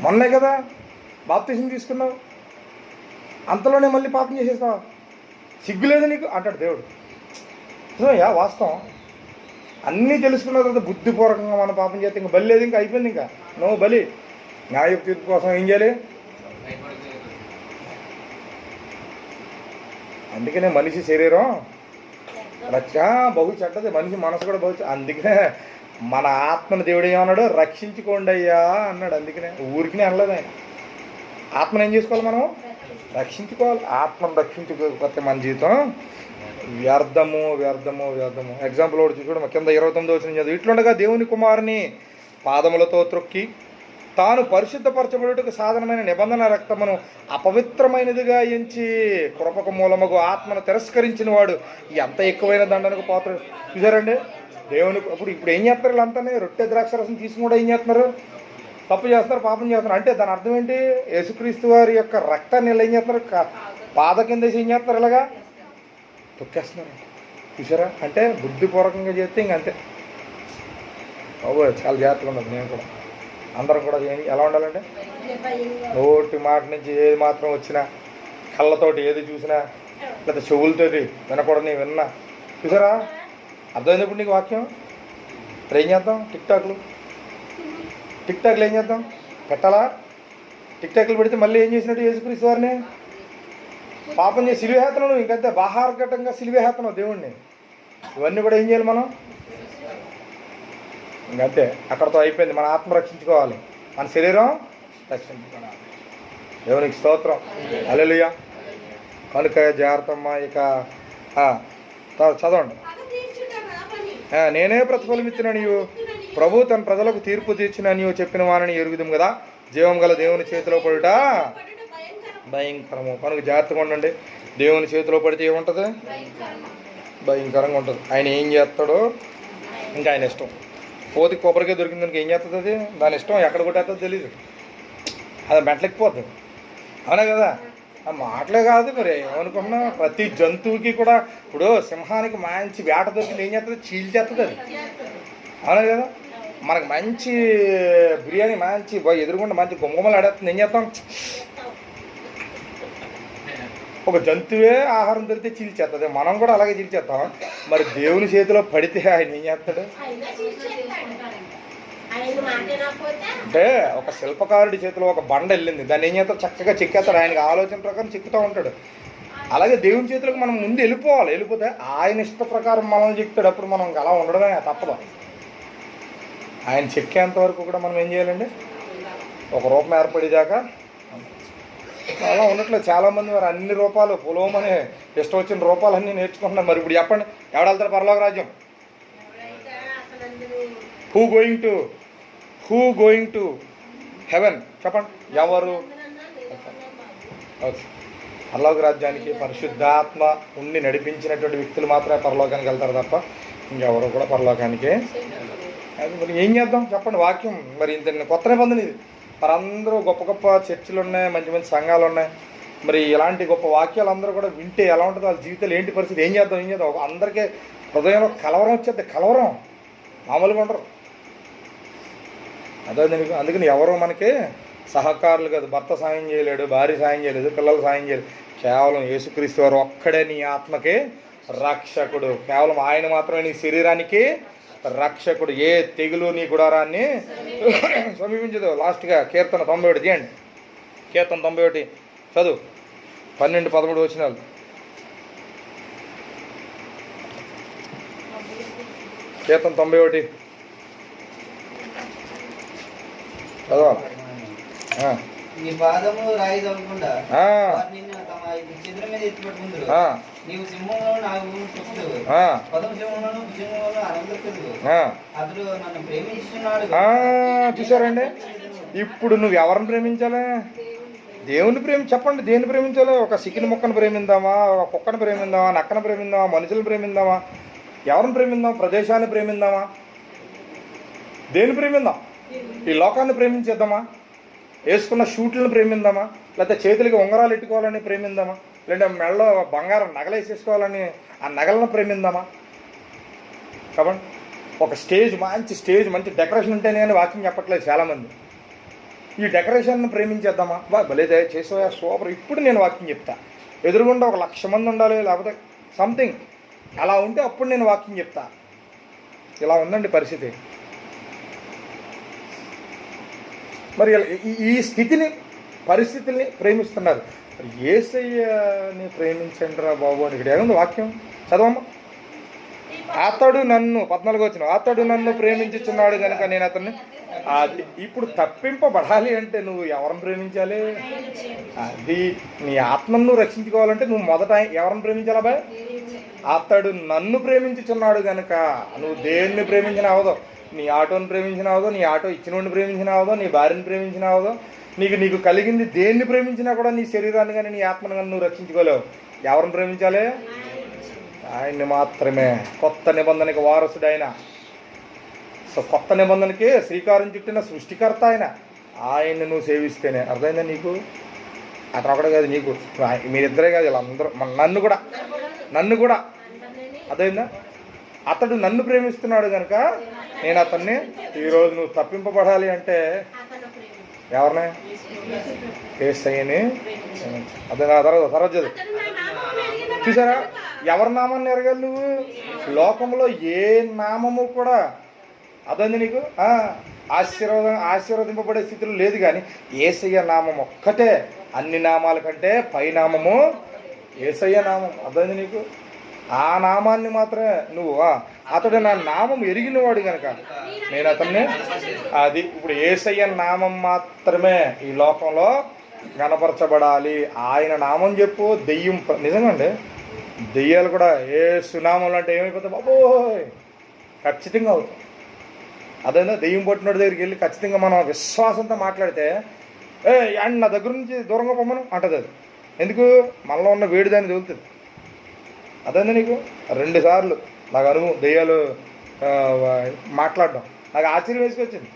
మొన్నే కదా బాప్తిసం తీసుకున్నావు, అంతలోనే మళ్ళీ పాపం చేసేస్తావా? సిగ్గులేదు నీకు అంటాడు దేవుడు. యా వాస్తవం. అన్నీ తెలుసుకున్న తర్వాత బుద్ధిపూర్వకంగా మనం పాపం చేస్తే ఇంకా బలి లేదు, ఇంకా అయిపోయింది. ఇంకా నువ్వు బలి న్యాయ తీర్పు కోసం ఏం చేయాలి? అందుకనే మనిషి శరీరం బహు చెడ్డది, మనిషి మనసు కూడా బహు. అందుకనే మన ఆత్మను దేవుడు ఏమన్నాడు? రక్షించుకోండి అయ్యా అన్నాడు. అందుకనే ఊరికినే అనలేదు ఆయన. ఆత్మను ఏం చేసుకోవాలి? మనం రక్షించుకోవాలి. ఆత్మను రక్షించుకోకపోతే మన జీవితం వ్యర్థము వ్యర్థము వ్యర్థము. ఎగ్జాంపుల్ ఒకటి చూడడం కింద 29వ వచనం చదువు. ఇట్లుండగా దేవుని కుమారుని పాదములతో త్రొక్కి తాను పరిశుద్ధపరచబడుటకు సాధనమైన నిబంధన రక్తమును అపవిత్రమైనదిగా ఎంచి కృపకు మూలముగు ఆత్మను తిరస్కరించిన వాడు ఎంత ఎక్కువైన దండనకు పాత్ర. చూసారండి, దేవుని ఇప్పుడు ఏం చేస్తారు? వీళ్ళంతానే రొట్టె ద్రాక్షరసం తీసుకుని కూడా ఏం చేస్తున్నారు? తప్పు చేస్తున్నారు, పాపం చేస్తున్నారు. అంటే దాని అర్థం ఏంటి? యేసుక్రీస్తు వారి యొక్క రక్తాన్ని వీళ్ళు ఏం చేస్తున్నారు? పాద కింద ఏం చేస్తున్నారు? ఇలాగా తొక్కేస్తున్నారు. చూసారా? అంటే బుద్ధిపూర్వకంగా చేస్తే ఇంకంతే. చాలా జాగ్రత్తగా ఉండదు. నేను కూడా అందరం కూడా ఎలా ఉండాలంటే నోటి మాట నుంచి ఏది మాత్రం వచ్చినా, కళ్ళతోటి ఏది చూసినా, లేదా చెవులతోటి వినకూడని విన్నా. చూసారా? అర్థమైనప్పుడు నీకు వాక్యం. ఇప్పుడు ఏం చేద్దాం? టిక్టాక్లు ఏం చేద్దాం? పెట్టాలా? టిక్టాక్లు పెడితే మళ్ళీ ఏం చేసినట్టు యేసుక్రీస్తు వారిని పాపం చేసి సిలివేహేతనం. ఇంకంతే, బాహార్ఘటంగా సిలివేహేతనం దేవుణ్ణి. ఇవన్నీ కూడా ఏం చేయాలి మనం? ఇంకంతే, అక్కడతో అయిపోయింది. మన ఆత్మ రక్షించుకోవాలి, మన శరీరం రక్షించుకోవాలి. దేవునికి స్తోత్రం, హల్లెలూయా. కనుక జాగ్రత్తమ్మా. ఇక చదవండి. నేనే ప్రతిఫలం ఇచ్చిన నీవు ప్రభు తన ప్రజలకు తీర్పు తీర్చిన నీవు చెప్పిన వారిని ఎరుగుదాం కదా. జీవం గల దేవుని చేతిలో పడుట భయంకరము. కనుక జాగ్రత్తగా ఉండండి. దేవుని చేతిలో పడితే ఏముంటుంది? భయంకరంగా ఉంటుంది. ఆయన ఏం చేస్తాడో ఇంకా ఆయన ఇష్టం. పోతి కొబ్బరికాయ దొరికింది దానికి ఏం చేస్తుంది? అది దాని ఇష్టం. ఎక్కడ కొట్టేస్తుందో తెలీదు. అది మెంటలెక్కిపోతుంది. అవునా కదా? ఆ మాటలే కాదు మరి ఏమనుకున్నా, ప్రతి జంతువుకి కూడా ఇప్పుడు సింహానికి మంచి వేట దొరికింది ఏం చేస్తుంది? చీల్చేస్తుంది అది. అవునా కదా? మనకు మంచి బిర్యానీ మంచి ఎదురుకుండా మంచి గుమ్మలు ఆడేస్తుంది, ఏం చేస్తాం? ఒక జంతువే ఆహారం దొరికితే చీల్చేస్తుంది, మనం కూడా అలాగే చీల్చేస్తాం. మరి దేవుని చేతిలో పడితే ఆయన ఏం చేస్తాడు? అంటే ఒక శిల్పకారుడి చేతిలో ఒక బండ వెళ్ళింది, దాన్ని ఏం చేస్తాడు? చక్కగా చెక్కేస్తాడు. ఆయనకి ఆలోచన ప్రకారం చెక్కుతూ ఉంటాడు. అలాగే దేవుని చేతులకు మనం ముందు వెళ్ళిపోవాలి. వెళ్ళిపోతే ఆయన ఇష్ట ప్రకారం మనల్ని చెక్తాడు. అప్పుడు మనం అలా ఉండడమే తప్పదు. ఆయన చెక్కేంత వరకు కూడా మనం ఏం చేయాలండి? ఒక రూపం ఏర్పడేదాకా అలా ఉండట్లేదు. చాలామంది మరి అన్ని రూపాలు పొలవమని ఇష్టం వచ్చిన రూపాలన్నీ నేర్చుకుంటున్నారు. మరి ఇప్పుడు చెప్పండి, ఎవడెళ్తారు పరలోక రాజ్యం? Who going to heaven? చెప్పండి, ఎవరు? ఓకే, పరలోక రాజ్యానికి పరిశుద్ధాత్మ ఉండి నడిపించినటువంటి వ్యక్తులు మాత్రమే పరలోకానికి వెళ్తారు తప్ప ఇంకెవరు కూడా పరలోకానికి. మరి ఏం చేద్దాం చెప్పండి? వాక్యం మరి ఇంత కొత్త నిబంధన ఇది. మరి అందరూ గొప్ప గొప్ప చర్చిలు ఉన్నాయి, మంచి మంచి సంఘాలు ఉన్నాయి. మరి ఇలాంటి గొప్ప వాక్యాలు అందరూ కూడా వింటే ఎలా ఉంటుంది? వాళ్ళ జీవితాలు ఏంటి పరిస్థితి? ఏం చేద్దాం? అందరికీ హృదయంలో కలవరం వచ్చేది. కలవరం మామూలుగా ఉండరు. అదే నీకు. అందుకని ఎవరు మనకి సహకారులు కాదు. భర్త సాయం చేయలేడు, భార్య సాయం చేయలేదు, పిల్లలు సాయం చేయలేదు. కేవలం యేసుక్రీస్తు వారు ఒక్కడే నీ ఆత్మకి రక్షకుడు. కేవలం ఆయన మాత్రమే నీ శరీరానికి రక్షకుడు. ఏ తెగులు నీ గుడారాన్ని సమీపించదు. లాస్ట్గా కీర్తన 91 తీయండి. కీర్తన 91 చదువు 12-13 వచనాలు. కీర్తన 91 చదవాలి. నీ పాదములు రాయి తవ్వకుండా నిన్ను తమ చేతుల మీద ఎత్తిపట్టుకుందరు. నీవు సింహంలో నాకు పుట్టుదువు, పదం సింహంలోను భుజంలోను అనంతరుదువు. అతడు నన్ను ప్రేమించున్నాడు. చూసారండి, ఇప్పుడు నువ్వు ఎవరిని ప్రేమించాలా? దేవుని చెప్పండి, దేన్ని ప్రేమించాలి? ఒక సిక్కిన మొక్కను ప్రేమిందామా, ఒక కుక్కను ప్రేమిందామా, నక్కను ప్రేమిందామా, మనుషులను ప్రేమిందామా, ఎవరిని ప్రేమిందాం? ప్రదేశాన్ని ప్రేమిందామా? దేన్ని ప్రేమిందాం? ఈ లోకాన్ని ప్రేమించేద్దామా? వేసుకున్న షూట్లను ప్రేమిందామా? లేకపోతే చేతులకి ఉంగరాలు ఎట్టుకోవాలని ప్రేమిందామా? లేదంటే మెడలో బంగారం నగలేసేసుకోవాలని ఆ నగలను ప్రేమిందామా? కాబట్టి ఒక మంచి డెకరేషన్ ఉంటేనే అని వాకింగ్ చెప్పట్లేదు చాలామంది. ఈ డెకరేషన్ను ప్రేమించేద్దామా? భలేదే చేసా సూపర్. ఇప్పుడు నేను వాకింగ్ చెప్తా. ఎదురుగుండా 1,00,000 మంది ఉండాలి, లేకపోతే సంథింగ్ అలా ఉంటే అప్పుడు నేను వాకింగ్ చెప్తా. ఇలా ఉందండి పరిస్థితి. మరి ఈ పరిస్థితుల్ని ప్రేమిస్తున్నారు. యేసయ్యని ప్రేమించండి రా బాబు అని ఇక్కడ ఏముంది వాక్యం? చదవమ్మా. అతడు నన్ను 14 వచ్చిన అతడు నన్ను ప్రేమించుచున్నాడు కనుక నేను అతన్ని. అది ఇప్పుడు తప్పింపబడాలి అంటే నువ్వు ఎవరిని ప్రేమించాలి? అది నీ ఆత్మను రక్షించుకోవాలంటే నువ్వు మొదట ఎవరిని ప్రేమించాలా బాయ్? అతడు నన్ను ప్రేమించుచున్నాడు కనుక. నువ్వు దేన్ని ప్రేమించిన అవదో, నీ ఆటోని ప్రేమించిన అవదో, నీ ఆటో ఇచ్చినోడిని ప్రేమించిన అవదో, నీ భార్యని ప్రేమించిన అవదో, నీకు కలిగింది దేన్ని ప్రేమించినా కూడా నీ శరీరాన్ని కానీ నీ ఆత్మను కానీ నువ్వు రక్షించుకోలేవు. ఎవరిని ప్రేమించాలి? ఆయన్ని మాత్రమే. కొత్త నిబంధనకి వారసుడు ఆయన. సో కొత్త నిబంధనకి శ్రీకారం చుట్టిన సృష్టికర్త ఆయన్ని నువ్వు సేవిస్తేనే. అర్థమైందా నీకు? అతను ఒకటే కాదు, నీకు మీరిద్దరే కాదు, వీళ్ళందరూ నన్ను కూడా అర్థమైందా? అతడు నన్ను ప్రేమిస్తున్నాడు కనుక నేను అతన్ని. ఈరోజు నువ్వు తప్పింపబడాలి అంటే ఎవరిని? యేసయ్యని. అదే నా తర్వాత చదువు. చూసారా, ఎవరి నామాన్ని ఎరగాలి నువ్వు? లోకంలో ఏ నామము కూడా అదండి నీకు ఆశీర్వదింపబడే స్థితిలో లేదు. కానీ యేసయ్య నామం ఒక్కటే అన్ని నామాల కంటే పైనామము యేసయ్య నామం. అదండి నీకు. ఆ నామాన్ని మాత్రమే నువ్వు. అతడు నా నామం ఎరిగినవాడు కనుక నేను అతన్ని. అది ఇప్పుడు యేసయ్య నామం మాత్రమే ఈ లోకంలో గణపరచబడాలి. ఆయన నామం చెప్పు. దెయ్యం నిజంగా అండి, దెయ్యాలు కూడా యేసునామంలో అంటే ఏమైపోతాయి బాబోయ్, ఖచ్చితంగా అవుతాం. అదేనా, దెయ్యం పట్టినోడి దగ్గరికి వెళ్ళి ఖచ్చితంగా మనం విశ్వాసంతో మాట్లాడితే అండ్ నా దగ్గర నుంచి దూరంగా పొమ్మను అంటది. అది ఎందుకు? మనలో ఉన్న వేడి దాన్ని తగులుతుంది. అదేందా నీకు 2 సార్లు నాకు అనుభవం దెయ్యాలు మాట్లాడడం. నాకు ఆశ్చర్యం వేసుకొచ్చింది.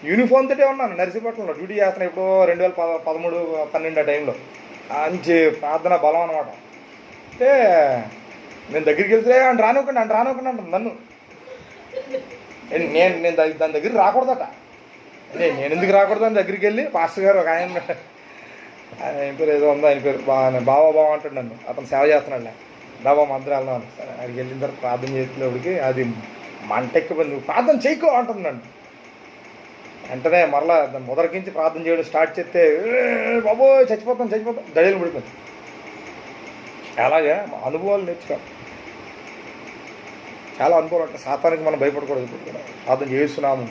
యూనిఫామ్ తోటే ఉన్నాను, నర్సీపట్నంలో డ్యూటీ చేస్తున్నాను. ఎప్పుడో 2013-12 టైంలో. మంచి ప్రార్థన బలం అనమాట. అంటే నేను దగ్గరికి వెళ్తే అని రానివ్వకండి అంటాను నన్ను. నేను దాని దగ్గరికి రాకూడదట. నేను ఎందుకు రాకూడదు అని దగ్గరికి వెళ్ళి పాస్టర్ గారు ఒక ఆయన పేరు ఏదో ఉందో, ఆయన పేరు బాబా అంటాడు నన్ను. అతను సేవ చేస్తున్నాడు. బాబా మంత్రి వెళ్దాం. సరే అక్కడికి వెళ్ళిన తర్వాత ప్రార్థన చేసేటప్పటికి అది మంటెక్కిపోయింది. నువ్వు ప్రార్థన చేయకో అంటున్నాను. వెంటనే మరలా దాన్ని మొదటికించి ప్రార్థన చేయడం స్టార్ట్ చేస్తే బాబో చచ్చిపోతాం దళీలు పడిపోయింది. అలాగే అనుభవాలు నేర్చుకోవాలి. చాలా అనుభవాలు అంటే సాతానికి మనం భయపడకూడదు. ఇప్పుడు కూడా ప్రార్థన చేస్తున్నాము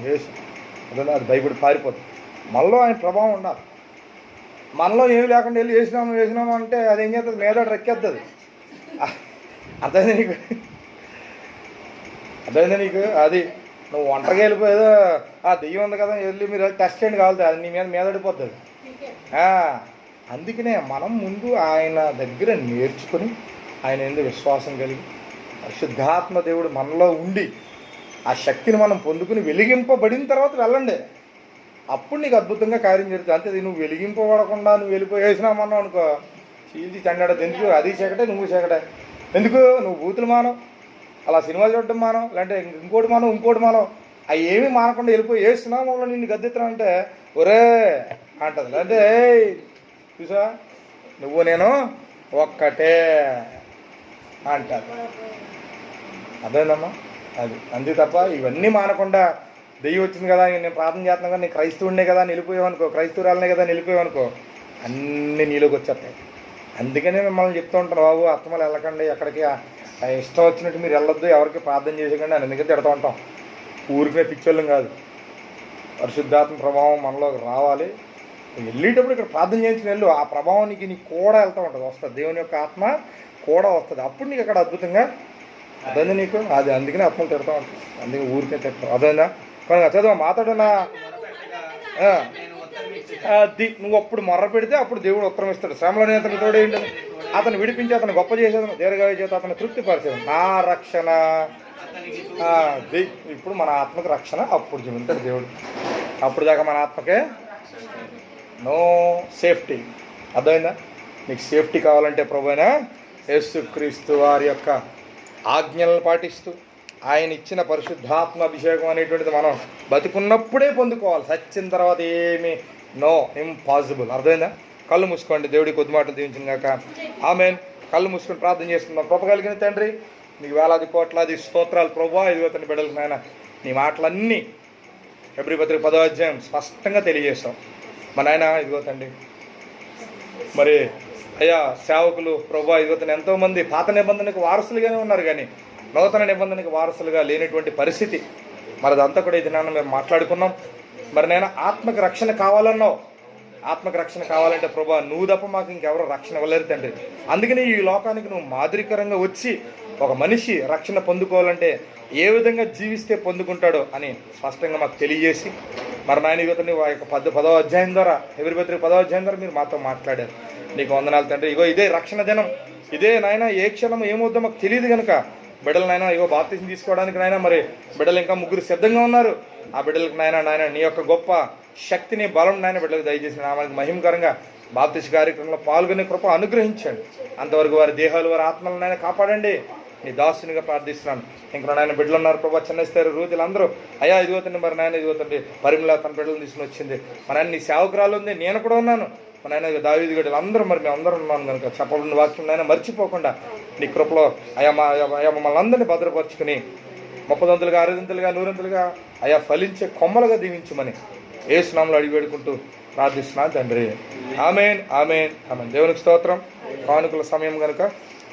అదే అది భయపడి పారిపోతుంది. మనలో ఆయన ప్రభావం ఉండాలి. మనలో ఏమి లేకుండా వెళ్ళి వేసినాము అంటే అది ఏం చేస్తుంది? మీద రెక్కేస్తుంది. అర్థమైంది నీకు? అది నువ్వు ఒంటరిగా వెళ్ళిపోయేదో దెయ్యం ఉంది కదా వెళ్ళి మీరు టెస్ట్ చేయండి కావాలి, అది నీ మీద పడిపోతుంది. అందుకనే మనం ముందు ఆయన దగ్గర నేర్చుకొని ఆయన ఎందుకు విశ్వాసం కలిగి పరిశుద్ధాత్మ దేవుడు మనలో ఉండి ఆ శక్తిని మనం పొందుకుని వెలిగింపబడిన తర్వాత వెళ్ళండి. అప్పుడు నీకు అద్భుతంగా కార్యం జరుగుతుంది. అంతే నువ్వు వెలిగింపబడకుండా నువ్వు వెళ్ళిపోయేసినామన్నావు అనుకో, చీల్చి చండాడదు. ఎందుకు? అది చీకటే, నువ్వు చీకటే. ఎందుకు? నువ్వు బూతులు మానవు, అలా సినిమాలు చూడడం మానవు, లేదంటే ఇంకోటి మానవు. అవి ఏమీ మానకుండా వెళ్ళిపోయి ఏ సునామంలో నిన్ను గద్దెత్తానంటే ఒరే అంటది. అంటే చూసా నువ్వు నేను ఒక్కటే అంటారు. అదేనమ్మా, అది అంతే తప్ప ఇవన్నీ మానకుండా దెయ్యం వచ్చింది కదా నేను ప్రార్థన చేస్తున్నాను కదా, నేను క్రైస్తవుడినే కదా నిలిపోయావనుకో, క్రైస్తవురాలనే కదా నిలిపోయావనుకో, అన్నీ నీలోకి వచ్చేస్తాయి. అందుకనే మిమ్మల్ని చెప్తూ ఉంటాను, బాబు అత్తమలు వెళ్ళకండి, ఎక్కడికి ఇష్టం వచ్చినట్టు మీరు వెళ్ళొద్దు, ఎవరికి ప్రార్థన చేసేకండి అని ఎందుకంటే తిడుతూ ఉంటాం. ఊరికే పిచ్చోళ్ళం కాదు, పరిశుద్ధాత్మ ప్రభావం మనలోకి రావాలి. వెళ్ళేటప్పుడు ఇక్కడ ప్రార్థన చేయించుకుని వెళ్ళు, ఆ ప్రభావం నీకు కూడా వెళ్తూ ఉంటుంది, వస్తుంది, దేవుని యొక్క ఆత్మ కూడా వస్తుంది. అప్పుడు నీకు అక్కడ అద్భుతంగా అదే నీకు అది. అందుకనే ఆత్మలు తిడతా ఉంటుంది, అందుకే ఊరికే తిడతాం. అదేనా కానీ చదువు మాట్లాడనా అది నువ్వు అప్పుడు మొర్ర పెడితే అప్పుడు దేవుడు ఉత్తరం ఇస్తాడు. శ్రమలోనే అతను తోడు ఏంటని అతను విడిపించి అతను గొప్ప చేసేదను, దీర్ఘాయు చేత అతను తృప్తిపరిచేది. నా రక్షణ అది ఇప్పుడు మన ఆత్మకి రక్షణ అప్పుడు చెబుతాడు దేవుడు. అప్పుడు దాకా మన ఆత్మకే నో సేఫ్టీ. అర్థమైందా? నీకు సేఫ్టీ కావాలంటే ప్రభువైన యేసుక్రీస్తు వారి యొక్క ఆజ్ఞలను పాటిస్తూ ఆయన ఇచ్చిన పరిశుద్ధాత్మ అభిషేకం అనేటువంటిది మనం బతికున్నప్పుడే పొందుకోవాలి. సచ్చిన తర్వాత ఏమీ నో ఇంపాసిబుల్. అర్థమైందా? కళ్ళు మూసుకోండి, దేవుడి కొద్ది మాటలు దీవించిన గాక. ఆమేన్. కళ్ళు మూసుకొని ప్రార్థన చేసుకుందాం. కృప కలిగిన తండ్రి, నీకు వేలాది కోట్లాది స్తోత్రాలు ప్రభువా. ఇదిగో తన బిడ్డలకు నాయన నీ మాటలన్నీ హెబ్రీ పత్రిక 10వ అధ్యాయం స్పష్టంగా తెలియజేస్తాం. మా నాయన ఇదిగో తండ్రి, మరి అయ్యా సేవకులు ప్రభువా ఇదిగో తను ఎంతోమంది పాత నిబంధనకు వారసులుగానే ఉన్నారు, కానీ నూతన నిబంధనకు వారసులుగా లేనటువంటి పరిస్థితి. మరి అదంతా కూడా ఇది నాన్న మేము మాట్లాడుకున్నాం. మరి నేను ఆత్మకు రక్షణ కావాలన్నావు. ఆత్మకు రక్షణ కావాలంటే ప్రభా నువ్వు తప్ప మాకు ఇంకెవరో రక్షణ ఇవ్వలేరు తండ్రి. అందుకని ఈ లోకానికి నువ్వు మాదిరికరంగా వచ్చి ఒక మనిషి రక్షణ పొందుకోవాలంటే ఏ విధంగా జీవిస్తే పొందుకుంటాడో అని స్పష్టంగా మాకు తెలియజేసి మరి నాయన యువతని ఆ యొక్క 10వ అధ్యాయం ద్వారా హెబ్రీ పత్రిక 10వ అధ్యాయం ద్వారా మీరు మాతో మాట్లాడారు. నీకు వందనాలు తండ్రి. ఇగో ఇదే రక్షణ దినం, ఇదే నాయన ఏ క్షణం ఏమవుద్దో మాకు తెలియదు కనుక బిడ్డలు నాయన ఇగో బాప్తిసం తీసుకోవడానికి నాయన మరి బిడ్డలు ఇంకా 3 సిద్ధంగా ఉన్నారు. ఆ బిడ్డలకు నాయన నీ యొక్క గొప్ప శక్తిని బలం నాయన బిడ్డలకు దయచేసిన నామానికి మహిమకరంగా బాప్తిస కార్యక్రమంలో పాల్గొనే కృప అనుగ్రహించండి. అంతవరకు వారి దేహాలు వారి ఆత్మలను నాయన కాపాడండి. నీ దాసునిగా ప్రార్థిస్తున్నాను. ఇంకా నాయన బిడ్డలు ఉన్నారు ప్రభా, చిన్నస్తారు రూతులు అందరూ అయ్యా ఇదిగోతండి మరి నాయన ఇదిగోతండి పరిమళ తన బిడ్డలను తీసుకుని వచ్చింది. మన ఆయన నీ సేవకురాలు ఉంది, నేను కూడా ఉన్నాను. మన ఆయన దావీదు గడ్డలు అందరూ మరి మేము అందరం ఉన్నాను కనుక చెప్పబడిన వాక్యం నాయన మర్చిపోకుండా నీ కృపలో అయ్యా మమ్మల్ని అందరినీ భద్రపరుచుకుని 30 60 100 అయ్యా ఫలించే కొమ్మలుగా దీవించమని యేసు నామములో అడిగి వేడుకుంటూ ప్రార్థిస్తున్నాను తండ్రి. ఆమేన్ ఆమేన్ ఆమేన్. దేవునికి స్తోత్రం. కానుకల సమయం కనుక